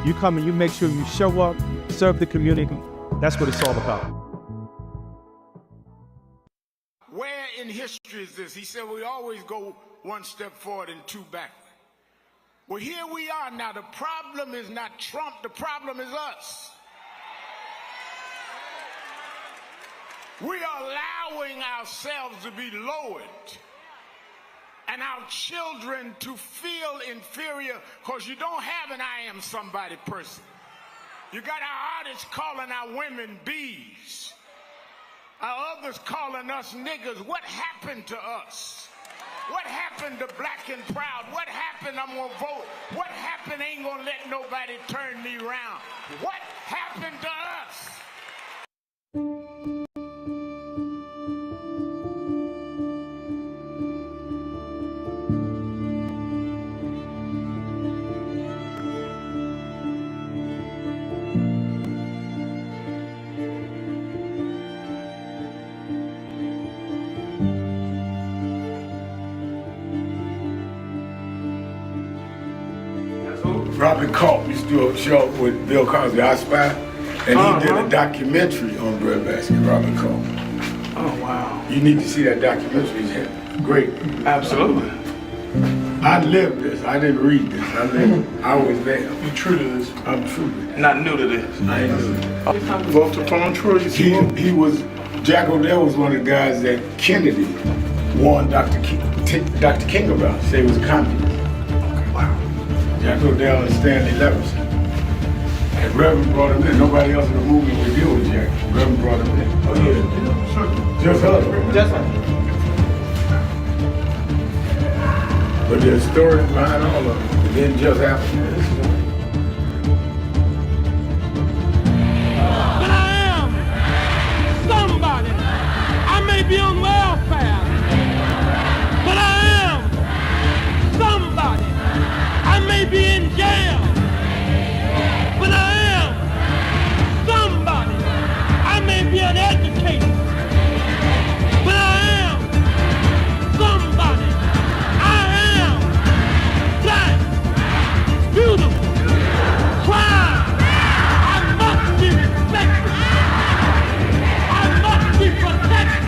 You come and you make sure you show up, serve the community. That's what it's all about. Where in history is this? He said we always go one step forward and two backward. Well, here we are now. The problem is not Trump. The problem is us. We are allowing ourselves to be lowered and our children to feel inferior because you don't have an I am somebody person. You got our artists calling our women bees. Our others calling us niggas. What happened to us? What happened to black and proud? What happened? I'm gonna vote. What happened? Ain't gonna let nobody turn me around. What happened to us? Robert Culp used to do a show with Bill Cosby, I Spy, and he did a documentary on breadbasket, Robert Culp. Oh, wow. You need to see that documentary. It's great. Absolutely. I lived this. I didn't read this. I lived it. I was there. You true to this? I'm true to this. Not new to this. I ain't new to this. Vote to Tom Troy. He was, Jack O'Dell was one of the guys that Kennedy warned Dr. King about. Say he was a communist. Jack O'Dell and Stanley Levinson. And Reverend brought him in. Nobody else in the movement would deal with Jack. Reverend brought him in. Oh, yeah. Sure. Just us. Just us. But there's stories behind all of it. It didn't just happen. But I am somebody. I may be on welfare, but I am somebody. I may be in jail, but I am somebody. I may be uneducated, but I am somebody. I am black, beautiful, proud. I must be respected. I must be protected.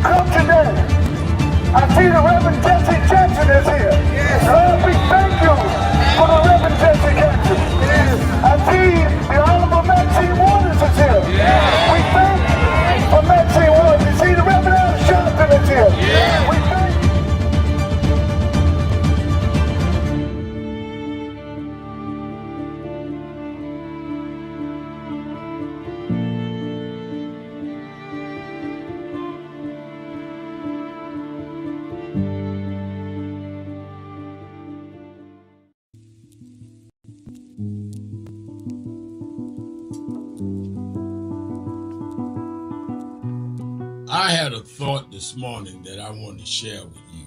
Come today. I see the Reverend Jesse Jackson is here. Yes. Lord, we thank you for the Reverend Jesse Jackson. Yes. I see the Honorable Maxine Waters is here. Yes. We thank you for Maxine Waters. You see the Reverend Al Sharpton is here. Yes. We thank you. I had a thought this morning that I want to share with you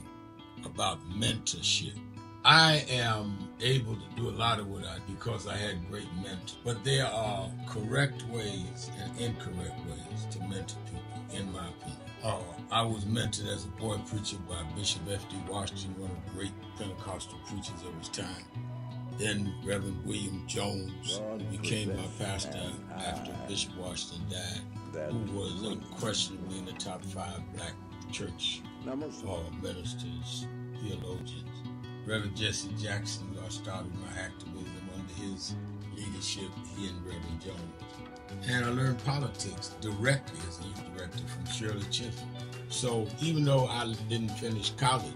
about mentorship. I am able to do a lot of what I do because I had great mentors, but there are correct ways and incorrect ways to mentor people, in my opinion. I was mentored as a boy preacher by Bishop F.D. Washington, one of the great Pentecostal preachers of his time. Then Reverend William Jones, who became my pastor after Bishop Washington died, who was unquestionably in the top 5 black church ministers, theologians. Reverend Jesse Jackson, who I started my activism under his leadership, he and Reverend Jones. And I learned politics directly as a youth director from Shirley Chisholm. So even though I didn't finish college,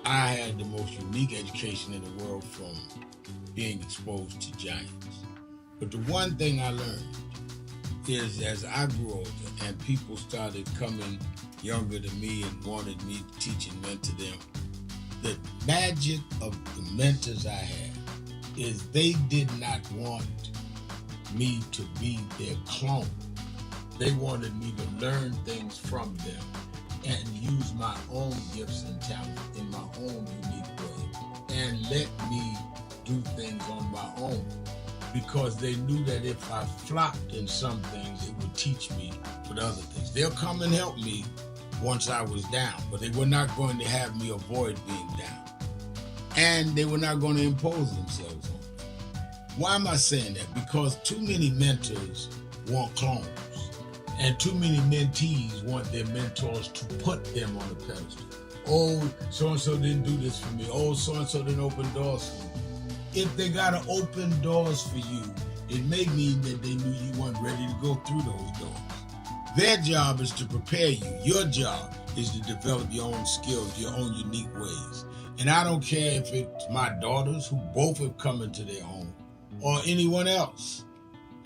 I had the most unique education in the world from being exposed to giants. But the one thing I learned is as I grew older and people started coming younger than me and wanted me to teach and mentor them, the magic of the mentors I had is they did not want me to be their clone. They wanted me to learn things from them and use my own gifts and talent in my own unique way and let me do things on my own, because they knew that if I flopped in some things, it would teach me with other things. They'll come and help me once I was down, but they were not going to have me avoid being down. And they were not going to impose themselves on me. Why am I saying that? Because too many mentors want clones. And too many mentees want their mentors to put them on a pedestal. Oh, so-and-so didn't do this for me. Oh, so-and-so didn't open doors for me. If they got to open doors for you, it may mean that they knew you weren't ready to go through those doors. Their job is to prepare you. Your job is to develop your own skills, your own unique ways. And I don't care if it's my daughters, who both have come into their own, or anyone else.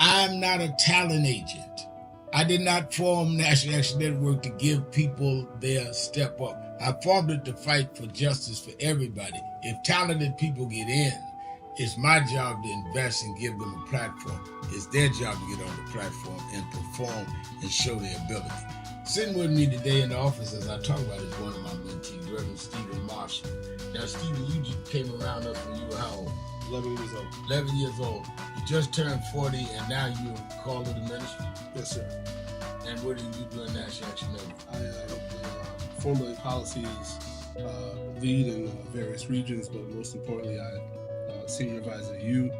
I'm not a talent agent. I did not form National Action Network to give people their step up. I formed it to fight for justice for everybody. If talented people get in, it's my job to invest and give them a platform. It's their job to get on the platform and perform and show their ability. Sitting with me today in the office as I talk about is one of my mentees, Reverend Stephen Marshall. Now, Stephen, you just came around us when you were how old? 11 years old. 11 years old. You just turned 40 and now you're called to the ministry? Yes, sir. And what do you do in National Action Network? I formulate policies, lead in various regions, but most importantly, I senior advisor to you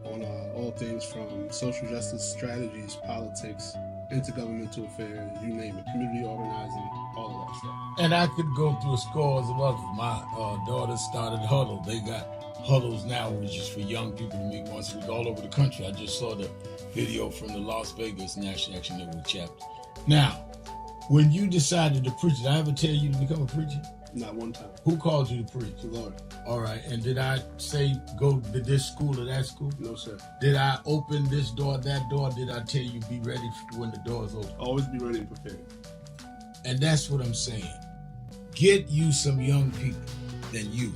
on all things from social justice strategies, politics, intergovernmental affairs, you name it, community organizing, all of that stuff. And I could go through scores of others. My daughter started Huddle. They got Huddles now, which is for young people to meet once a week all over the country. I just saw the video from the Las Vegas National Action Network chapter. Now, when you decided to preach, did I ever tell you to become a preacher? Not one time. Who called you to preach? The Lord. All right. And did I say go to this school or that school? No, sir. Did I open this door, that door? Did I tell you be ready when the doors open? Always be ready and prepared. And that's what I'm saying. Get you some young people than you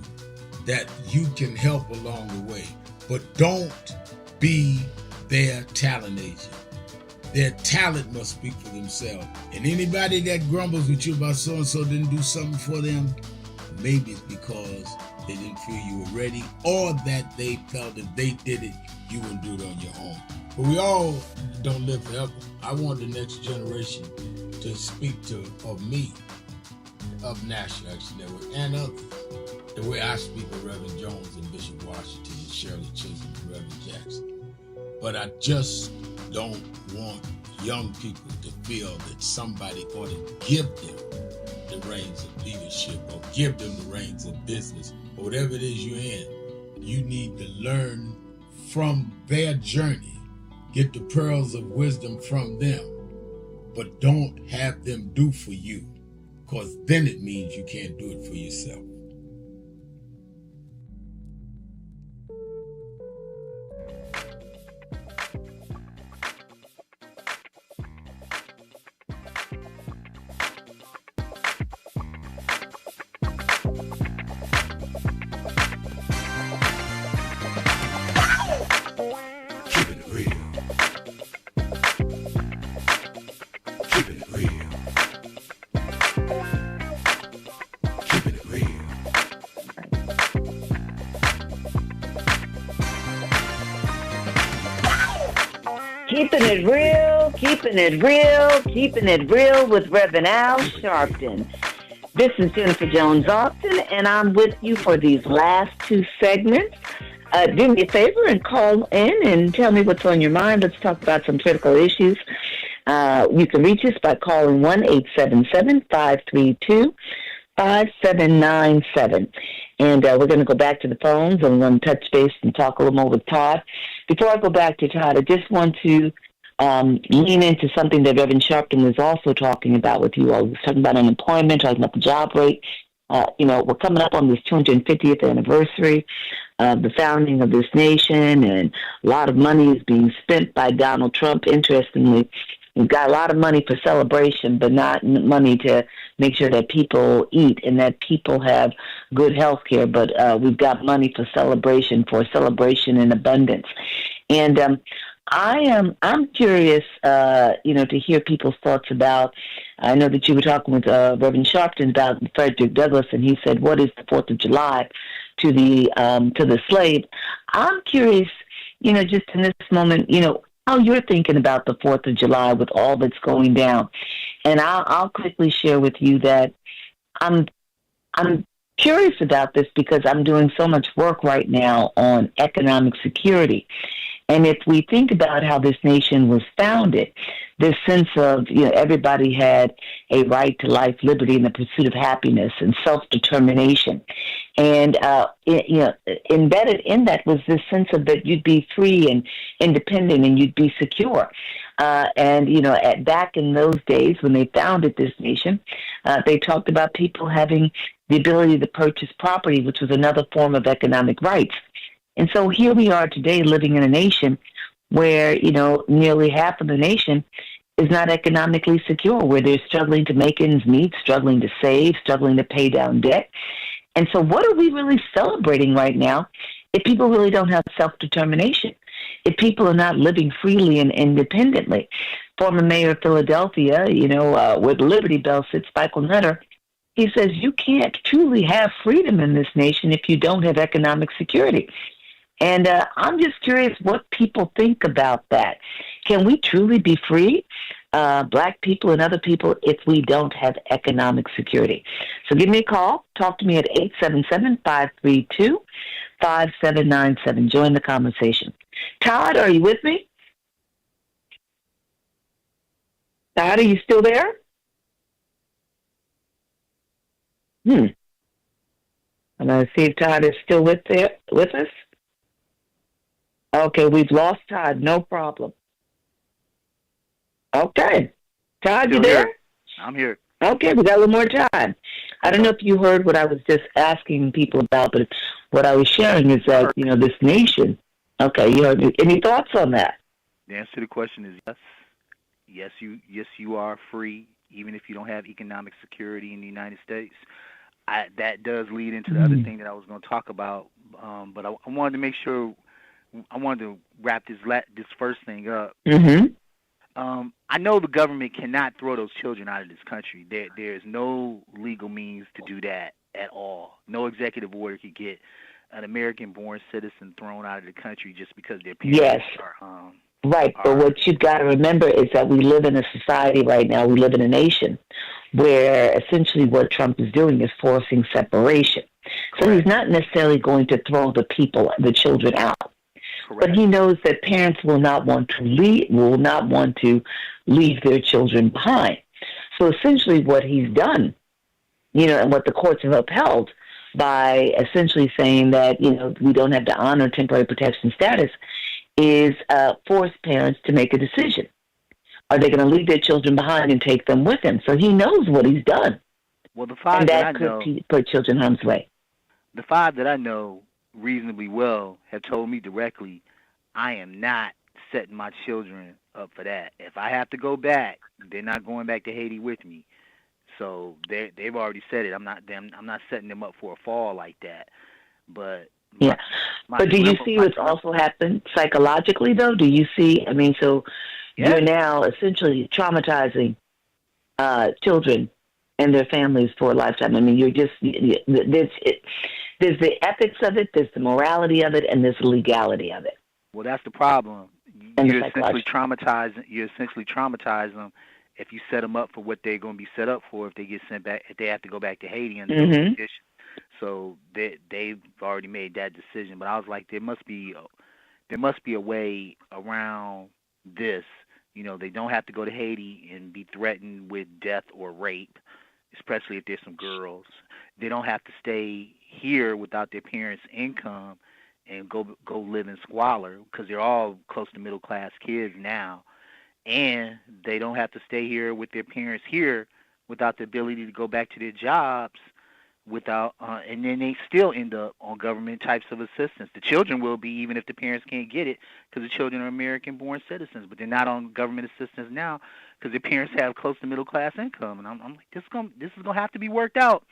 that you can help along the way. But don't be their talent agent. Their talent must speak for themselves. And anybody that grumbles with you about so-and-so didn't do something for them, maybe it's because they didn't feel you were ready, or that they felt if they did it, you wouldn't do it on your own. But we all don't live forever. I want the next generation to speak of me, of National Action Network, and others, the way I speak of Reverend Jones and Bishop Washington and Shirley Chisholm and Reverend Jackson. But I just don't want young people to feel that somebody ought to give them the reins of leadership or give them the reins of business or whatever it is you're in. You need to learn from their journey, get the pearls of wisdom from them, but don't have them do for you, because then it means you can't do it for yourself. Keeping it real with Reverend Al Sharpton. This is Jennifer Jones Austin, and I'm with you for these last two segments. Do me a favor and call in and tell me what's on your mind. Let's talk about some critical issues. You can reach us by calling 1-877-532-5797. And we're going to go back to the phones, and we're going to touch base and talk a little more with Todd. Before I go back to Todd, I just want to lean into something that Reverend Sharpton was also talking about with you all. He was talking about unemployment, talking about the job rate. We're coming up on this 250th anniversary of the founding of this nation, and a lot of money is being spent by Donald Trump. Interestingly, we've got a lot of money for celebration, but not money to make sure that people eat and that people have good health care. But we've got money for celebration in abundance. And I'm curious, to hear people's thoughts about. I know that you were talking with Reverend Sharpton about Frederick Douglass, and he said, "What is the 4th of July to the slave?" I'm curious, just in this moment, how you're thinking about the 4th of July with all that's going down. And I'll quickly share with you that I'm curious about this because I'm doing so much work right now on economic security. And if we think about how this nation was founded, this sense of, everybody had a right to life, liberty, and the pursuit of happiness and self-determination. And, embedded in that was this sense of that you'd be free and independent and you'd be secure. Back in those days when they founded this nation, they talked about people having the ability to purchase property, which was another form of economic rights. And so here we are today living in a nation where, nearly half of the nation is not economically secure, where they're struggling to make ends meet, struggling to save, struggling to pay down debt. And so what are we really celebrating right now if people really don't have self-determination, if people are not living freely and independently? Former mayor of Philadelphia, with Liberty Bell sits, Michael Nutter, he says you can't truly have freedom in this nation if you don't have economic security. And I'm just curious what people think about that. Can we truly be free, Black people and other people, if we don't have economic security? So give me a call. Talk to me at 877-532-5797. Join the conversation. Todd, are you with me? Todd, are you still there? I'm going to see if Todd is still with us. Okay, we've lost Todd. No problem. Okay. Todd, you there? I'm here. Okay, we got a little more time. I don't know if you heard what I was just asking people about, but what I was sharing is that, this nation. Okay, you heard me. Any thoughts on that? The answer to the question is yes. Yes, you are free, even if you don't have economic security in the United States. That does lead into the other thing that I was going to talk about, but I wanted to make sure. I wanted to wrap this first thing up. I know the government cannot throw those children out of this country. There's no legal means to do that at all. No executive order could get an American-born citizen thrown out of the country just because their parents are. Right, but what you've got to remember is that we live in a society right now, we live in a nation where essentially what Trump is doing is forcing separation. So he's not necessarily going to throw the children out. But he knows that parents will not want to leave their children behind. So essentially what he's done, and what the courts have upheld by essentially saying that, we don't have to honor temporary protection status is force parents to make a decision. Are they going to leave their children behind and take them with him? So he knows what he's done. Well, the five and that I could know, put children in harm's way. The five that I know reasonably well have told me directly, I am not setting my children up for that. If I have to go back, they're not going back to Haiti with me. So they've already said it. I'm not setting them up for a fall like that. But but do you see what's also happened psychologically though? Do you see? You're now essentially traumatizing children and their families for a lifetime. You're just there's the ethics of it, there's the morality of it, and there's the legality of it. Well, that's the problem. And You're essentially traumatizing them if you set them up for what they're going to be set up for if they get sent back, if they have to go back to Haiti under those conditions. So they've already made that decision. But I was like, there must be a way around this. They don't have to go to Haiti and be threatened with death or rape, especially if there's some girls. They don't have to stay here without their parents' income and go live in squalor because they're all close to middle-class kids now. And they don't have to stay here with their parents here without the ability to go back to their jobs and then they still end up on government types of assistance. The children will be, even if the parents can't get it, because the children are American-born citizens, but they're not on government assistance now because their parents have close to middle-class income. And I'm like, this is going to have to be worked out.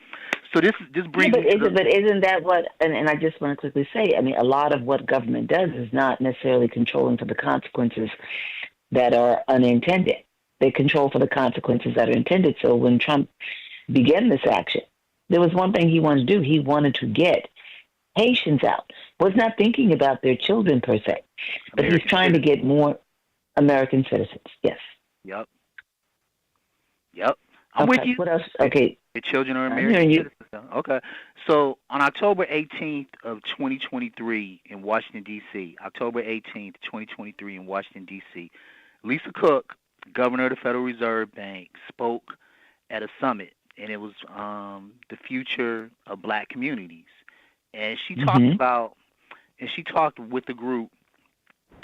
So this brings but isn't that what, and I just want to quickly say, a lot of what government does is not necessarily controlling for the consequences that are unintended. They control for the consequences that are intended. So when Trump began this action, there was one thing he wanted to do. He wanted to get Haitians out. Was not thinking about their children per se, but he's trying to get more American citizens. Yes. Yep. I'm with you. What else? Okay. Your children are I'm American hearing you. citizens. Though. Okay. So on October 18th of 2023 in Washington, D.C., October 18th, 2023 in Washington, D.C., Lisa Cook, governor of the Federal Reserve Bank, spoke at a summit, and it was the future of black communities. And she talked with the group,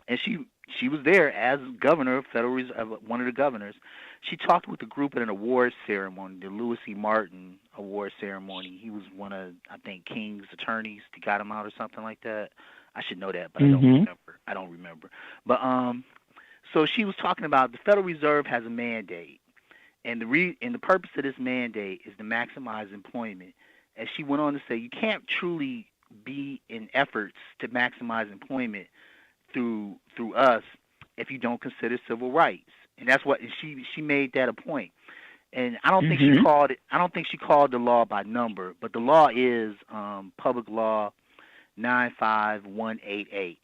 and she was there as governor of Federal Reserve, one of the governors. She talked with the group at an awards ceremony, the Louis C. Martin Award ceremony. He was one of, I think, King's attorneys that got him out or something like that. I should know that, but I don't remember. But so she was talking about the Federal Reserve has a mandate, and the purpose of this mandate is to maximize employment. And she went on to say, you can't truly be in efforts to maximize employment through us if you don't consider civil rights. And that's what she made that a point. And I don't think she called the law by number, but the law is Public Law 95188.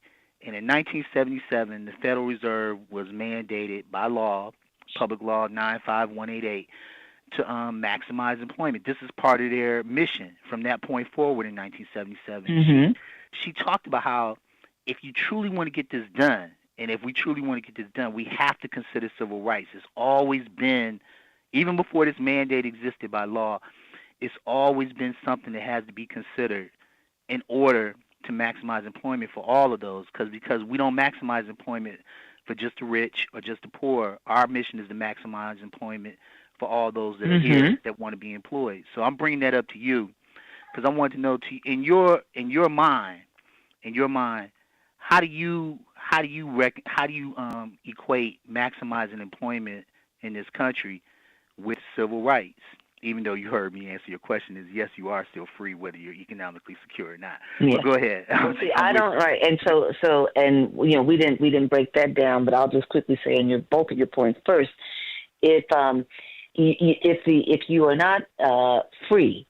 And in 1977, the Federal Reserve was mandated by law, Public Law 95188, to maximize employment. This is part of their mission from that point forward in 1977. She talked about how if you truly want to get this done, and if we truly want to get this done, we have to consider civil rights. It's always been, even before this mandate existed by law, it's always been something that has to be considered in order to maximize employment for all of those. Because we don't maximize employment for just the rich or just the poor. Our mission is to maximize employment for all those that are here that want to be employed. So I'm bringing that up to you because I want to know, in your mind, how do you equate maximizing employment in this country with civil rights? Even though you heard me answer your question, is yes, you are still free whether you're economically secure or not. Yeah. But go ahead. See, I don't right, and so we didn't break that down, but I'll just quickly say on both of your points. First, if you are not free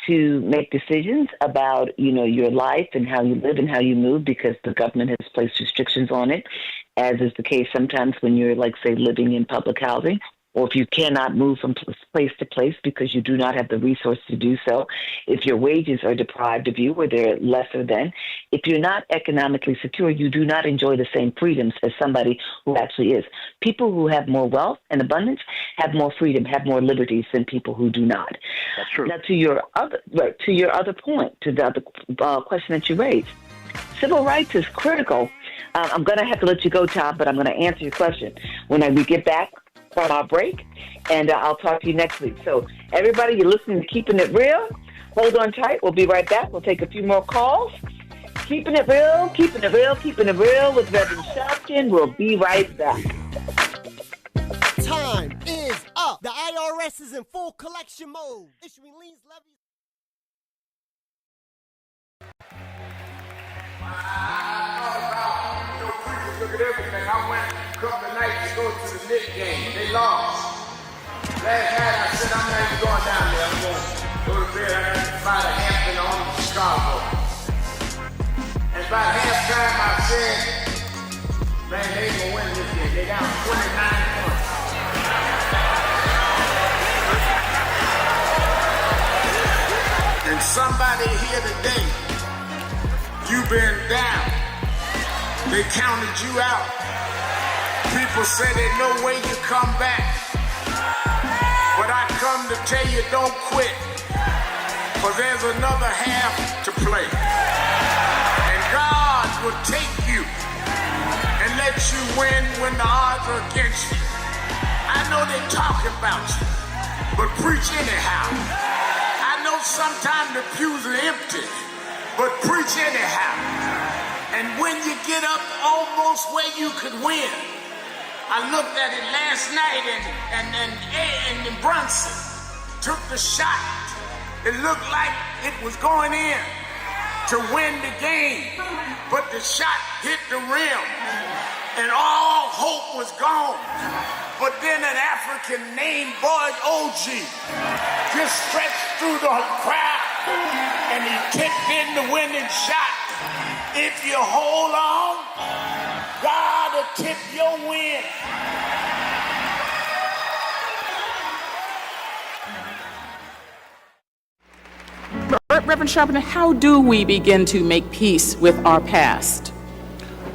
to make decisions about your life and how you live and how you move because the government has placed restrictions on it, as is the case sometimes when you're, like, say, living in public housing, or if you cannot move from place to place because you do not have the resource to do so, if your wages are deprived of you or they're lesser than, if you're not economically secure, you do not enjoy the same freedoms as somebody who actually is. People who have more wealth and abundance have more freedom, have more liberties than people who do not. That's true. Now, to your other point, to the other question that you raised, civil rights is critical. I'm going to have to let you go, Tom, but I'm going to answer your question when we get back from our break, and I'll talk to you next week. So, everybody, you're listening to Keeping It Real. Hold on tight. We'll be right back. We'll take a few more calls. Keeping It Real, Keeping It Real, Keeping It Real with Reverend Shelton. We'll be right back. Time is up. The IRS is in full collection mode, issuing liens, levies. Look at everything. I went a couple of nights to go to the Knicks game. They lost. Last night I said I'm not even going down there. I'm going to go to bed. I got to fly to Hampton on to Chicago. And by halftime I said, man, they ain't going to win this game. They down 29 points. And somebody here today, you've been down. They counted you out. People say there's no way you come back. But I come to tell you, don't quit. For there's another half to play. And God will take you and let you win when the odds are against you. I know they're talking about you, but preach anyhow. I know sometimes the pews are empty, but preach anyhow. And when you get up almost where you could win, I looked at it last night and Brunson took the shot. It looked like it was going in to win the game, but the shot hit the rim and all hope was gone. But then an African named Boyd OG just stretched through the crowd and he kicked in the winning shot. If you hold on, God will tip your win. Reverend Sharpton, how do we begin to make peace with our past?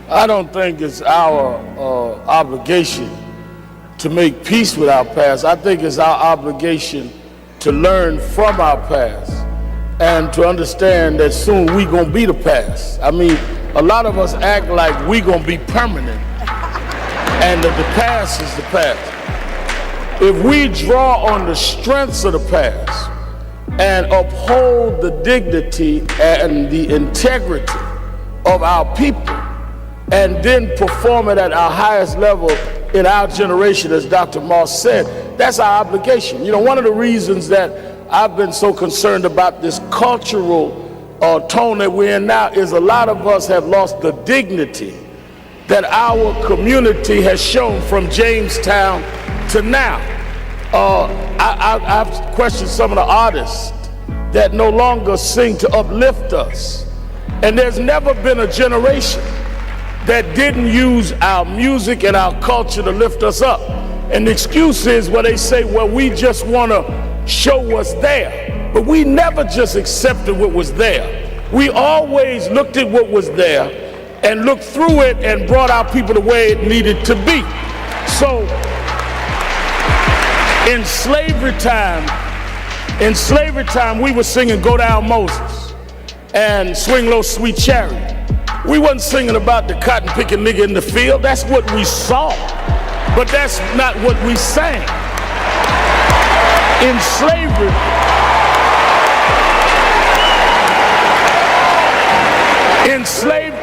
I don't think it's our obligation to make peace with our past. I think it's our obligation to learn from our past and to understand that soon we gonna be the past. I mean, a lot of us act like we gonna be permanent and that the past is the past. If we draw on the strengths of the past and uphold the dignity and the integrity of our people, and then perform it at our highest level in our generation, as Dr. Moss said, that's our obligation. You know, one of the reasons that I've been so concerned about this cultural tone that we're in now is a lot of us have lost the dignity that our community has shown from Jamestown to now. I've questioned some of the artists that no longer sing to uplift us. And there's never been a generation that didn't use our music and our culture to lift us up. And the excuse is where they say, well, we just want to show what's there. But we never just accepted what was there. We always looked at what was there and looked through it and brought our people the way it needed to be. So in slavery time, we were singing Go Down Moses and Swing Low Sweet Chariot. We wasn't singing about the cotton picking nigga in the field. That's what we saw, but that's not what we sang. In slavery,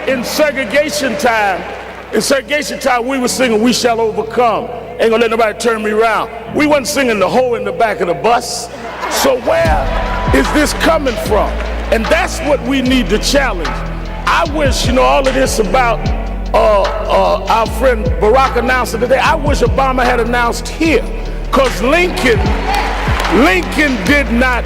in segregation time, we were singing We Shall Overcome. Ain't gonna let nobody turn me around. We wasn't singing the hoe in the back of the bus. So where is this coming from? And that's what we need to challenge. I wish, you know, all of this about our friend Barack announcing today, I wish Obama had announced here, because Lincoln did not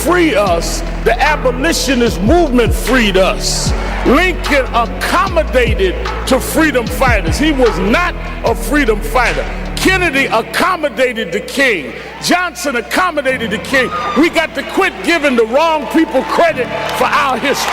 free us. The abolitionist movement freed us. Lincoln accommodated to freedom fighters. He was not a freedom fighter. Kennedy accommodated the king. Johnson accommodated the king. We got to quit giving the wrong people credit for our history.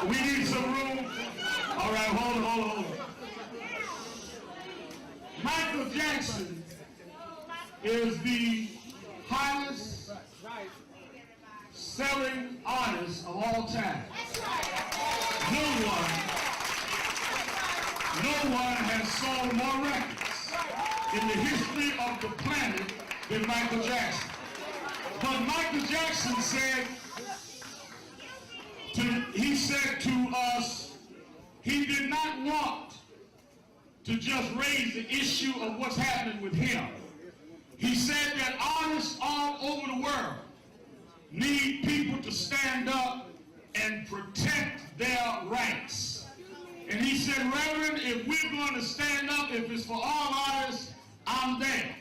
We need some room. All right, hold on. Michael Jackson is the highest selling artist of all time. No one has sold more records in the history of the planet than Michael Jackson. But Michael Jackson said to us, he did not want to just raise the issue of what's happening with him. He said that artists all over the world need people to stand up and protect their rights. And he said, Reverend, if we're going to stand up, if it's for all artists, I'm there.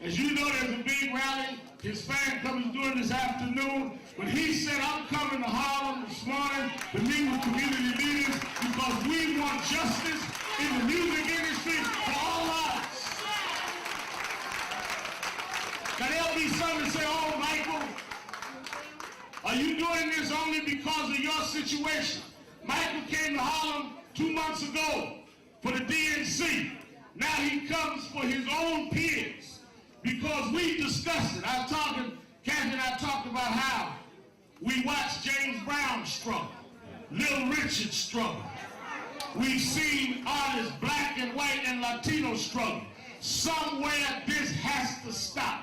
As you know, there's a big rally. His fan club is doing this afternoon. But he said, I'm coming to Harlem this morning to meet with community leaders because we want justice in the music industry for all artists. Now there'll be some that say, oh, Michael, are you doing this only because of your situation? Michael came to Harlem 2 months ago for the DNC. Now he comes for his own peers because we discussed it. I was talking Kathy and I talked about how we watched James Brown struggle, Little Richard struggle. We've seen artists, black and white and Latino struggle. Somewhere this has to stop.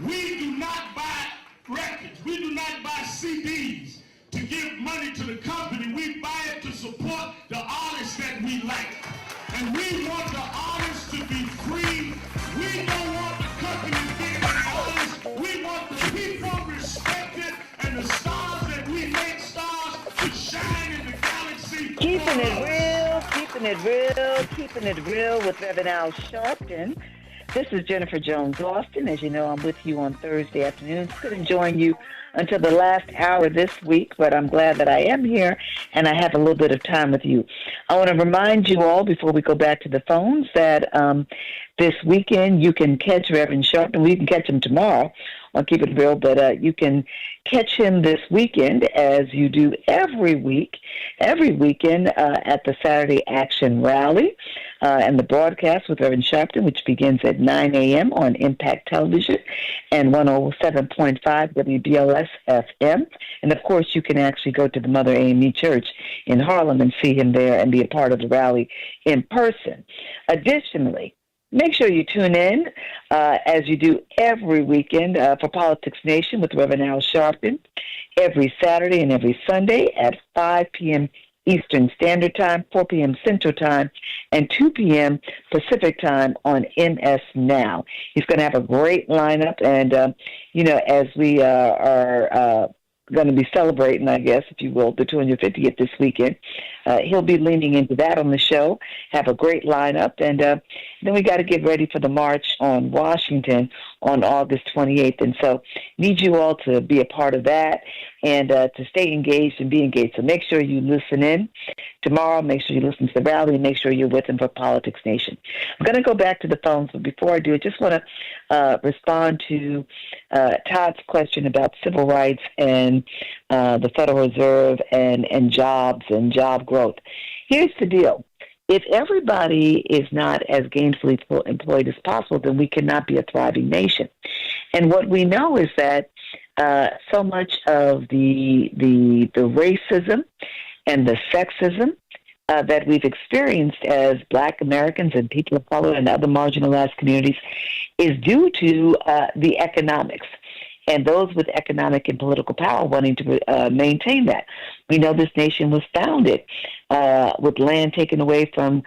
We do not buy records. We do not buy CDs to give money to the company. We buy it to support the artists that we like. And we want the artists to be free. We don't want the companies being the artists. We want the people respected and the stars that we make stars to shine in the galaxy. Keeping it real with Reverend Al Sharpton. This is Jennifer Jones Austin. As you know, I'm with you on Thursday afternoons. Couldn't join you until the last hour this week, but I'm glad that I am here and I have a little bit of time with you. I want to remind you all before we go back to the phones that this weekend you can catch Reverend Sharpton. We can catch him tomorrow on Keep It Real, but you can catch him this weekend as you do every weekend at the Saturday Action Rally and the broadcast with Reverend Sharpton, which begins at 9 a.m. on Impact Television and 107.5 WBLS FM. And, of course, you can actually go to the Mother AME Church in Harlem and see him there and be a part of the rally in person. Additionally, make sure you tune in, as you do every weekend, for Politics Nation with Reverend Al Sharpton, every Saturday and every Sunday at 5 p.m. Eastern Standard Time, 4 p.m. Central Time, and 2 p.m. Pacific Time on MS Now. He's going to have a great lineup, and, as we are going to be celebrating, I guess, if you will, the 250th this weekend. He'll be leaning into that on the show, have a great lineup, and then we got to get ready for the March on Washington on August 28th. And so need you all to be a part of that and to stay engaged and be engaged. So make sure you listen in tomorrow. Make sure you listen to the rally, and make sure you're with him for Politics Nation. I'm going to go back to the phones, but before I do, I just want to respond to Todd's question about civil rights and the Federal Reserve and jobs and job growth. Here's the deal. If everybody is not as gainfully employed as possible, then we cannot be a thriving nation. And what we know is that so much of the racism and the sexism that we've experienced as Black Americans and people of color and other marginalized communities is due to the economics and those with economic and political power wanting to maintain that. We know this nation was founded with land taken away from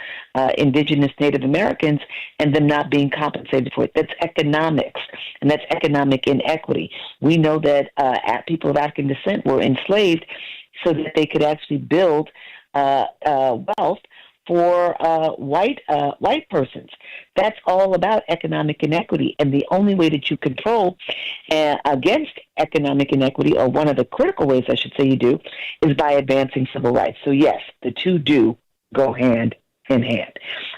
indigenous Native Americans and them not being compensated for it. That's economics, and that's economic inequity. We know that people of African descent were enslaved so that they could actually build wealth for white persons. That's all about economic inequity. And the only way that you control against economic inequity, or one of the critical ways I should say you do, is by advancing civil rights. So yes, the two do go hand in hand.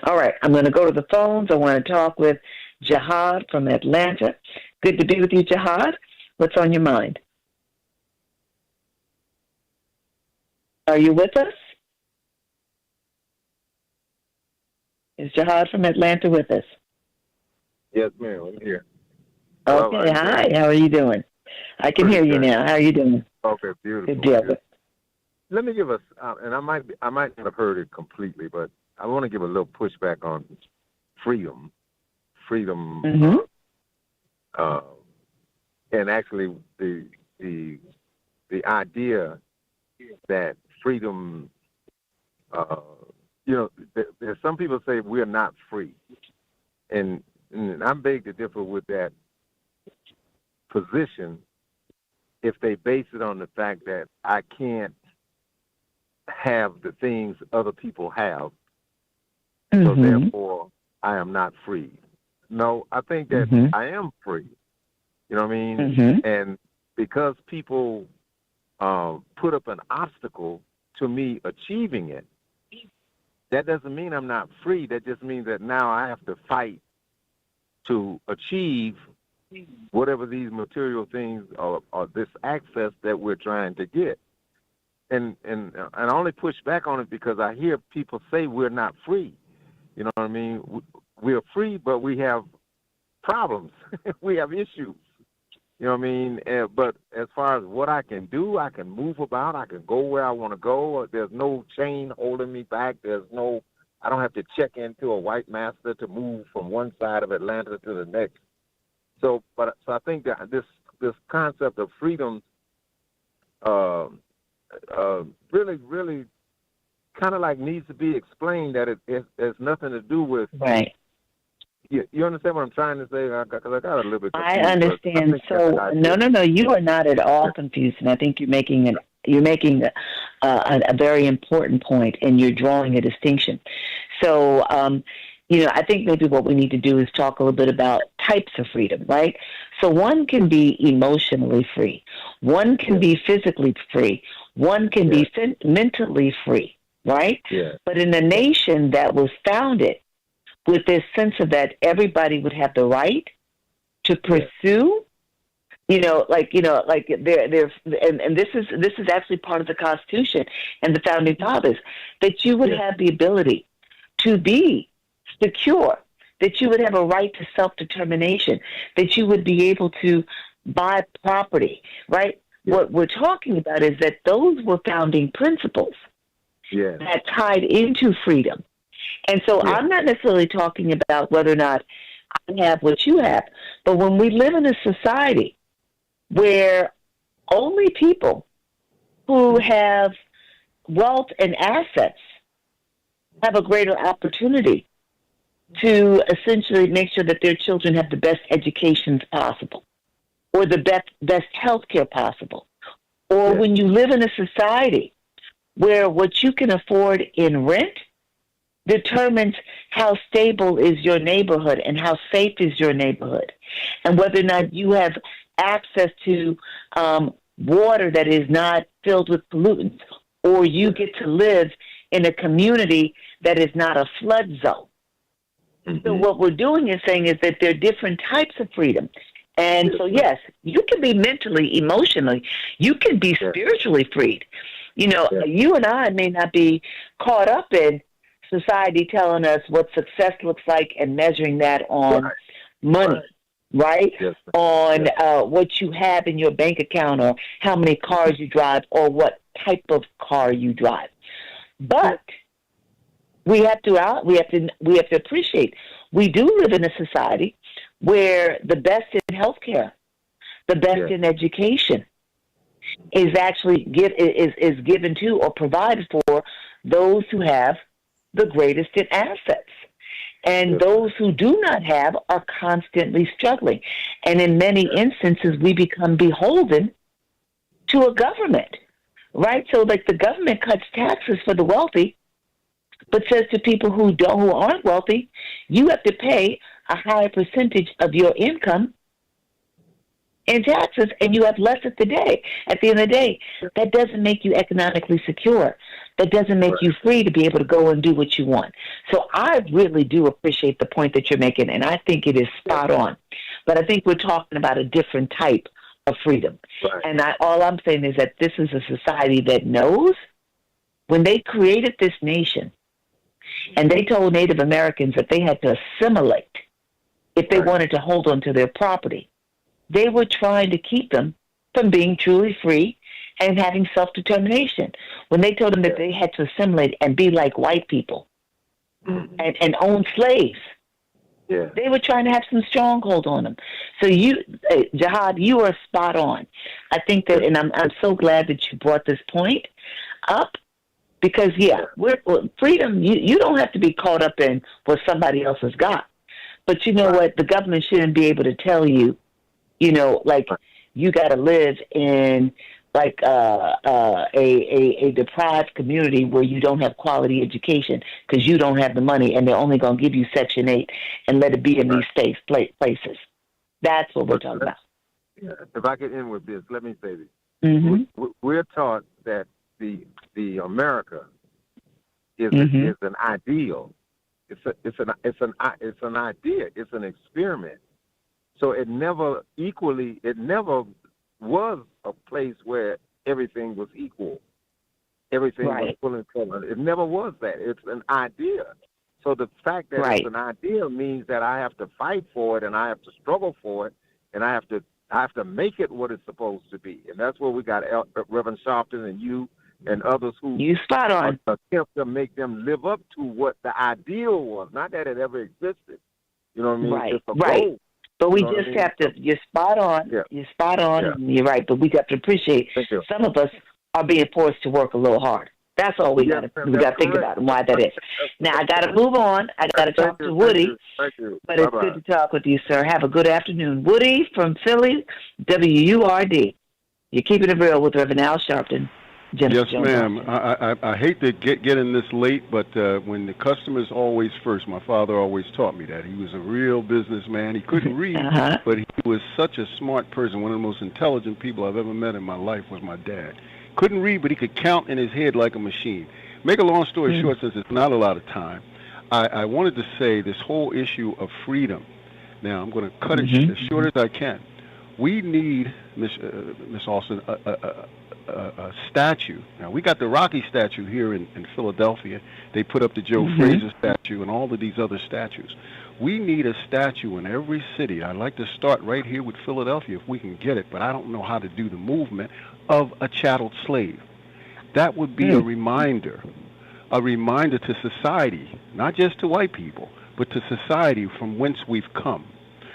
All right, I'm going to go to the phones. I want to talk with Jihad from Atlanta. Good to be with you, Jihad. What's on your mind? Are you with us? Is Jihad from Atlanta with us? Yes, ma'am. I'm here. Okay. Hello, Hi. How are you doing? I can hear you now. How are you doing? Okay, beautiful. Good deal. Let me give us, and I might not have heard it completely, but I want to give a little pushback on freedom. Freedom, and actually the idea that freedom. There's some people say we're not free, and I'm beg to differ with that position if they base it on the fact that I can't have the things other people have, so therefore I am not free. No, I think that I am free. You know what I mean? And because people put up an obstacle to me achieving it, that doesn't mean I'm not free. That just means that now I have to fight to achieve whatever these material things or this access that we're trying to get. And I only push back on it because I hear people say we're not free. You know what I mean? We're free, but we have problems. We have issues. You know what I mean? But as far as what I can do, I can move about. I can go where I want to go. There's no chain holding me back. I don't have to check into a white master to move from one side of Atlanta to the next. So I think that this concept of freedom, really, really, kind of like needs to be explained. That it has nothing to do with right. You understand what I'm trying to say? Because I got a little bit confused. I understand. So no, you are not at all confused, and I think you're making a very important point, and you're drawing a distinction. So, I think maybe what we need to do is talk a little bit about types of freedom, right? So one can be emotionally free, one can be physically free, one can be mentally free, right? Yeah. But in a nation that was founded with this sense of that everybody would have the right to pursue, like there, and this is actually part of the Constitution and the Founding Fathers, that you would have the ability to be secure, that you would have a right to self-determination, that you would be able to buy property, right? Yeah. What we're talking about is that those were founding principles that tied into freedom. And so I'm not necessarily talking about whether or not I have what you have, but when we live in a society where only people who have wealth and assets have a greater opportunity to essentially make sure that their children have the best educations possible, or the best health care possible, or when you live in a society where what you can afford in rent determines how stable is your neighborhood and how safe is your neighborhood, and whether or not you have access to water that is not filled with pollutants, or you get to live in a community that is not a flood zone. Mm-hmm. So what we're doing is saying is that there are different types of freedom. And so, yes, you can be mentally, emotionally, you can be spiritually freed. You and I may not be caught up in society telling us what success looks like and measuring that on money, right? Yes. On what you have in your bank account, or how many cars you drive, or what type of car you drive. But we have to appreciate we do live in a society where the best in healthcare, the best in education is actually is given to or provided for those who have the greatest in assets. And those who do not have are constantly struggling. And in many instances, we become beholden to a government, right? So like the government cuts taxes for the wealthy, but says to people who aren't wealthy, you have to pay a higher percentage of your income in taxes, and you have less at the end of the day. That doesn't make you economically secure. That doesn't make you free to be able to go and do what you want. So I really do appreciate the point that you're making, and I think it is spot on. But I think we're talking about a different type of freedom. Right. And all I'm saying is that this is a society that knows when they created this nation, and they told Native Americans that they had to assimilate if they wanted to hold on to their property. They were trying to keep them from being truly free and having self-determination. When they told them that they had to assimilate and be like white people and own slaves, they were trying to have some stronghold on them. So Jihad, you are spot on. I think that, and I'm so glad that you brought this point up, because freedom, you don't have to be caught up in what somebody else has got. But you know what? The government shouldn't be able to tell you, like you got to live in like a deprived community where you don't have quality education because you don't have the money, and they're only going to give you Section 8 and let it be in these places. That's what we're talking about. If I could end with this, let me say this. Mm-hmm. We're taught that the America is an ideal. It's an idea. It's an experiment. So it never was a place where everything was equal. Everything was full and full. It never was that. It's an idea. So the fact that it's an idea means that I have to fight for it, and I have to struggle for it, and I have to I have to make it what it's supposed to be. And that's where we got Reverend Sharpton and you and others who you spot on attempt to make them live up to what the ideal was, not that it ever existed. You know what I mean? Right, it's a right. goal. But we You know just what I mean? have to, you're spot on. Yeah. You're spot on. Yeah. And you're right. But we have to appreciate some of us are being forced to work a little hard. That's all we got to think about and why that is. Now, I got to move on. I got to talk to Woody. Thank you. But it's good to talk with you, sir. Have a good afternoon. Woody from Philly, WURD. You're keeping it real with Reverend Al Sharpton. Yes, ma'am. I hate to get in this late, but when the customer's always first, my father always taught me that. He was a real businessman. He couldn't read, but he was such a smart person. One of the most intelligent people I've ever met in my life was my dad. Couldn't read, but he could count in his head like a machine. Make a long story short, since it's not a lot of time, I wanted to say this whole issue of freedom. Now, I'm going to cut it as short as I can. We need, Miss Austin, a statue. Now, we got the Rocky statue here in Philadelphia. They put up the Joe Frazier statue and all of these other statues. We need a statue in every city. I'd like to start right here with Philadelphia if we can get it, but I don't know how to do the movement of a chattel slave. That would be a reminder to society, not just to white people, but to society from whence we've come.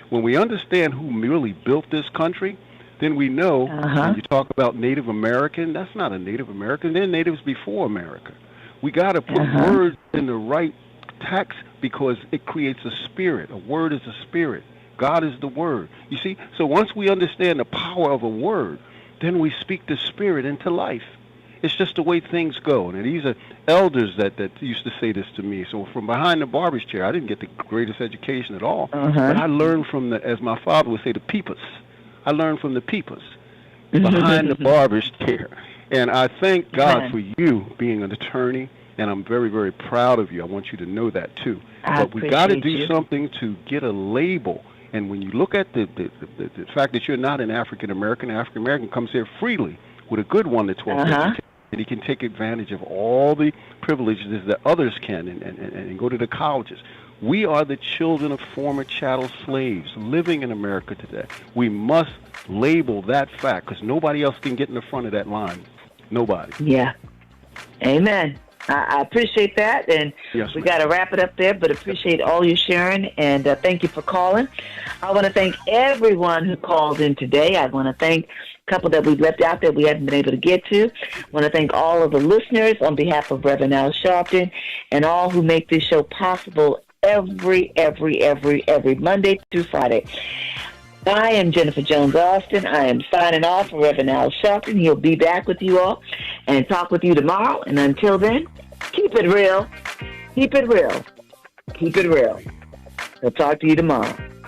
When we understand who really built this country, then we know when you talk about Native American, that's not a Native American. They're natives before America. We got to put words in the right text because it creates a spirit. A word is a spirit. God is the word. You see? So once we understand the power of a word, then we speak the spirit into life. It's just the way things go. And these are elders that used to say this to me. So from behind the barber's chair, I didn't get the greatest education at all. But I learned from as my father would say, the peepers. I learned from the peepers behind the barber's chair. And I thank God for you being an attorney, and I'm very, very proud of you. I want you to know that, too. But we got to do something to get a label. And when you look at the fact that you're not an African-American, African-American comes here freely with a good 1 to 12, and he can take advantage of all the privileges that others can and go to the colleges. We are the children of former chattel slaves living in America today. We must label that fact because nobody else can get in the front of that line. Nobody. Yeah. Amen. I appreciate that, and we got to wrap it up there, but appreciate all you sharing, and thank you for calling. I want to thank everyone who called in today. I want to thank a couple that we've left out that we haven't been able to get to. I want to thank all of the listeners on behalf of Reverend Al Sharpton and all who make this show possible every Monday through Friday. I am Jennifer Jones Austin. I am signing off for Reverend Al Sharpton. He'll be back with you all and talk with you tomorrow. And until then, keep it real. Keep it real. Keep it real. I'll talk to you tomorrow.